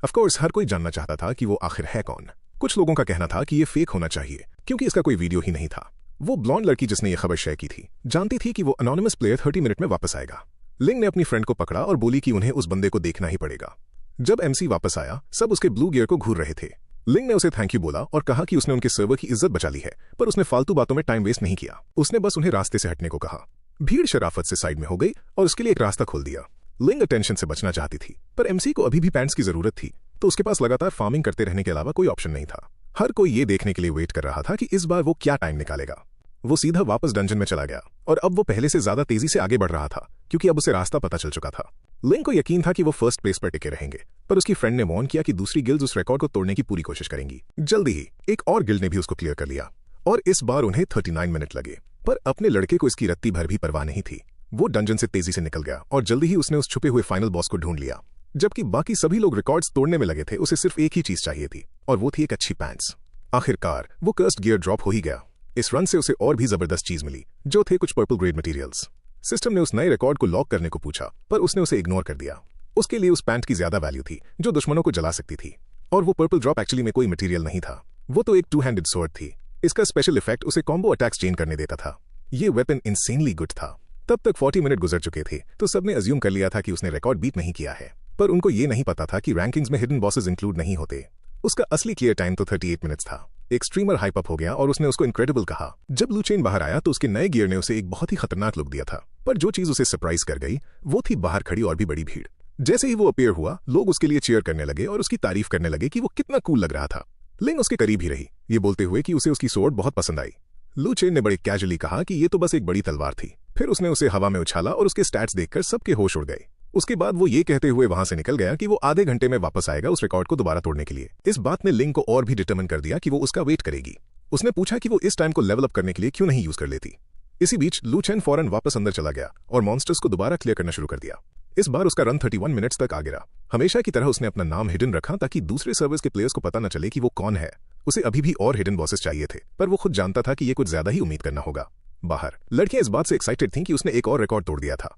ऑफ कोर्स हर कोई जानना चाहता था कि वो आखिर है कौन। कुछ लोगों का कहना था कि ये फेक होना चाहिए क्योंकि इसका कोई वीडियो ही नहीं था। वो ब्लॉन्ड लड़की जिसने ये खबर शेयर की थी जानती थी कि वो अनोनिमस प्लेयर 30 मिनट में वापस आएगा। लिंग ने अपनी फ्रेंड को पकड़ा और बोली कि उन्हें उस बंदे को देखना ही पड़ेगा। जब एमसी वापस आया सब उसके ब्लू गियर को घूर रहे थे। लिंग ने उसे थैंक यू बोला और कहा कि उसने उनके सर्वर की इज्जत बचा ली है, पर उसने फालतू बातों में टाइम वेस्ट नहीं किया। उसने बस उन्हें रास्ते से हटने को कहा। भीड़ शराफत से साइड में हो गई और उसके लिए एक रास्ता खोल दिया। लिंग अटेंशन से बचना चाहती थी, पर एमसी को अभी भी पैंट्स की जरूरत थी, तो उसके पास लगातार फार्मिंग करते रहने के अलावा कोई ऑप्शन नहीं था। हर कोई ये देखने के लिए वेट कर रहा था कि इस बार वो क्या टाइम निकालेगा। वो सीधा वापस डंजन में चला गया और अब वो पहले से ज्यादा तेजी से आगे बढ़ रहा था क्योंकि अब उसे रास्ता पता चल चुका था। लिंग को यकीन था कि वो फर्स्ट प्लेस पर टिके रहेंगे, पर उसकी फ्रेंड ने वार्न किया कि दूसरी गिल्ड्स उस रिकॉर्ड को तोड़ने की पूरी कोशिश करेंगी। जल्दी ही एक और गिल्ड ने भी उसको क्लियर कर लिया और इस बार उन्हें 39 मिनट लगे, पर अपने लड़के को इसकी रत्ती भर भी परवाह नहीं थी। वो डंजन से तेजी से निकल गया और जल्दी ही उसने उस छुपे हुए फाइनल बॉस को ढूंढ लिया। जबकि बाकी सभी लोग रिकॉर्ड्स तोड़ने में लगे थे, उसे सिर्फ एक ही चीज चाहिए थी और वो थी एक अच्छी पैंट्स। आखिरकार वो कर्स्ड गियर ड्रॉप हो ही गया। इस रन से उसे और भी जबरदस्त चीज मिली, जो थे कुछ पर्पल ग्रेड मटेरियल्स। सिस्टम ने उस नए रिकॉर्ड को लॉक करने को पूछा, पर उसने उसे इग्नोर कर दिया। उसके लिए उस पैंट की ज्यादा वैल्यू थी जो दुश्मनों को जला सकती थी, और वो पर्पल ड्रॉप एक्चुअली में कोई मटेरियल नहीं था, वो तो एक 2-हैंडेड स्वॉर्ड थी। इसका स्पेशल इफेक्ट उसे कॉम्बो अटैक्स चेन करने देता था। ये वेपन इंसेनली गुड था। तब तक 40 मिनट गुजर चुके थे, तो सबने अज्यूम कर लिया था कि उसने रिकॉर्ड बीट नहीं किया है, पर उनको ये नहीं पता था कि रैंकिंग्स में हिडन बॉसेस इंक्लूड नहीं होते। उसका असली क्लियर टाइम तो 38 मिनट्स था। एक स्ट्रीमर हाइप अप हो गया और उसने उसको इनक्रेडिबल कहा। जब लू चेन बाहर आया तो उसके नए गियर ने उसे एक बहुत ही खतरनाक लुक दिया था, पर जो चीज उसे सरप्राइज कर गई वो थी बाहर खड़ी और भी बड़ी भीड़। जैसे ही वो अपीयर हुआ, लोग उसके लिए चीयर करने लगे और उसकी तारीफ करने लगे कि वो कितना कूल लग रहा था। लिंग उसके करीब ही रही, ये बोलते हुए कि उसे उसकी स्वॉर्ड बहुत पसंद आई। लू चेन ने बड़े कैजुअली कहा कि ये तो बस एक बड़ी तलवार थी। फिर उसने उसे हवा में उछाला और उसके स्टैट्स देखकर सबके होश उड़ गए। उसके बाद वो ये कहते हुए वहां से निकल गया कि वो आधे घंटे में वापस आएगा उस रिकॉर्ड को दोबारा तोड़ने के लिए। इस बात ने लिंग को और भी डिटरमिन कर दिया कि वो उसका वेट करेगी। उसने पूछा कि वो इस टाइम को लेवल अप करने के लिए क्यों नहीं यूज कर लेती। इसी बीच लू चेन फौरन वापस अंदर चला गया और मॉन्स्टर्स को दोबारा क्लियर करना शुरू कर दिया। इस बार उसका रन 31 मिनट्स तक आ गिरा। हमेशा की तरह उसने अपना नाम हिडन रखा ताकि दूसरे सर्वर्स के प्लेयर्स को पता न चले कि वो कौन है। उसे अभी भी और हिडन बॉसेस चाहिए थे, पर वो खुद जानता था कि ये कुछ ज्यादा ही उम्मीद करना होगा। बाहर लड़कियां इस बात से एक्साइटेड थीं कि उसने एक और रिकॉर्ड तोड़ दिया था।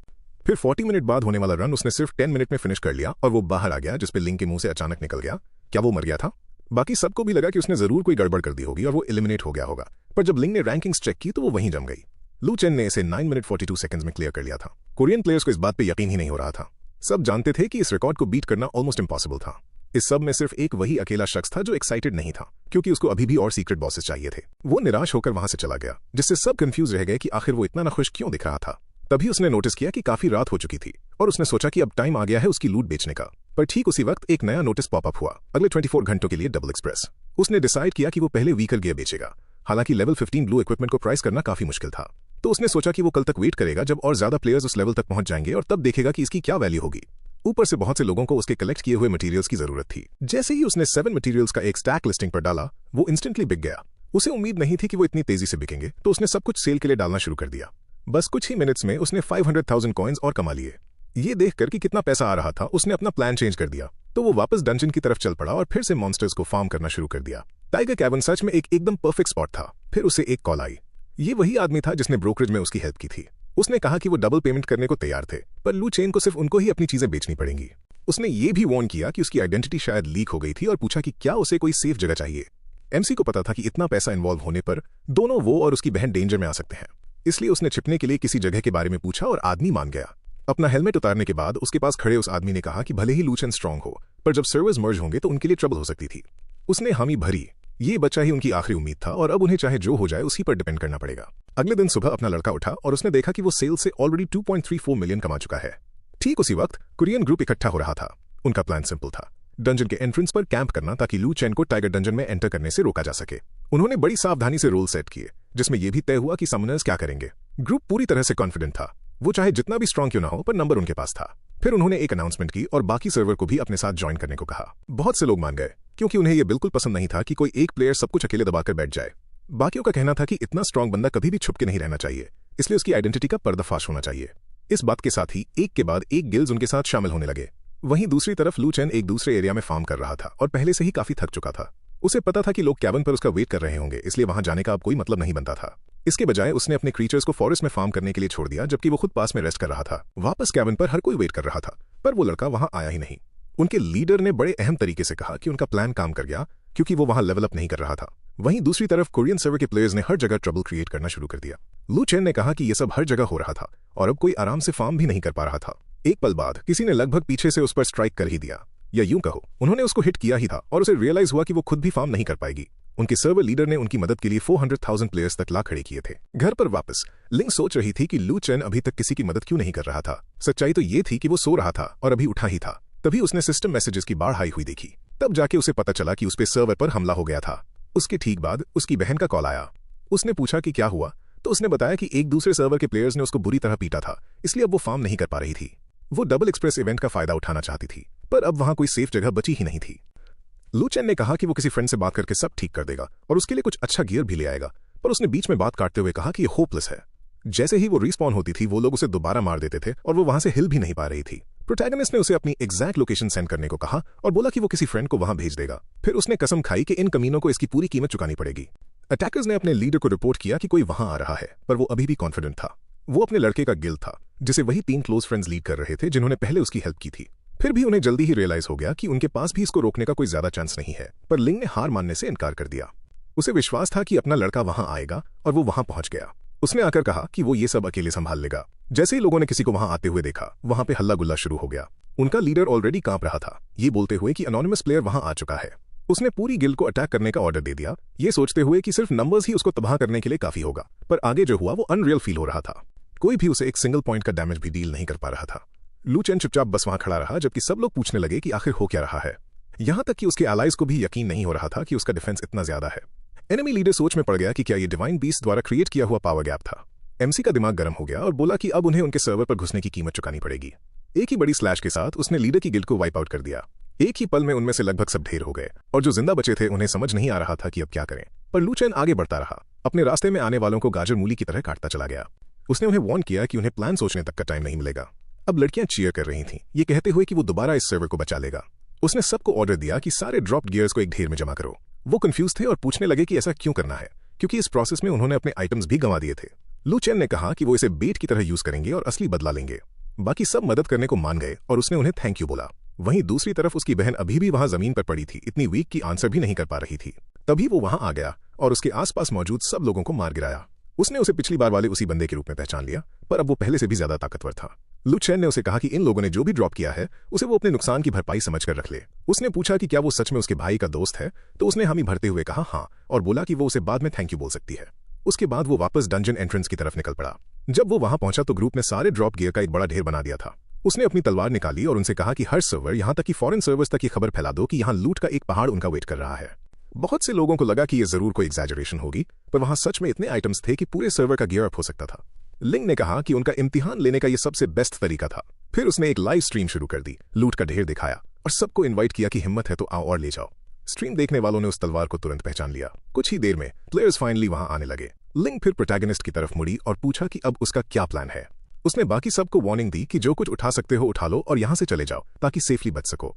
फिर 40 मिनट बाद होने वाला रन उसने सिर्फ 10 मिनट में फिनिश कर लिया और वो बाहर आ गया, जिसपे लिंग के मुंह से अचानक निकल गया, क्या वो मर गया था? बाकी सबको भी लगा कि उसने जरूर कोई गड़बड़ कर दी होगी और वो एलिमिनेट हो गया होगा, पर जब लिंग ने रैंकिंग्स चेक की तो वो वहीं जम गई। लू चेन ने इसे 9 मिनट 42 सेकंड्स में क्लियर कर लिया था। कोरियन प्लेयर्स को इस बात पे यकीन ही नहीं हो रहा था। सब जानते थे कि इस रिकॉर्ड को बीट करना ऑलमोस्ट इम्पॉसिबल था। इस सब में सिर्फ एक वही अकेला शख्स था जो एक्साइटेड नहीं था, क्योंकि उसको अभी भी और सीक्रेट बॉसेस चाहिए थे। वो निराश होकर वहां से चला गया, जिससे सब कंफ्यूज रह गए कि आखिर वो इतना नाखुश क्यों दिख रहा था। तभी उसने नोटिस किया कि काफी रात हो चुकी थी और उसने सोचा कि अब टाइम आ गया है उसकी लूट बेचने का। पर ठीक उसी वक्त एक नया नोटिस पॉपअप हुआ, अगले 24 घंटों के लिए डबल एक्सप्रेस। उसने डिसाइड किया कि वो पहले वीकर गियर बेचेगा। हालांकि लेवल 15 ब्लू इक्विपमेंट को प्राइस करना काफी मुश्किल था, तो उसने सोचा कि वो कल तक वेट करेगा जब और ज्यादा प्लेयर्स उस लेवल तक पहुंच जाएंगे और तब देखेगा कि इसकी क्या वैल्यू होगी। ऊपर से बहुत से लोगों को उसके कलेक्ट किए हुए मटेरियल्स की जरूरत थी। जैसे ही उसने 7 मटेरियल्स का एक स्टैक लिस्टिंग पर डाला, वो इंस्टेंटली बिक गया। उसे उम्मीद नहीं थी कि वो इतनी तेजी से बिकेंगे, तो उसने सब कुछ सेल के लिए डालना शुरू कर दिया। बस कुछ ही मिनट्स में उसने 500,000 कॉइन्स और कमा लिए। ये देखकर कि कितना पैसा आ रहा था, उसने अपना प्लान चेंज कर दिया, तो वो वापस डंजन की तरफ चल पड़ा और फिर से मॉन्स्टर्स को फार्म करना शुरू कर दिया। टाइगर कैवन सच में एक एकदम परफेक्ट स्पॉट था। फिर उसे एक कॉल आई। ये वही आदमी था जिसने ब्रोकरेज में उसकी हेल्प की थी। उसने कहा कि वो डबल पेमेंट करने को तैयार थे, पर लू चेन को सिर्फ उनको ही अपनी चीजें बेचनी पड़ेंगी। उसने ये भी वार्न किया कि उसकी आइडेंटिटी शायद लीक हो गई थी और पूछा कि क्या उसे कोई सेफ जगह चाहिए। एमसी को पता था कि इतना पैसा इन्वॉल्व होने पर दोनों वो और उसकी बहन डेंजर में आ सकते हैं, इसलिए उसने छिपने के लिए किसी जगह के बारे में पूछा और आदमी मान गया। अपना हेलमेट उतारने के बाद उसके पास खड़े उस आदमी ने कहा कि भले ही लू चेन स्ट्रांग हो, पर जब सर्वर्स मर्ज होंगे तो उनके लिए ट्रबल हो सकती थी। उसने हामी भरी। ये बच्चा ही उनकी आखिरी उम्मीद था और अब उन्हें चाहे जो हो जाए उसी पर डिपेंड करना पड़ेगा। अगले दिन सुबह अपना लड़का उठा और उसने देखा कि वो सेल से ऑलरेडी 2.34 मिलियन कमा चुका है। ठीक उसी वक्त कोरियन ग्रुप इकट्ठा हो रहा था। उनका प्लान सिंपल था, डंजन के एंट्रेंस पर कैंप करना ताकि लू चेन को टाइगर डंजन में एंटर करने से रोका जा सके। उन्होंने बड़ी सावधानी से रोल सेट किए, जिसमें यह भी तय हुआ कि समनर्स क्या करेंगे। ग्रुप पूरी तरह से कॉन्फिडेंट था, वो चाहे जितना भी स्ट्रांग क्यों ना हो, पर नंबर उनके पास था। फिर उन्होंने एक अनाउंसमेंट की और बाकी सर्वर को भी अपने साथ ज्वाइन करने को कहा। बहुत से लोग मान गए, क्योंकि उन्हें यह बिल्कुल पसंद नहीं था कि कोई एक प्लेयर सब कुछ अकेले दबाकर बैठ जाए। बाकियों का कहना था कि इतना स्ट्रांग बंदा कभी भी छुप के नहीं रहना चाहिए, इसलिए उसकी आइडेंटिटी का पर्दाफाश होना चाहिए। इस बात के साथ ही एक के बाद एक गिल्ड्स उनके साथ शामिल होने लगे। वहीं दूसरी तरफ लू चेन एक दूसरे एरिया में फार्म कर रहा था और पहले से ही काफी थक चुका था। उसे पता था कि लोग कैबिन पर उसका वेट कर रहे होंगे, इसलिए वहां जाने का अब कोई मतलब नहीं बनता था। इसके बजाय उसने अपने क्रीचर्स को फॉरेस्ट में फार्म करने के लिए छोड़ दिया, जबकि वो खुद पास में रेस्ट कर रहा था। वापस कैबिन पर हर कोई वेट कर रहा था, पर वो लड़का वहां आया ही नहीं। उनके लीडर ने बड़े अहम तरीके से कहा कि उनका प्लान काम कर गया, क्योंकि वो वहां लेवल अप नहीं कर रहा था। वहीं दूसरी तरफ कोरियन सर्वर के प्लेयर्स ने हर जगह ट्रबल क्रिएट करना शुरू कर दिया। लू चेन ने कहा कि यह सब हर जगह हो रहा था और अब कोई आराम से फार्म भी नहीं कर पा रहा था। एक पल बाद किसी ने लगभग पीछे से उस पर स्ट्राइक कर ही दिया, या यूं कहो उन्होंने उसको हिट किया ही था और उसे रियलाइज हुआ कि वो खुद भी फार्म नहीं कर पाएगी। उनके सर्वर लीडर ने उनकी मदद के लिए 400,000 प्लेयर्स तक ला खड़े किए थे। घर पर वापस लिंग सोच रही थी कि लू चेन अभी तक किसी की मदद क्यों नहीं कर रहा था। सच्चाई तो ये थी कि वो सो रहा था और अभी उठा ही था। तभी उसने सिस्टम मैसेजेस की बाढ़ आई हुई देखी। तब जाके उसे पता चला कि उस पे सर्वर पर हमला हो गया था। उसके ठीक बाद उसकी बहन का कॉल आया। उसने पूछा कि क्या हुआ, तो उसने बताया कि एक दूसरे सर्वर के प्लेयर्स ने उसको बुरी तरह पीटा था, इसलिए अब वो फार्म नहीं कर पा रही थी। वो डबल एक्सप्रेस इवेंट का फायदा उठाना चाहती थी, पर अब वहां कोई सेफ जगह बची ही नहीं थी। लू चेन ने कहा कि वो किसी फ्रेंड से बात करके सब ठीक कर देगा और उसके लिए कुछ अच्छा गियर भी ले आएगा, पर उसने बीच में बात काटते हुए कहा कि ये होपलेस है। जैसे ही वो रिस्पॉन होती थी, वो लोग उसे दोबारा मार देते थे और वो वहां से हिल भी नहीं पा रही थी। प्रोटैगनिस्ट ने उसे अपनी एग्जैक्ट लोकेशन सेंड करने को कहा और बोला कि वो किसी फ्रेंड को वहां भेज देगा। फिर उसने कसम खाई कि इन कमीनों को इसकी पूरी कीमत चुकानी पड़ेगी। अटैकर्स ने अपने लीडर को रिपोर्ट किया कि कोई वहां आ रहा है, पर वो अभी भी कॉन्फिडेंट था। वो अपने लड़के का गिल्ड था, जिसे वही 3 क्लोज फ्रेंड्स लीड कर रहे थे जिन्होंने पहले उसकी हेल्प की थी। फिर भी उन्हें जल्दी ही रियलाइज हो गया कि उनके पास भी इसको रोकने का कोई ज्यादा चांस नहीं है, पर लिंग ने हार मानने से इनकार कर दिया। उसे विश्वास था कि अपना लड़का वहां आएगा और वो वहां पहुंच गया। उसने आकर कहा कि वो ये सब अकेले संभाल लेगा। जैसे ही लोगों ने किसी को वहां आते हुए देखा, वहां पे हल्ला गुल्ला शुरू हो गया। उनका लीडर ऑलरेडी कांप रहा था, ये बोलते हुए कि अनोनिमस प्लेयर वहां आ चुका है। उसने पूरी गिल्ड को अटैक करने का ऑर्डर दे दिया, ये सोचते हुए कि सिर्फ नंबर्स ही उसको तबाह करने के लिए काफी होगा। पर आगे जो हुआ वो अनरियल फील हो रहा था। कोई भी उसे एक सिंगल पॉइंट का डैमेज भी डील नहीं कर पा रहा था। लू चेन चुपचाप बस वहां खड़ा रहा, जबकि सब लोग पूछने लगे कि आखिर हो क्या रहा है। यहां तक कि उसके एलाइज को भी यकीन नहीं हो रहा था कि उसका डिफेंस इतना ज्यादा है। एनिमी लीडर सोच में पड़ गया कि क्या ये डिवाइन बीस्ट द्वारा क्रिएट किया हुआ पावर गैप था। एमसी का दिमाग गर्म हो गया और बोला कि अब उन्हें उनके सर्वर पर घुसने की कीमत चुकानी पड़ेगी। एक ही बड़ी स्लैश के साथ उसने लीडर की गिल्ड को वाइप आउट कर दिया। एक ही पल में उनमें से लगभग सब ढेर हो गए और जो जिंदा बचे थे उन्हें समझ नहीं आ रहा था कि अब क्या करें। पर लू चेन आगे बढ़ता रहा, अपने रास्ते में आने वालों को गाजर मूली की तरह काटता चला गया। उसने उन्हें वार्न किया कि उन्हें प्लान सोचने तक का टाइम नहीं मिलेगा। अब लड़कियां चीयर कर रही थीं, ये कहते हुए कि वो दोबारा इस सर्वर को बचा लेगा। उसने सबको ऑर्डर दिया कि सारे ड्रॉप्ड गियर्स को एक ढेर में जमा करो। वो कंफ्यूज थे और पूछने लगे कि ऐसा क्यों करना है, क्योंकि इस प्रोसेस में उन्होंने अपने आइटम्स भी गंवा दिए थे। लू चेन ने कहा कि वो इसे बेट की तरह यूज करेंगे और असली बदला लेंगे। बाकी सब मदद करने को मान गए और उसने उन्हें थैंक यू बोला। वहीं दूसरी तरफ उसकी बहन अभी भी वहां जमीन पर पड़ी थी, इतनी वीक कि आंसर भी नहीं कर पा रही थी। तभी वो वहां आ गया और उसके आसपास मौजूद सब लोगों को मार गिराया। उसने उसे पिछली बार वाले उसी बंदे के रूप में पहचान लिया, पर अब वो पहले से भी ज्यादा ताकतवर था। लू चेन ने उसे कहा कि इन लोगों ने जो भी ड्रॉप किया है उसे वो अपने नुकसान की भरपाई समझकर रख ले। उसने पूछा कि क्या वो सच में उसके भाई का दोस्त है, तो उसने हामी भरते हुए कहा हाँ, और बोला कि वो उसे बाद में थैंक यू बोल सकती है। उसके बाद वो वापस डंजन एंट्रेंस की तरफ निकल पड़ा। जब वो वहां पहुंचा तो ग्रुप ने सारे ड्रॉप गियर का एक बड़ा ढेर बना दिया था। उसने अपनी तलवार निकाली और उनसे कहा कि हर सर्वर यहां तक कि फॉरेन सर्वर्स तक ये खबर फैला दो कि यहां लूट का एक पहाड़ उनका वेट कर रहा है। बहुत से लोगों को लगा कि ये जरूर कोई एग्जैजरेशन होगी, पर वहां सच में इतने आइटम्स थे कि पूरे सर्वर का गियर अप हो सकता था। लिंग ने कहा कि उनका इम्तिहान लेने का ये सबसे बेस्ट तरीका था। फिर उसने एक लाइव स्ट्रीम शुरू कर दी, लूट का ढेर दिखाया और सबको इन्वाइट किया कि हिम्मत है तो आओ और ले जाओ। स्ट्रीम देखने वालों ने उस तलवार को तुरंत पहचान लिया। कुछ ही देर में प्लेयर्स फाइनली वहां आने लगे। लिंग फिर प्रोटैगनिस्ट की तरफ मुड़ी और पूछा कि अब उसका क्या प्लान है। उसने बाकी सबको वार्निंग दी कि जो कुछ उठा सकते हो उठा लो और यहां से चले जाओ ताकि सेफली बच सको।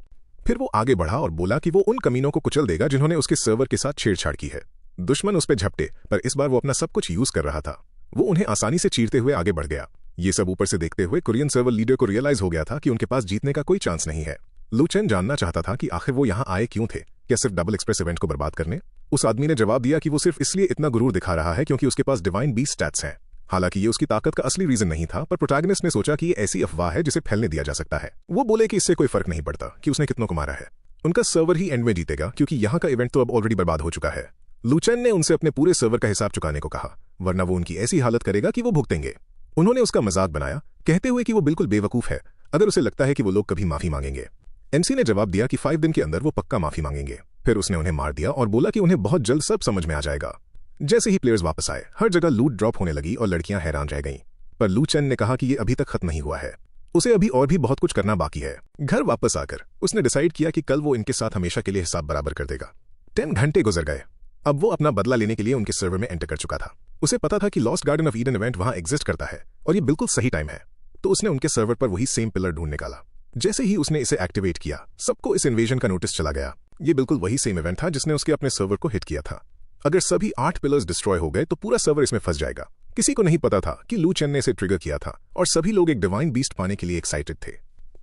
फिर वो आगे बढ़ा और बोला कि वो उन कमीनों को कुचल देगा जिन्होंने उसके सर्वर के साथ छेड़छाड़ की है। दुश्मन उस पर झपटे, पर इस बार वो अपना सब कुछ यूज कर रहा था। वो उन्हें आसानी से चीरते हुए आगे बढ़ गया। ये सब ऊपर से देखते हुए कोरियन सर्वर लीडर को रियलाइज हो गया था कि उनके पास जीतने का कोई चांस नहीं है। लू चेन जानना चाहता था कि आखिर वो यहाँ आए क्यों थे, क्या सिर्फ डबल एक्सप्रेस इवेंट को बर्बाद करने? उस आदमी ने जवाब दिया कि वो सिर्फ इसलिए इतना गुरूर दिखा रहा है क्योंकि उसके पास डिवाइन बीस्ट स्टैट्स हैं। हालांकि ये उसकी ताकत का असली रीजन नहीं था, पर प्रोटैगनिस्ट ने सोचा कि ये ऐसी अफवाह है जिसे फैलने दिया जा सकता है। वो बोले कि इससे कोई फर्क नहीं पड़ता कि उसने कितनों को मारा है, उनका सर्वर ही एंड में जीतेगा क्योंकि यहाँ का इवेंट तो अब ऑलरेडी बर्बाद हो चुका है। लू चेन ने उनसे अपने पूरे सर्वर का हिसाब चुकाने को कहा, वरना वो उनकी ऐसी हालत करेगा कि वो भुगतेंगे। उन्होंने उसका मजाक बनाया, कहते हुए कि वो बिल्कुल बेवकूफ है अगर उसे लगता है कि वो लोग कभी माफी मांगेंगे। एमसी ने जवाब दिया कि 5 दिन के अंदर वो पक्का माफी मांगेंगे। फिर उसने उन्हें मार दिया और बोला कि उन्हें बहुत जल्द सब समझ में आ जाएगा। जैसे ही प्लेयर्स वापस आए, हर जगह लूट ड्रॉप होने लगी और लड़कियां हैरान रह गईं। पर लू चेन ने कहा कि ये अभी तक खत्म नहीं हुआ है, उसे अभी और भी बहुत कुछ करना बाकी है। घर वापस आकर उसने डिसाइड किया कि कल वो इनके साथ हमेशा के लिए हिसाब बराबर कर देगा। 10 घंटे गुजर गए। अब वो अपना बदला लेने के लिए उनके सर्वर में एंटर कर चुका था। उसे पता था कि lost garden of Eden event वहां एग्जिस्ट करता है और ये बिल्कुल सही टाइम है, तो उसने उनके सर्वर पर वही सेम पिलर ढूंढ निकाला। जैसे ही उसने इसे एक्टिवेट किया, सबको इस इन्वेजन का नोटिस चला गया। ये बिल्कुल वही सेम इवेंट था जिसने उसके अपने सर्वर को हिट किया था। अगर सभी 8 पिलर्स डिस्ट्रॉय हो गए तो पूरा सर्वर इसमें फंस जाएगा। किसी को नहीं पता था कि लू चेन ने इसे ट्रिगर किया था और सभी लोग एक डिवाइन बीस्ट पाने के लिए एक्साइटेड थे।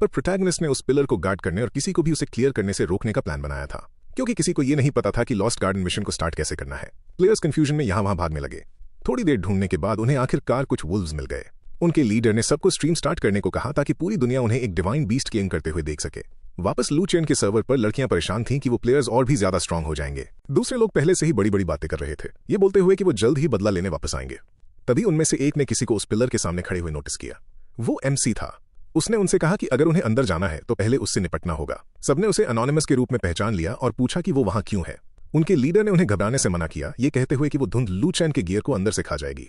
पर प्रोटैगनिस्ट ने उस पिलर को गार्ड करने और किसी को भी उसे क्लियर करने से रोकने का प्लान बनाया था, क्योंकि किसी को ये नहीं पता था कि लॉस्ट गार्डन मिशन को स्टार्ट कैसे करना है। प्लेयर्स कंफ्यूजन में यहां वहां भागने लगे। थोड़ी देर ढूंढने के बाद उन्हें आखिरकार कुछ वुल्व्स मिल गए। उनके लीडर ने सबको स्ट्रीम स्टार्ट करने को कहा ताकि पूरी दुनिया उन्हें एक डिवाइन बीस्ट गेम करते हुए देख सके। वापस लू चेन के सर्वर पर लड़कियां परेशान थीं कि वो प्लेयर्स और भी ज्यादा स्ट्रांग हो जाएंगे। दूसरे लोग पहले से ही बड़ी बड़ी बातें कर रहे थे, ये बोलते हुए कि वो जल्द ही बदला लेने वापस आएंगे। तभी उनमें से एक ने किसी को उस पिलर के सामने खड़े हुए नोटिस किया। वो एमसी था। उसने उनसे कहा कि अगर उन्हें अंदर जाना है तो पहले उससे निपटना होगा। सबने उसे अनोनिमस के रूप में पहचान लिया और पूछा कि वो वहां क्यों है। उनके लीडर ने उन्हें घबराने से मना किया, ये कहते हुए कि वो धुंध लू चेन के गियर को अंदर से खा जाएगी।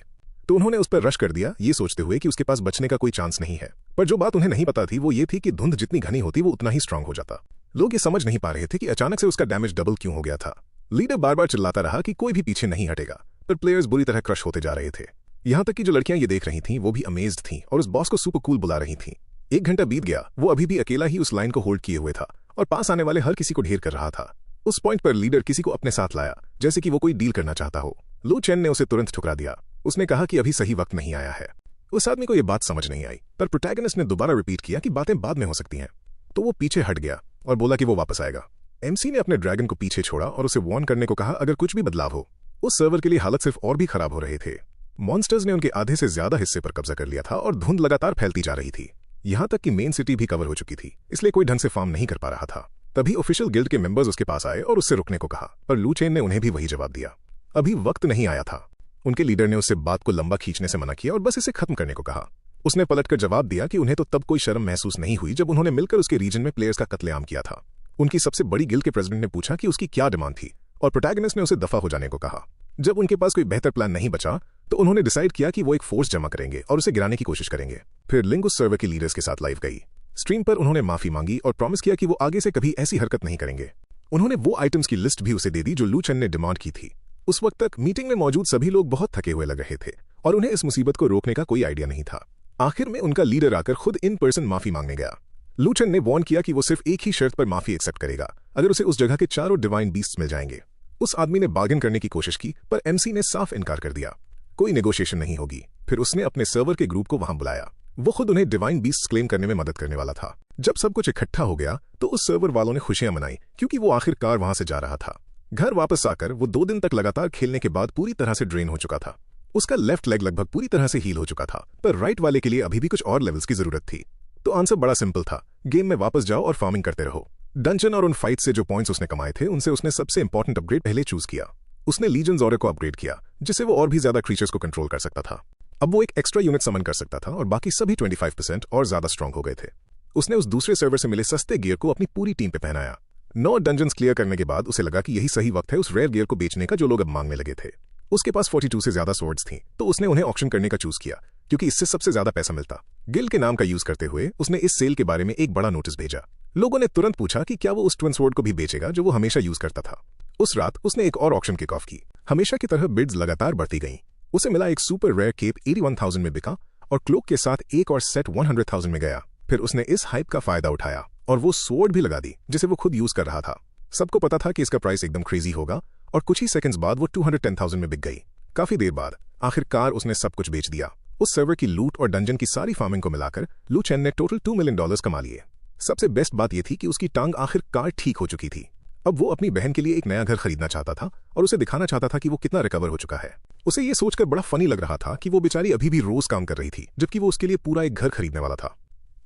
तो उन्होंने उस पर रश कर दिया, ये सोचते हुए कि उसके पास बचने का कोई चांस नहीं है। पर जो बात उन्हें नहीं पता थी वो ये थी कि धुंध जितनी घनी होती वो उतना ही स्ट्रांग हो जाता। लोग ये समझ नहीं पा रहे थे कि अचानक से उसका डैमेज डबल क्यों हो गया था। लीडर बार बार चिल्लाता रहा कि कोई भी पीछे नहीं हटेगा, पर प्लेयर्स बुरी तरह क्रश होते जा रहे थे। यहां तक कि जो लड़कियां ये देख रही थीं वो भी अमेज्ड थीं और उस बॉस को सुपर कूल बुला रही थीं। 1 घंटा बीत गया, वो अभी भी अकेला ही उस लाइन को होल्ड किए हुए था और पास आने वाले हर किसी को ढेर कर रहा था। उस पॉइंट पर लीडर किसी को अपने साथ लाया, जैसे कि वो कोई डील करना चाहता हो। लू चेन ने उसे तुरंत ठुकरा दिया। उसने कहा कि अभी सही वक्त नहीं आया है। उस आदमी को यह बात समझ नहीं आई, पर प्रोटैगनिस्ट ने दोबारा रिपीट किया कि बातें बाद में हो सकती हैं, तो वो पीछे हट गया और बोला कि वो वापस आएगा। एमसी ने अपने ड्रैगन को पीछे छोड़ा और उसे वार्न करने को कहा अगर कुछ भी बदलाव हो। उस सर्वर के लिए हालत सिर्फ और भी खराब हो रहे थे। मॉन्स्टर्स ने उनके आधे से ज्यादा हिस्से पर कब्जा कर लिया था और धुंध लगातार फैलती जा रही थी। यहां तक कि मेन सिटी भी कवर हो चुकी थी, इसलिए कोई ढंग से फार्म नहीं कर पा रहा था। तभी ऑफिशियल गिल्ड के मेंबर्स उसके पास आए और उससे रुकने को कहा, पर लू चेन ने उन्हें भी वही जवाब दिया। अभी वक्त नहीं आया था। उनके लीडर ने उससे बात को लंबा खींचने से मना किया और बस इसे खत्म करने को कहा। उसने पलटकर जवाब दिया कि उन्हें तो तब कोई शर्म महसूस नहीं हुई जब उन्होंने मिलकर उसके रीजन में प्लेयर्स का कत्लेआम किया था। उनकी सबसे बड़ी गिल्ड के प्रेसिडेंट ने पूछा कि उसकी क्या डिमांड थी और प्रोटैगनिस्ट ने उसे दफा हो जाने को कहा। जब उनके पास कोई बेहतर प्लान नहीं बचा तो उन्होंने डिसाइड किया कि वो एक फोर्स जमा करेंगे और उसे गिराने की कोशिश करेंगे। फिर लिंग उस सर्वर के लीडर्स के साथ लाइव गई। स्ट्रीम पर उन्होंने माफी मांगी और प्रॉमिस किया कि वो आगे से कभी ऐसी हरकत नहीं करेंगे। उन्होंने वो आइटम्स की लिस्ट भी उसे दे दी जो लू चेन ने डिमांड की थी। उस वक्त तक मीटिंग में मौजूद सभी लोग बहुत थके हुए लग रहे थे और उन्हें इस मुसीबत को रोकने का कोई आइडिया नहीं था। आखिर में उनका लीडर आकर खुद इन पर्सन माफी मांगने गया। लू चेन ने वार्न किया कि वो सिर्फ एक ही शर्त पर माफी एक्सेप्ट करेगा, अगर उसे उस जगह के चारों डिवाइन बीस्ट्स मिल जाएंगे। उस आदमी ने बार्गेन करने की कोशिश की पर एमसी ने साफ इनकार कर दिया, कोई नेगोशिएशन नहीं होगी। फिर उसने अपने सर्वर के ग्रुप को वहां बुलाया। वो खुद उन्हें डिवाइन बीस्ट्स क्लेम करने में मदद करने वाला था। जब सब कुछ इकट्ठा हो गया तो उस सर्वर वालों ने खुशियां मनाई क्योंकि वो आखिरकार वहां से जा रहा था। घर वापस आकर वो 2 दिन तक लगातार खेलने के बाद पूरी तरह से ड्रेन हो चुका था। उसका लेफ्ट लेग लगभग पूरी तरह से हील हो चुका था, पर राइट वाले के लिए अभी भी कुछ और लेवल्स की जरूरत थी। तो आंसर बड़ा सिंपल था, गेम में वापस जाओ और फार्मिंग करते रहो। डंजन और उन फाइट से जो पॉइंट्स उसने कमाए थे उनसे उसने सबसे इंपॉर्टेंट अपग्रेड पहले चूज किया। उसने लीजन ज़ोरे को अपग्रेड किया जिससे वो और भी ज्यादा क्रीचर्स को कंट्रोल कर सकता था। अब वो एक एक्स्ट्रा यूनिट समन कर सकता था और बाकी सभी 25% और ज्यादा स्ट्रांग हो गए थे। उसने उस दूसरे सर्वर से मिले सस्ते गियर को अपनी पूरी टीम पे पहनाया। 9 डंजन्स क्लियर करने के बाद उसे लगा कि यही सही वक्त है उस रेयर गियर को बेचने का जो लोग अब मांगने लगे थे। उसके पास 42 से ज्यादा स्वॉर्ड्स थी तो उसने उन्हें ऑक्शन करने का चूज किया क्योंकि इससे सबसे ज्यादा पैसा मिलता। गिल्ड के नाम का यूज करते हुए उसने इस सेल के बारे में एक बड़ा नोटिस भेजा। लोगों ने तुरंत पूछा कि क्या वो उस ट्विन स्वॉर्ड को भी बेचेगा जो वो हमेशा यूज करता था। उस रात उसने एक और ऑक्शन किक ऑफ की। हमेशा की तरह बिड्स लगातार बढ़ती गईं। उसे मिला एक सुपर रेयर केप 81,000 में बिका और क्लोक के साथ एक और सेट 100,000 में गया। फिर उसने इस हाइप का फायदा उठाया और वो स्वॉर्ड भी लगा दी जिसे वो खुद यूज कर रहा था। सबको पता था कि इसका प्राइस एकदम क्रेजी होगा और कुछ ही सेकंड्स बाद वो 210,000 में बिक गई। काफी देर बाद आखिरकार उसने सब कुछ बेच दिया। उस सर्वर की लूट और डंजन की सारी फार्मिंग को मिलाकर लू चेन ने टोटल $2 मिलियन कमा लिए। सबसे बेस्ट बात यह थी कि उसकी टांग आखिरकार ठीक हो चुकी थी। अब वो अपनी बहन के लिए एक नया घर खरीदना चाहता था और उसे दिखाना चाहता था कि वो कितना रिकवर हो चुका है। उसे ये सोचकर बड़ा फनी लग रहा था कि वो बेचारी अभी भी रोज काम कर रही थी जबकि वो उसके लिए पूरा एक घर खरीदने वाला था।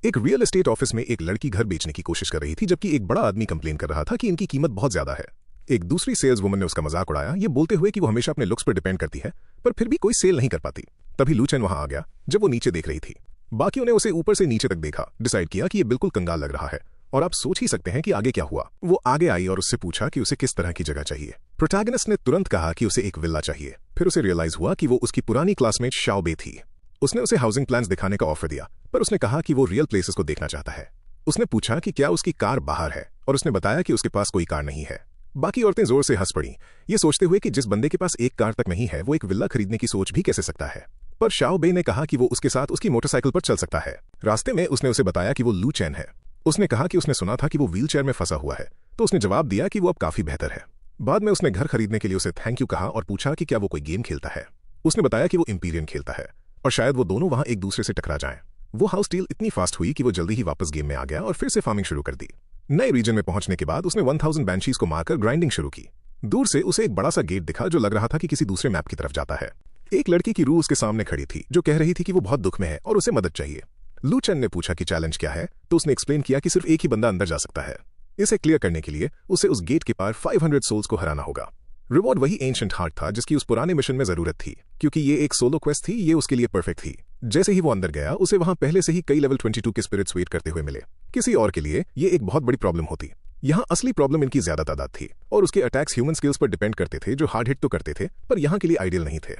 एक रियल एस्टेट ऑफिस में एक लड़की घर बेचने की कोशिश कर रही थी जबकि एक बड़ा आदमी कंप्लेन कर रहा था कि इनकी कीमत बहुत ज्यादा है। एक दूसरी सेल्स वुमन ने उसका मजाक उड़ाया, ये बोलते हुए कि वो हमेशा अपने लुक्स पर डिपेंड करती है पर फिर भी कोई सेल नहीं कर पाती। तभी लू चेन वहां आ गया जब वो नीचे देख रही थी। बाकियों ने उसे ऊपर से नीचे तक देखा, डिसाइड किया कि ये बिल्कुल कंगाल लग रहा है और आप सोच ही सकते हैं कि आगे क्या हुआ। वो आगे आई और उससे पूछा कि उसे किस तरह की जगह चाहिए। प्रोटैगनिस्ट ने तुरंत कहा कि उसे एक विला चाहिए। फिर उसे रियलाइज हुआ कि वो उसकी पुरानी क्लासमेट शाओ बे थी। उसने उसे हाउसिंग प्लान्स दिखाने का ऑफर दिया पर उसने कहा कि वो रियल प्लेसेस को देखना चाहता है। उसने पूछा कि क्या उसकी कार बाहर है और उसने बताया कि उसके पास कोई कार नहीं है। बाकी औरतें जोर से हंस पड़ी, ये सोचते हुए कि जिस बंदे के पास एक कार तक नहीं है वो एक विला खरीदने की सोच भी कैसे सकता है। पर शाओ बे ने कहा कि वो उसके साथ उसकी मोटरसाइकिल पर चल सकता है। रास्ते में उसने उसे बताया कि वो लू चेन है। उसने कहा कि उसने सुना था कि वो व्हीलचेयर में फंसा हुआ है तो उसने जवाब दिया कि वो अब काफी बेहतर है। बाद में उसने घर खरीदने के लिए उसे थैंक यू कहा और पूछा कि क्या वो कोई गेम खेलता है। उसने बताया कि वो इंपीरियन खेलता है और शायद वो दोनों वहां एक दूसरे से टकरा जाएं। वो हाउस डील इतनी फास्ट हुई कि वो जल्दी ही वापस गेम में आ गया और फिर से फार्मिंग शुरू कर दी। नए रीजन में पहुंचने के बाद उसने 1000 बैंशीज को मारकर ग्राइंडिंग शुरू की। दूर से उसे एक बड़ा सा गेट दिखा जो लग रहा था कि किसी दूसरे मैप की तरफ जाता है। एक लड़की की रूह उसके सामने खड़ी थी जो कह रही थी कि वो बहुत दुख में है और उसे मदद चाहिए। लू चेन ने पूछा कि चैलेंज क्या है तो उसने एक्सप्लेन किया कि सिर्फ एक ही बंदा अंदर जा सकता है। इसे क्लियर करने के लिए उसे उस गेट के पार 500 सोल्स को हराना होगा। रिवॉर्ड वही एंशिएंट हार्ट था जिसकी उस पुराने मिशन में जरूरत थी। क्योंकि ये एक सोलो क्वेस्ट थी, ये उसके लिए परफेक्ट थी। जैसे ही वो अंदर गया उसे वहां पहले से ही कई लेवल 22 के स्पिरिट्स वेट करते हुए मिले। किसी और के लिए ये एक बहुत बड़ी प्रॉब्लम होती। यहाँ असली प्रॉब्लम इनकी ज्यादा तादाद थी और उसके अटैक्स ह्यूमन स्किल्स पर डिपेंड करते थे जो हार्ड हिट तो करते थे पर यहाँ के लिए आइडियल नहीं थे।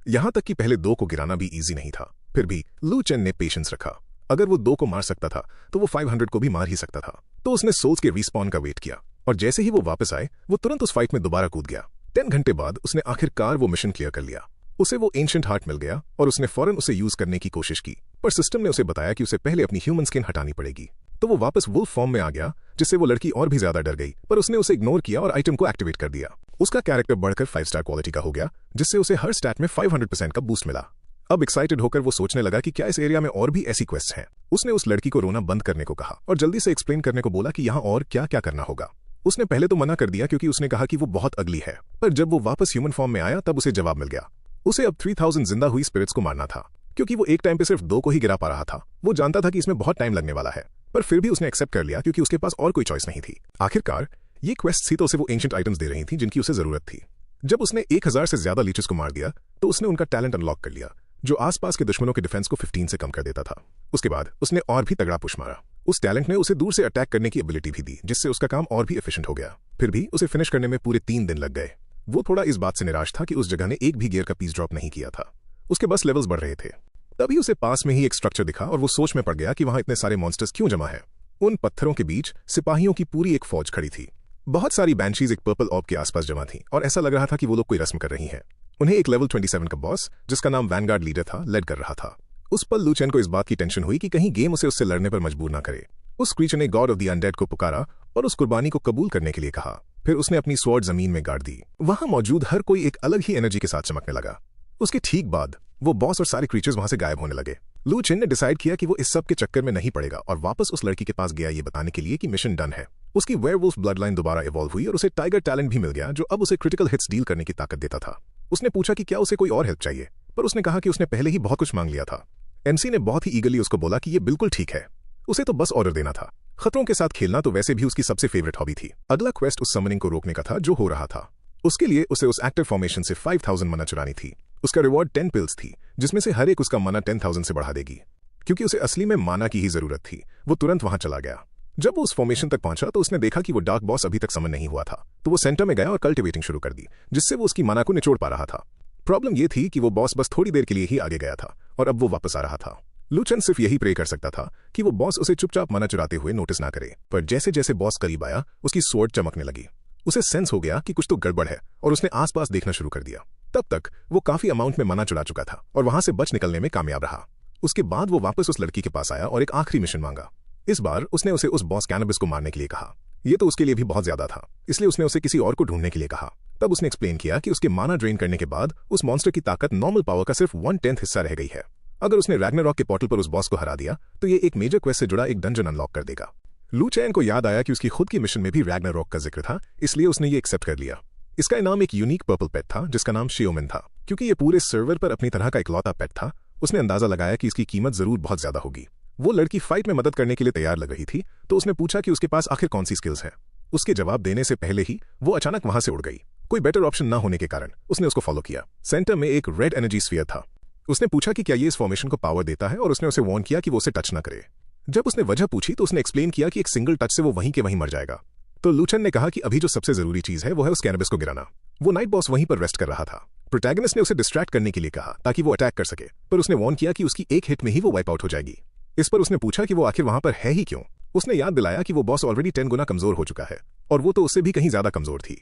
यहाँ तक कि पहले 2 को गिराना भी इजी नहीं था। फिर भी लू चेन ने पेशेंस रखा। अगर वो 2 को मार सकता था तो वो 500 को भी मार ही सकता था। तो उसने सोल्स के रिस्पॉन का वेट किया और जैसे ही वो वापस आए वो तुरंत उस फाइट में दोबारा कूद गया। 10 घंटे बाद उसने आखिरकार वो मिशन क्लियर कर लिया। उसे वो एंशिएंट हार्ट मिल गया और उसने फौरन उसे यूज करने की कोशिश की पर सिस्टम ने उसे बताया कि उसे पहले अपनी ह्यूमन स्किन हटानी पड़ेगी। तो वो वापस वुल्फ फॉर्म में आ गया जिससे वो लड़की और भी ज्यादा डर गई पर उसने उसे इग्नोर किया और आइटम को एक्टिवेट कर दिया। उसका कैरेक्टर बढ़कर 5 स्टार क्वालिटी का हो गया जिससे उसे हर स्टैट में 500% का बूस्ट मिला। अब एक्साइटेड होकर वो सोचने लगा कि क्या इस एरिया में और भी ऐसी क्वेस्ट हैं। उसने उस लड़की को रोना बंद करने को कहा और जल्दी से एक्सप्लेन करने को बोला कि यहाँ और क्या क्या करना होगा। उसने पहले तो मना कर दिया क्योंकि उसने कहा कि वो बहुत अगली है, पर जब वो वापस ह्यूमन फॉर्म में आया तब उसे जवाब मिल गया। उसे अब 3000 जिंदा हुई स्पिरिट्स को मारना था क्योंकि वो एक टाइम पे सिर्फ 2 को ही गिरा पा रहा था। वो जानता था कि इसमें बहुत टाइम लगने वाला है पर फिर भी उसने एक्सेप्ट कर लिया क्योंकि उसके पास और कोई चॉइस नहीं थी। आखिरकार ये क्वेस्ट थी तो उसे वो एंशिएंट आइटम्स दे रही थी जिनकी उसे जरूरत थी। जब उसने 1000 से ज्यादा लीचेस को मार दिया तो उसने उनका टैलेंट अनलॉक कर लिया जो आसपास के दुश्मनों के डिफेंस को 15 से कम कर देता था। उसके बाद उसने और भी तगड़ा पुश मारा। उस टैलेंट ने उसे दूर से अटैक करने की एबिलिटी भी दी जिससे उसका काम और भी एफिशिएंट हो गया। फिर भी उसे फिनिश करने में पूरे 3 दिन लग गए। वो थोड़ा इस बात से निराश था कि उस जगह ने एक भी गियर का पीस ड्रॉप नहीं किया था। उसके बस लेवल्स बढ़ रहे थे। तभी उसे पास में ही एक स्ट्रक्चर दिखा और वो सोच में पड़ गया कि वहां इतने सारे मॉन्स्टर्स क्यों जमा हैं। उन पत्थरों के बीच सिपाहियों की पूरी एक फौज खड़ी थी। बहुत सारी बैंशीज एक पर्पल ऑर्ब के आसपास जमा थी और ऐसा लग रहा था कि वो लोग कोई रस्म कर रही हैं। उन्हें एक लेवल 27 का बॉस, जिसका नाम वैनगार्ड लीडर था, लेड कर रहा था। उस पल लू चेन को इस बात की टेंशन हुई कि कहीं गेम उसे उससे लड़ने पर मजबूर ना करे। उस क्रीचर ने गॉड ऑफ द अनडेड को पुकारा और उस कुर्बानी को कबूल करने के लिए कहा। फिर उसने अपनी स्वॉर्ड जमीन में गाड़ दी। वहां मौजूद हर कोई एक अलग ही एनर्जी के साथ चमकने लगा। उसके ठीक बाद वो बॉस और सारे क्रीचर्स वहां से गायब होने लगे। लू चेन ने डिसाइड किया कि वो इस सब के चक्कर में नहीं पड़ेगा और वापस उस लड़की के पास गया ये बताने के लिए कि मिशन डन है। उसकी वेयरवुल्फ ब्लडलाइन दोबारा इवॉल्व हुई और उसे टाइगर टैलेंट भी मिल गया, जो अब उसे क्रिटिकल हिट्स डील करने की ताकत देता था। उसने पूछा कि क्या उसे कोई और हेल्प चाहिए, पर उसने कहा कि उसने पहले ही बहुत कुछ मांग लिया था। एमसी ने बहुत ही ईगरली उसको बोला कि ये बिल्कुल ठीक है, उसे तो बस ऑर्डर देना था। खतरों के साथ खेलना तो वैसे भी उसकी सबसे फेवरेट हॉबी थी। अगला क्वेस्ट उस समनिंग को रोकने का था जो हो रहा था। उसके लिए उसे उस एक्टिव फॉर्मेशन से 5000 मना चुरानी थी। उसका रिवॉर्ड 10 पिल्स थी, जिसमें से हर एक उसका मना 10,000 से बढ़ा देगी। क्योंकि उसे असली में माना की ही जरूरत थी, वो तुरंत वहां चला गया। जब वो उस फॉर्मेशन तक पहुंचा तो उसने देखा कि वो डार्क बॉस अभी तक समन नहीं हुआ था। तो वो सेंटर में गया और कल्टिवेटिंग शुरू कर दी, जिससे वो उसकी माना को निचोड़ पा रहा था। प्रॉब्लम ये थी कि वो बॉस बस थोड़ी देर के लिए ही आगे गया था और अब वो वापस आ रहा था। लू चेन सिर्फ यही प्रे कर सकता था कि वो बॉस उसे चुपचाप मना चुराते हुए नोटिस ना करे। पर जैसे जैसे बॉस करीब आया, उसकी स्वॉर्ड चमकने लगी। उसे सेंस हो गया कि कुछ तो गड़बड़ है और उसने आसपास देखना शुरू कर दिया। तब तक वो काफी अमाउंट में मना चुरा चुका था और वहां से बच निकलने में कामयाब रहा। उसके बाद वो वापस उस लड़की के पास आया और एक आखिरी मिशन मांगा। इस बार उसने उसे उस बॉस कैनबिस को मारने के लिए कहा। ये तो उसके लिए भी बहुत ज्यादा था, इसलिए उसने उसे किसी और को ढूंढने के लिए कहा। तब उसने एक्सप्लेन किया कि उसके माना ड्रेन करने के बाद उस मॉन्स्टर की ताकत नॉर्मल पावर का सिर्फ 1/10 हिस्सा रह गई है। अगर उसने रैग्नारॉक के पोर्टल पर उस बॉस को हरा दिया तो ये एक मेजर क्वेस्ट से जुड़ा एक डंजन अनलॉक कर देगा। लू चेन को याद आया कि उसकी खुद की मिशन में भी रैग्नारॉक का जिक्र था, इसलिए उसने ये एक्सेप्ट कर लिया। इसका इनाम एक यूनिक पर्पल पेट था जिसका नाम शियोमिन था। क्योंकि ये पूरे सर्वर पर अपनी तरह का इकलौता पेट था, उसने अंदाजा लगाया कि इसकी कीमत जरूर बहुत ज्यादा होगी। वो लड़की फाइट में मदद करने के लिए तैयार लग रही थी, तो उसने पूछा कि उसके पास आखिर कौन सी स्किल्स है। उसके जवाब देने से पहले ही वो अचानक वहां से उड़ गई। कोई बेटर ऑप्शन ना होने के कारण उसने उसको फॉलो किया। सेंटर में एक रेड एनर्जी स्फीयर था। उसने पूछा कि क्या ये इस फॉर्मेशन को पावर देता है और उसने उसे वार्न किया कि वो उसे टच ना करे। जब उसने वजह पूछी तो उसने एक्सप्लेन किया कि एक सिंगल टच से वो वहीं के वहीं मर जाएगा। तो लू चेन ने कहा कि अभी जो सबसे जरूरी चीज है वो है उस कैनबिस को गिराना। वो नाइट बॉस वहीं पर रेस्ट कर रहा था। प्रोटैगनिस्ट ने उसे डिस्ट्रैक्ट करने के लिए कहा ताकि वो अटैक कर सके, पर उसने वार्न किया कि उसकी एक हिट में ही वो वाइप आउट हो जाएगी। इस पर उसने पूछा कि वो आखिर वहां पर है ही क्यों। उसने याद दिलाया कि वो बॉस ऑलरेडी 10 गुना कमजोर हो चुका है और वो तो उससे भी कहीं ज्यादा कमजोर थी।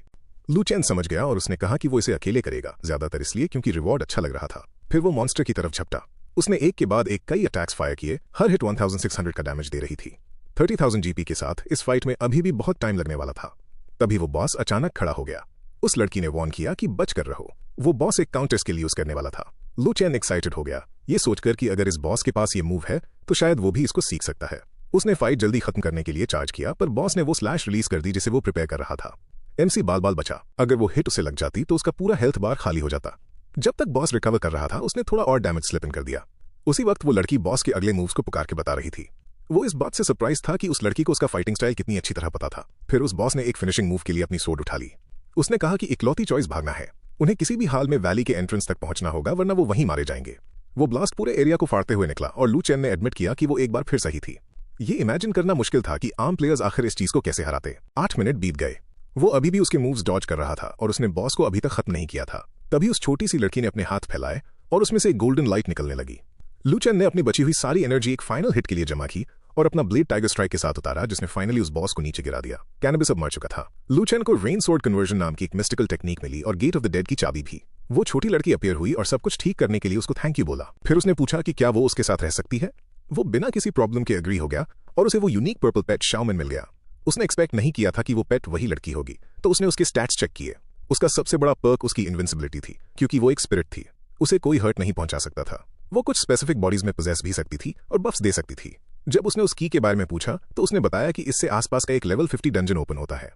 लू चेन समझ गया और उसने कहा कि वो इसे अकेले करेगा, ज्यादातर इसलिए क्योंकि रिवॉर्ड अच्छा लग रहा था। फिर वो मॉन्स्टर की तरफ झपटा। उसने एक के बाद एक कई अटैक्स फायर किए। हर हिट 1600 का डैमेज दे रही थी। 30,000 जीपी के साथ इस फाइट में अभी भी बहुत टाइम लगने वाला था। तभी वो बॉस अचानक खड़ा हो गया। उस लड़की ने वार्न किया कि बच कर रहो। वो बॉस एक काउंटर के लिए यूज करने वाला था। लू चेन एक्साइटेड हो गया, ये सोचकर कि अगर इस बॉस के पास ये मूव है तो शायद वो भी इसको सीख सकता है। उसने फाइट जल्दी खत्म करने के लिए चार्ज किया, पर बॉस ने वो स्लैश रिलीज कर दी जिसे वो प्रिपेयर कर रहा था। एमसी बाल बाल बचा। अगर वो हिट उसे लग जाती तो उसका पूरा हेल्थ बार खाली हो जाता। जब तक बॉस रिकवर कर रहा था उसने थोड़ा और डैमेज स्लिप इन कर दिया। उसी वक्त वो लड़की बॉस के अगले मूव्स को पुकार के बता रही थी। वो इस बात से सरप्राइज था कि उस लड़की को उसका फाइटिंग स्टाइल कितनी अच्छी तरह पता था। फिर उस बॉस ने एक फिनिशिंग मूव के लिए अपनी सोर्ड उठा ली। उसने कहा कि इकलौती चॉइस भागना है। उन्हें किसी भी हाल में वैली के एंट्रेंस तक पहुंचना होगा, वरना वो वहीं मारे जाएंगे। वो ब्लास्ट पूरे एरिया को फाड़ते हुए निकला और लू चेन ने एडमिट किया कि वो एक बार फिर सही थी। ये इमेजिन करना मुश्किल था कि आम प्लेयर्स आखिर इस चीज को कैसे हराते। 8 मिनट बीत गए। वो अभी भी उसके मूव्स डॉज कर रहा था और उसने बॉस को अभी तक खत्म नहीं किया था। तभी उस छोटी सी लड़की ने अपने हाथ फैलाए और उसमें से एक गोल्डन लाइट निकलने लगी। लू चेन ने अपनी बची हुई सारी एनर्जी एक फाइनल हिट के लिए जमा की और अपना ब्लेड टाइगर स्ट्राइक के साथ उतारा, जिसने फाइनली उस बॉस को नीचे गिरा दिया। कैनबिस अब मर चुका था। लू चेन को रेन सोर्ड कन्वर्जन नाम की एक मिस्टिकल टेक्निक मिली और गेट ऑफ द डेड की चाबी भी। वो छोटी लड़की अपीयर हुई और सब कुछ ठीक करने के लिए उसको थैंक यू बोला। फिर उसने पूछा कि क्या वो उसके साथ रह सकती है। वो बिना किसी प्रॉब्लम के एग्री हो गया और उसे वो यूनिक पर्पल पेट शाओमिन मिल गया। उसने एक्सपेक्ट नहीं किया था कि वो पेट वही लड़की होगी, तो उसने उसके स्टैट्स चेक किए। उसका सबसे बड़ा पर्क उसकी इनविंसिबिलिटी थी, क्योंकि वो एक स्पिरिट थी। उसे कोई हर्ट नहीं पहुंचा सकता था। वो कुछ स्पेसिफिक बॉडीज में पोजेस भी सकती थी और बफ्स दे सकती थी। जब उसने उस की के बारे में पूछा तो उसने बताया कि इससे आसपास का एक लेवल 50 डंजन ओपन होता है।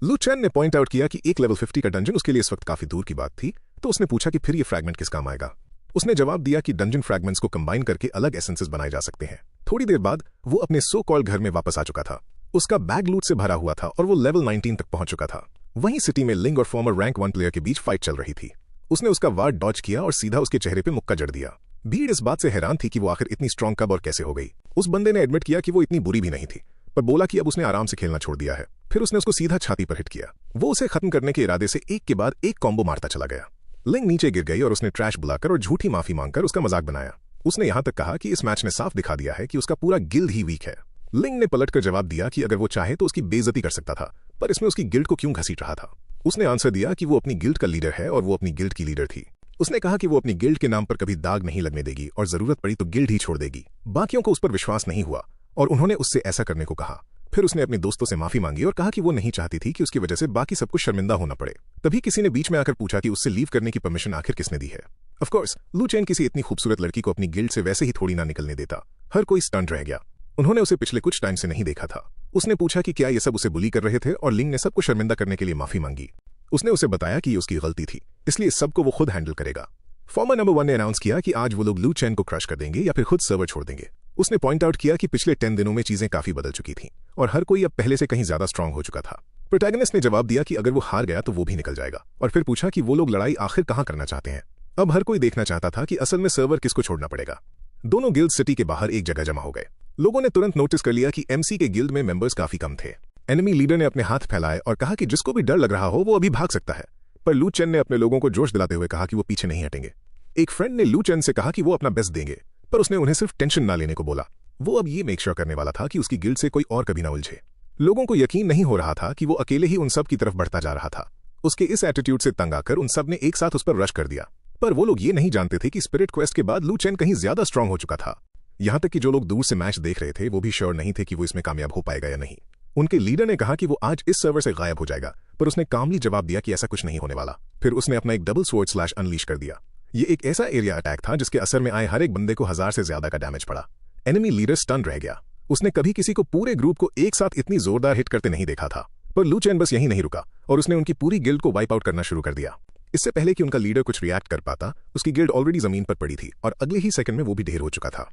लू चेन ने पॉइंट आउट किया कि एक लेवल 50 का डंजन उसके लिए इस वक्त काफी दूर की बात थी, तो उसने पूछा कि फिर ये फ्रैगमेंट किस काम आएगा। उसने जवाब दिया कि डंजन फ्रैगमेंट्स को कंबाइन करके अलग एसेंसेस बनाए जा सकते हैं। थोड़ी देर बाद वो अपने सो कॉल्ड घर में वापस आ चुका था। उसका बैग लूट से भरा हुआ था और वो लेवल 19 तक पहुंच चुका था। वहीं सिटी में लिंग और फॉर्मर रैंक 1 प्लेयर के बीच फाइट चल रही थी। उसने उसका वार डॉज किया और सीधा उसके चेहरे पे मुक्का जड़ दिया। भीड़ इस बात से हैरान थी कि वो आखिर इतनी स्ट्रांग कब और कैसे हो गई। उस बंदे ने एडमिट किया कि वो इतनी बुरी भी नहीं थी, पर बोला कि अब उसने आराम से खेलना छोड़ दिया है। फिर उसने उसको सीधा छाती पर हिट किया। वो उसे खत्म करने के इरादे से एक के बाद एक कॉम्बो मारता चला गया। लिंग नीचे गिर गई और उसने ट्रैश बुलाकर और झूठी माफी मांगकर उसका मजाक बनाया। उसने यहां तक कहा कि इस मैच ने साफ दिखा दिया है कि उसका पूरा गिल्ड ही वीक है। लिंग ने पलटकर जवाब दिया कि अगर वो चाहे तो उसकी बेइज्जती कर सकता था, पर इसमें उसकी गिल्ड को क्यों घसीट रहा था। उसने आंसर दिया कि वो अपनी गिल्ड का लीडर है और वो अपनी गिल्ड की लीडर थी। उसने कहा कि वो अपनी गिल्ड के नाम पर कभी दाग नहीं लगने देगी और जरूरत पड़ी तो गिल्ड ही छोड़ देगी। बाकियों को उस पर विश्वास नहीं हुआ और उन्होंने उससे ऐसा करने को कहा। फिर उसने अपने दोस्तों से माफी मांगी और कहा कि वो नहीं चाहती थी कि उसकी वजह से बाकी सबको शर्मिंदा होना पड़े। तभी किसी ने बीच में आकर पूछा कि उससे लीव करने की परमिशन आखिर किसने दी है। ऑफ कोर्स लू चेन किसी इतनी खूबसूरत लड़की को अपनी गिल्ड से वैसे ही थोड़ी ना निकलने देता। हर कोई स्टंट रह गया। उन्होंने उसे पिछले कुछ टाइम से नहीं देखा था। उसने पूछा कि क्या ये सब उसे बुली कर रहे थे और लिंग ने सबको शर्मिंदा करने के लिए माफी मांगी। उसने उसे बताया कि ये उसकी गलती थी, इसलिए सबको वो खुद हैंडल करेगा। फॉर्मर नंबर 1 ने अनाउंस किया कि आज वो लोग लू चेन को क्रश कर देंगे या फिर खुद सर्वर छोड़ देंगे। उसने पॉइंट आउट किया कि पिछले 10 दिनों में चीजें काफी बदल चुकी थीं और हर कोई अब पहले से कहीं ज्यादा स्ट्रांग हो चुका था। प्रोटैगनिस्ट ने जवाब दिया कि अगर वो हार गया तो वो भी निकल जाएगा और फिर पूछा कि वो लोग लड़ाई आखिर कहां करना चाहते हैं। अब हर कोई देखना चाहता था कि असल में सर्वर किसको छोड़ना पड़ेगा। दोनों गिल्ड सिटी के बाहर एक जगह जमा हो गए। लोगों ने तुरंत नोटिस कर लिया कि एमसी के गिल्ड में मेंबर्स काफी कम थे। एनिमी लीडर ने अपने हाथ फैलाए और कहा कि जिसको भी डर लग रहा हो वो अभी भाग सकता है, पर लू चेन ने अपने लोगों को जोश दिलाते हुए कहा कि वो पीछे नहीं हटेंगे। एक फ्रेंड ने लू चेन से कहा कि वो अपना बेस्ट देंगे, पर उसने उन्हें सिर्फ टेंशन ना लेने को बोला। वो अब ये मेक श्योर करने वाला था कि उसकी गिल्ड से कोई और कभी ना उलझे। लोगों को यकीन नहीं हो रहा था कि वो अकेले ही उन सब की तरफ बढ़ता जा रहा था। उसके इस एटीट्यूड से तंग आकर उन सब ने एक साथ उस पर रश कर दिया, पर वो लोग ये नहीं जानते थे कि स्पिरिट क्वेस्ट के बाद लू चेन कहीं ज्यादा स्ट्रांग हो चुका था। यहां तक कि जो लोग दूर से मैच देख रहे थे वो भी श्योर नहीं थे कि वो इसमें कामयाब हो पाएगा या नहीं। उनके लीडर ने कहा कि वो आज इस सर्वर से गायब हो जाएगा, पर उसने कामली जवाब दिया कि ऐसा कुछ नहीं होने वाला। फिर उसने अपना एक डबल स्वॉर्ड स्लैश अनलीश कर दिया। ये एक ऐसा एरिया अटैक था जिसके असर में आए हर एक बंदे को 1000 से ज्यादा का डैमेज पड़ा। एनिमी लीडर स्टन रह गया। उसने कभी किसी को पूरे ग्रुप को एक साथ इतनी जोरदार हिट करते नहीं देखा था। पर लू चेन बस यहीं नहीं रुका और उसने उनकी पूरी गिल्ड को वाइप आउट करना शुरू कर दिया। इससे पहले कि उनका लीडर कुछ रिएक्ट कर पाता, उसकी गिल्ड ऑलरेडी जमीन पर पड़ी थी और अगले ही सेकंड में वो भी ढेर हो चुका था।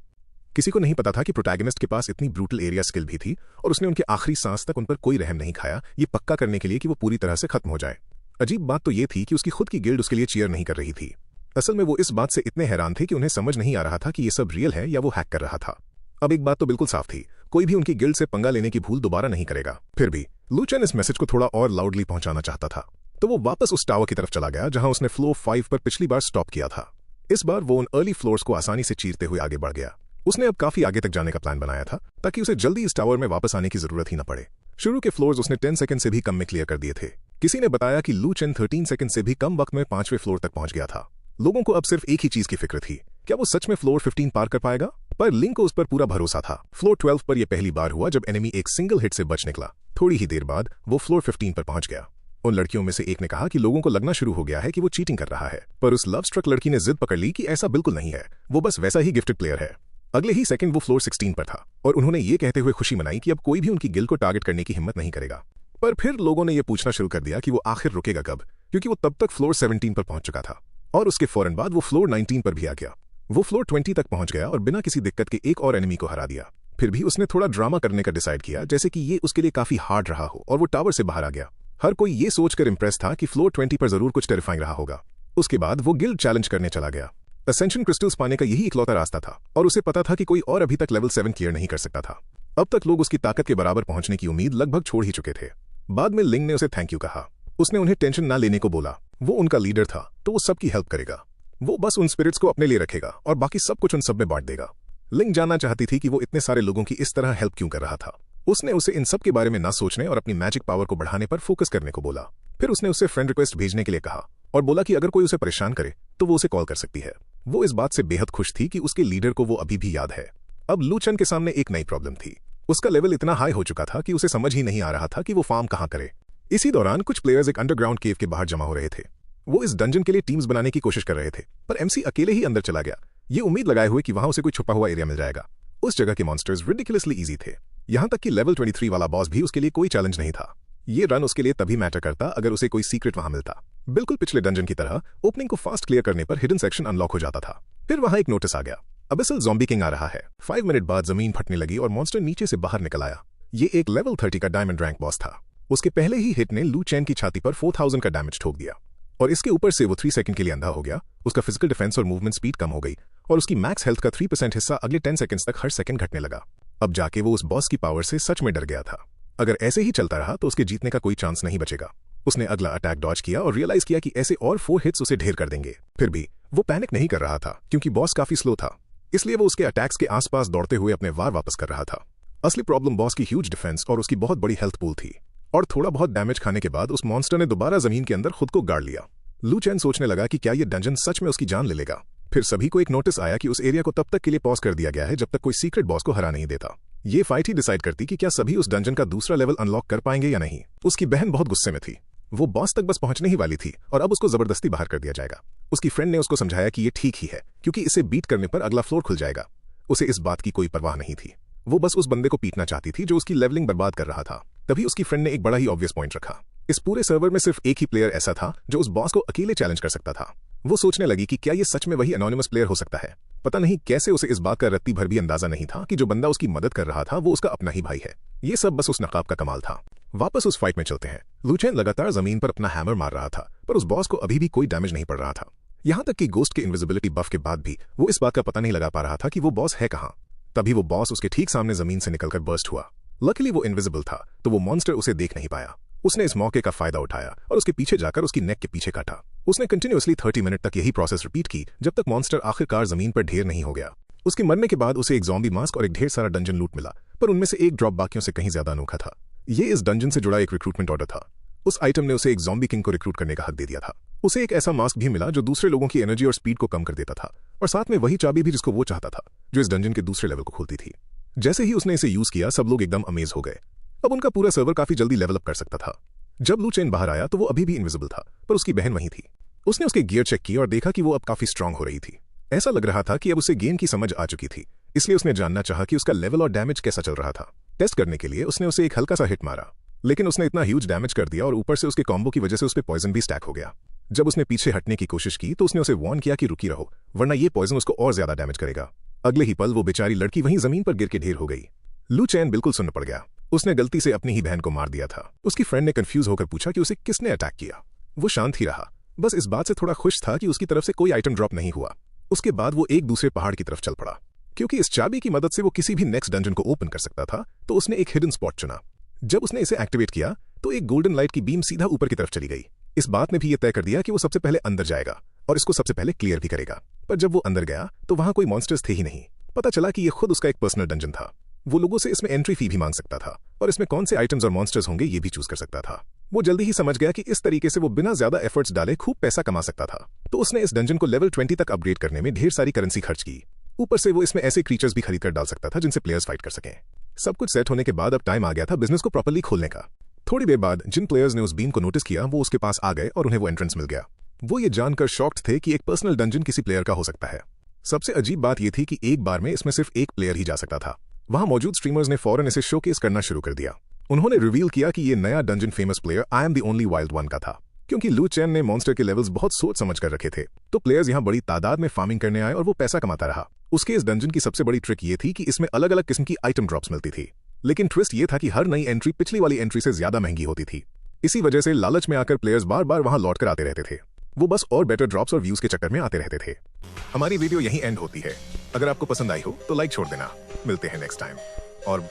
किसी को नहीं पता था कि प्रोटैगनिस्ट के पास इतनी ब्रूटल एरिया स्किल भी थी और उसने उनके आखिरी सांस तक उन पर कोई रहम नहीं खाया, ये पक्का करने के लिए कि वो पूरी तरह से खत्म हो जाए। अजीब बात तो ये थी कि उसकी खुद की गिल्ड उसके लिए चीयर नहीं कर रही थी। असल में वो इस बात से इतने हैरान थे कि उन्हें समझ नहीं आ रहा था कि ये सब रियल है या वो हैक कर रहा था। अब एक बात तो बिल्कुल साफ थी, कोई भी उनकी गिल्ड से पंगा लेने की भूल दोबारा नहीं करेगा। फिर भी लू चेन इस मैसेज को थोड़ा और लाउडली पहुंचाना चाहता था, तो वो वापस उस टावर की तरफ चला गया जहां उसने फ्लोर 5 पर पिछली बार स्टॉप किया था। इस बार वो उन अर्ली फ्लोर्स को आसानी से चीरते हुए आगे बढ़ गया। उसने अब काफी आगे तक जाने का प्लान बनाया था ताकि उसे जल्दी इस टावर में वापस आने की जरूरत ही न पड़े। शुरू के फ्लोर्स उसने 10 सेकंड से भी कम में क्लियर कर दिए थे। किसी ने बताया कि लू चेन 13 सेकंड से भी कम वक्त में 5वें फ्लोर तक पहुंच गया था। लोगों को अब सिर्फ एक ही चीज की फिक्र थी, क्या वो सच में फ्लोर 15 पार कर पाएगा। पर लिंक को उस पर पूरा भरोसा था। फ्लोर 12 पर यह पहली बार हुआ जब एनिमी एक सिंगल हिट से बच निकला। थोड़ी ही देर बाद वो फ्लोर 15 पर पहुंच गया। उन लड़कियों में से एक ने कहा कि लोगों को लगना शुरू हो गया है कि वो चीटिंग कर रहा है, पर उस लव स्ट्रक लड़की ने जिद पकड़ ली कि ऐसा बिल्कुल नहीं है, वो बस वैसा ही गिफ्टेड प्लेयर है। अगले ही सेकंड वो फ्लोर 16 पर था और उन्होंने ये कहते हुए खुशी मनाई कि अब कोई भी उनकी गिल्ड को टारगेट करने की हिम्मत नहीं करेगा। पर फिर लोगों ने यह पूछना शुरू कर दिया कि वो आखिर रुकेगा कब, क्योंकि वो तब तक फ्लोर 17 पर पहुंच चुका था और उसके फौरन बाद वो फ्लोर 19 पर भी आ गया। वो फ्लोर 20 तक पहुंच गया और बिना किसी दिक्कत के एक और एनिमी को हरा दिया। फिर भी उसने थोड़ा ड्रामा करने का डिसाइड किया, जैसे कि ये उसके लिए काफी हार्ड रहा हो, और वो टावर से बाहर आ गया। हर कोई ये सोचकर इंप्रेस था कि फ्लोर 20 पर जरूर कुछ टेरिफाइंग रहा होगा। उसके बाद वो गिल्ड चैलेंज करने चला गया। असेंशन क्रिस्टल्स पाने का यही इकलौता रास्ता था और उसे पता था कि कोई और अभी तक लेवल 7 क्लियर नहीं कर सकता था। अब तक लोग उसकी ताकत के बराबर पहुंचने की उम्मीद लगभग छोड़ ही चुके थे। बाद में लिंग ने उसे थैंक यू कहा। उसने उन्हें टेंशन ना लेने को बोला। वो उनका लीडर था तो वो सबकी हेल्प करेगा। वो बस उन स्पिरिट्स को अपने लिए रखेगा और बाकी सब कुछ उन सब में बांट देगा। लिंग जानना चाहती थी कि वो इतने सारे लोगों की इस तरह हेल्प क्यों कर रहा था। उसने उसे इन सब के बारे में ना सोचने और अपनी मैजिक पावर को बढ़ाने पर फोकस करने को बोला। फिर उसने उसे फ्रेंड रिक्वेस्ट भेजने के लिए कहा और बोला कि अगर कोई उसे परेशान करे तो वो उसे कॉल कर सकती है। वो इस बात से बेहद खुश थी कि उसके लीडर को वो अभी भी याद है। अब लू चेन के सामने एक नई प्रॉब्लम थी। उसका लेवल इतना हाई हो चुका था कि उसे समझ ही नहीं आ रहा था कि वो फार्म कहां करे। इसी दौरान कुछ प्लेयर्स एक अंडरग्राउंड केव के बाहर जमा हो रहे थे। वो इस डंजन के लिए टीम्स बनाने की कोशिश कर रहे थे, पर एमसी अकेले ही अंदर चला गया, ये उम्मीद लगाए हुए कि वहां उसे कोई छुपा हुआ एरिया मिल जाएगा। उस जगह के मॉन्स्टर्स रिडिकुलसली इजी थे, यहां तक कि लेवल 23 वाला बॉस भी उसके लिए कोई चैलेंज नहीं था। ये रन उसके लिए तभी मैटर करता अगर उसे कोई सीक्रेट वहां मिलता। बिल्कुल पिछले डंजन की तरह ओपनिंग को फास्ट क्लियर करने पर हिडन सेक्शन अनलॉक हो जाता था। फिर वहां एक नोटिस आ गया, अबिसल ज़ॉम्बी किंग आ रहा है। 5 मिनट बाद जमीन फटने लगी और मॉन्स्टर नीचे से बाहर निकल आया। ये एक लेवल 30 का डायमंड रैंक बॉस था। उसके पहले ही हिट ने लू चेन की छाती पर 4000 का डैमेज ठोक दिया और इसके ऊपर से वो 3 सेकंड के लिए अंधा हो गया। उसका फिजिकल डिफेंस और मूवमेंट स्पीड कम हो गई और उसकी मैक्स हेल्थ का 3% हिस्सा अगले 10 सेकंड्स तक हर सेकंड घटने लगा। अब जाके वो उस बॉस की पावर से सच में डर गया था। अगर ऐसे ही चलता रहा तो उसके जीतने का कोई चांस नहीं बचेगा। उसने अगला अटैक डॉज किया और रियलाइज किया कि ऐसे और 4 हिट्स उसे ढेर कर देंगे। फिर भी वो पैनिक नहीं कर रहा था क्योंकि बॉस काफी स्लो था। इसलिए वो उसके अटैक्स के आसपास दौड़ते हुए अपने वार वापस कर रहा था। असली प्रॉब्लम बॉस की ह्यूज डिफेंस और उसकी बहुत बड़ी हेल्थ पूल थी, और थोड़ा बहुत डैमेज खाने के बाद उस मॉन्स्टर ने दोबारा जमीन के अंदर खुद को गाड़ लिया। लू चैन सोचने लगा कि क्या ये डंजन सच में उसकी जान ले लेगा। फिर सभी को एक नोटिस आया कि उस एरिया को तब तक के लिए पॉज कर दिया गया है जब तक कोई सीक्रेट बॉस को हरा नहीं देता। ये फाइट ही डिसाइड करती कि क्या सभी उस डंजन का दूसरा लेवल अनलॉक कर पाएंगे या नहीं। उसकी बहन बहुत गुस्से में थी। वो बॉस तक बस पहुंचने ही वाली थी और अब उसको जबरदस्ती बाहर कर दिया जाएगा। उसकी फ्रेंड ने उसको समझाया कि ये ठीक ही है, क्योंकि इसे बीट करने पर अगला फ्लोर खुल जाएगा। उसे इस बात की कोई परवाह नहीं थी। वो बस उस बंदे को पीटना चाहती थी जो उसकी लेवलिंग बर्बाद कर रहा था। तभी उसकी फ्रेंड ने एक बड़ा ही ऑब्वियस पॉइंट रखा। इस पूरे सर्वर में सिर्फ एक ही प्लेयर ऐसा था जो उस बॉस को अकेले चैलेंज कर सकता था। वो सोचने लगी कि क्या ये सच में वही एनोनिमस प्लेयर हो सकता है। पता नहीं कैसे उसे इस बात का रत्ती भर भी अंदाजा नहीं था कि जो बंदा उसकी मदद कर रहा था वो उसका अपना ही भाई है। ये सब बस उस नकाब का कमाल था। वापस उस फाइट में चलते हैं। लू चैन लगातार जमीन पर अपना हैमर मार रहा था, पर उस बॉस को अभी भी कोई डैमेज नहीं पड़ रहा था। यहां तक कि गोस्ट के इनविजिबिलिटी बफ के बाद भी वो इस बात का पता नहीं लगा पा रहा था कि वो बॉस है कहां। तभी वो बॉस उसके ठीक सामने जमीन से निकलकर बर्स्ट हुआ। लकीली वो इनविजिबल था, तो वो मॉन्स्टर उसे देख नहीं पाया। उसने इस मौके का फायदा उठाया और उसके पीछे जाकर उसकी नेक के पीछे काटा। उसने कंटिन्यूअसली 30 मिनट तक यही प्रोसेस रिपीट की जब तक मॉन्स्टर आखिरकार जमीन पर ढेर नहीं हो गया। उसके मरने के बाद उसे एक ज़ॉम्बी मास्क और एक ढेर सारा डंजन लूट मिला, पर उनमें से एक ड्रॉप बाकियों से कहीं ज्यादा अनोखा था। ये इस डंजन से जुड़ा एक रिक्रूटमेंट ऑर्डर था। उस आइटम ने उसे एक ज़ॉम्बी किंग को रिक्रूट करने का हक दे दिया था। उसे एक ऐसा मास्क भी मिला जो दूसरे लोगों की एनर्जी और स्पीड को कम कर देता था, और साथ में वही चाबी भी जिसको वो चाहता था, जो इस डंजन के दूसरे लेवल को खोलती थी। जैसे ही उसने इसे यूज किया, सब लोग एकदम अमेज हो गए। अब उनका पूरा सर्वर काफी जल्दी लेवल अप कर सकता था। जब लू चेन बाहर आया तो वो अभी भी इनविजिबल था, पर उसकी बहन वहीं थी। उसने उसके गियर चेक किए और देखा कि वो अब काफी स्ट्रांग हो रही थी। ऐसा लग रहा था कि अब उसे गेम की समझ आ चुकी थी, इसलिए उसने जानना चाहा कि उसका लेवल और डैमेज कैसा चल रहा था। टेस्ट करने के लिए उसने उसे एक हल्का सा हिट मारा, लेकिन उसने इतना ह्यूज डैमेज कर दिया और ऊपर से उसके कॉम्बो की वजह से उस पर पॉइजन भी स्टैक हो गया। जब उसने पीछे हटने की कोशिश की तो उसने उसे वार्न किया कि रुकी रहो, वरना ये पॉइजन उसको और ज्यादा डैमेज करेगा। अगले ही पल वो बेचारी लड़की वहीं जमीन पर गिर के ढेर हो गई। लू चैन बिल्कुल सुन्न पड़ गया। उसने गलती से अपनी ही बहन को मार दिया था। उसकी फ्रेंड ने कंफ्यूज होकर पूछा कि उसे किसने अटैक किया। वो शांत ही रहा, बस इस बात से थोड़ा खुश था कि उसकी तरफ से कोई आइटम ड्रॉप नहीं हुआ। उसके बाद वो एक दूसरे पहाड़ की तरफ चल पड़ा। क्योंकि इस चाबी की मदद से वो किसी भी नेक्स्ट डंजन को ओपन कर सकता था, तो उसने एक हिडन स्पॉट चुना। जब उसने इसे एक्टिवेट किया तो एक गोल्डन लाइट की बीम सीधा ऊपर की तरफ चली गई। इस बात ने भी यह तय कर दिया कि वो सबसे पहले अंदर जाएगा और इसको सबसे पहले क्लियर भी करेगा। पर जब वो अंदर गया तो वहां कोई मॉन्स्टर्स थे ही नहीं। पता चला कि यह खुद उसका एक पर्सनल डंजन था। वो लोगों से इसमें एंट्री फी भी मांग सकता था और इसमें कौन से आइटम्स और मॉन्स्टर्स होंगे ये भी चूज कर सकता था। वो जल्दी ही समझ गया कि इस तरीके से वो बिना ज्यादा एफर्ट्स डाले खूब पैसा कमा सकता था। तो उसने इस डंजन को लेवल 20 तक अपग्रेड करने में ढेर सारी करेंसी खर्च की। ऊपर से वो इसमें ऐसे क्रीचर्स भी खरीद कर डाल सकता था जिनसे प्लेयर्स फाइट कर सकें। सब कुछ सेट होने के बाद अब टाइम आ गया था बिजनेस को प्रॉपर्ली खोलने का। थोड़ी देर बाद जिन प्लेयर्स ने उस बीम को नोटिस किया वो उसके पास आ गए और उन्हें वो एंट्रेंस मिल गया। वो ये जानकर शॉक्ड थे कि एक पर्सनल डंजन किसी प्लेयर का हो सकता है। सबसे अजीब बात यह थी कि एक बार में इसमें सिर्फ एक प्लेयर ही जा सकता था। वहां मौजूद स्ट्रीमर्स ने फौरन इसे शोकेस करना शुरू कर दिया। उन्होंने रिवील किया कि ये नया dungeon famous player I am the only wild one का था। क्योंकि लू चैन ने मॉन्स्टर के लेवल्स बहुत सोच समझ कर रखे थे, तो प्लेयर्स यहां बड़ी तादाद में फार्मिंग करने आए और वो पैसा कमाता रहा। उसके इस डंजन की सबसे बड़ी ट्रिक ये थी कि इसमें अलग अलग किस्म की आइटम ड्रॉप्स मिलती थी, लेकिन ट्विस्ट ये था कि हर नई एंट्री पिछली वाली एंट्री से ज्यादा महंगी होती थी। इसी वजह से लालच में आकर प्लेयर्स बार बार वहां लौट कर आते रहते थे। वो बस और बेटर ड्रॉप्स और व्यूज के चक्कर में आते रहते थे। हमारी वीडियो यहीं एंड होती है। अगर आपको पसंद आई हो तो लाइक छोड़ देना। मिलते हैं नेक्स्ट टाइम और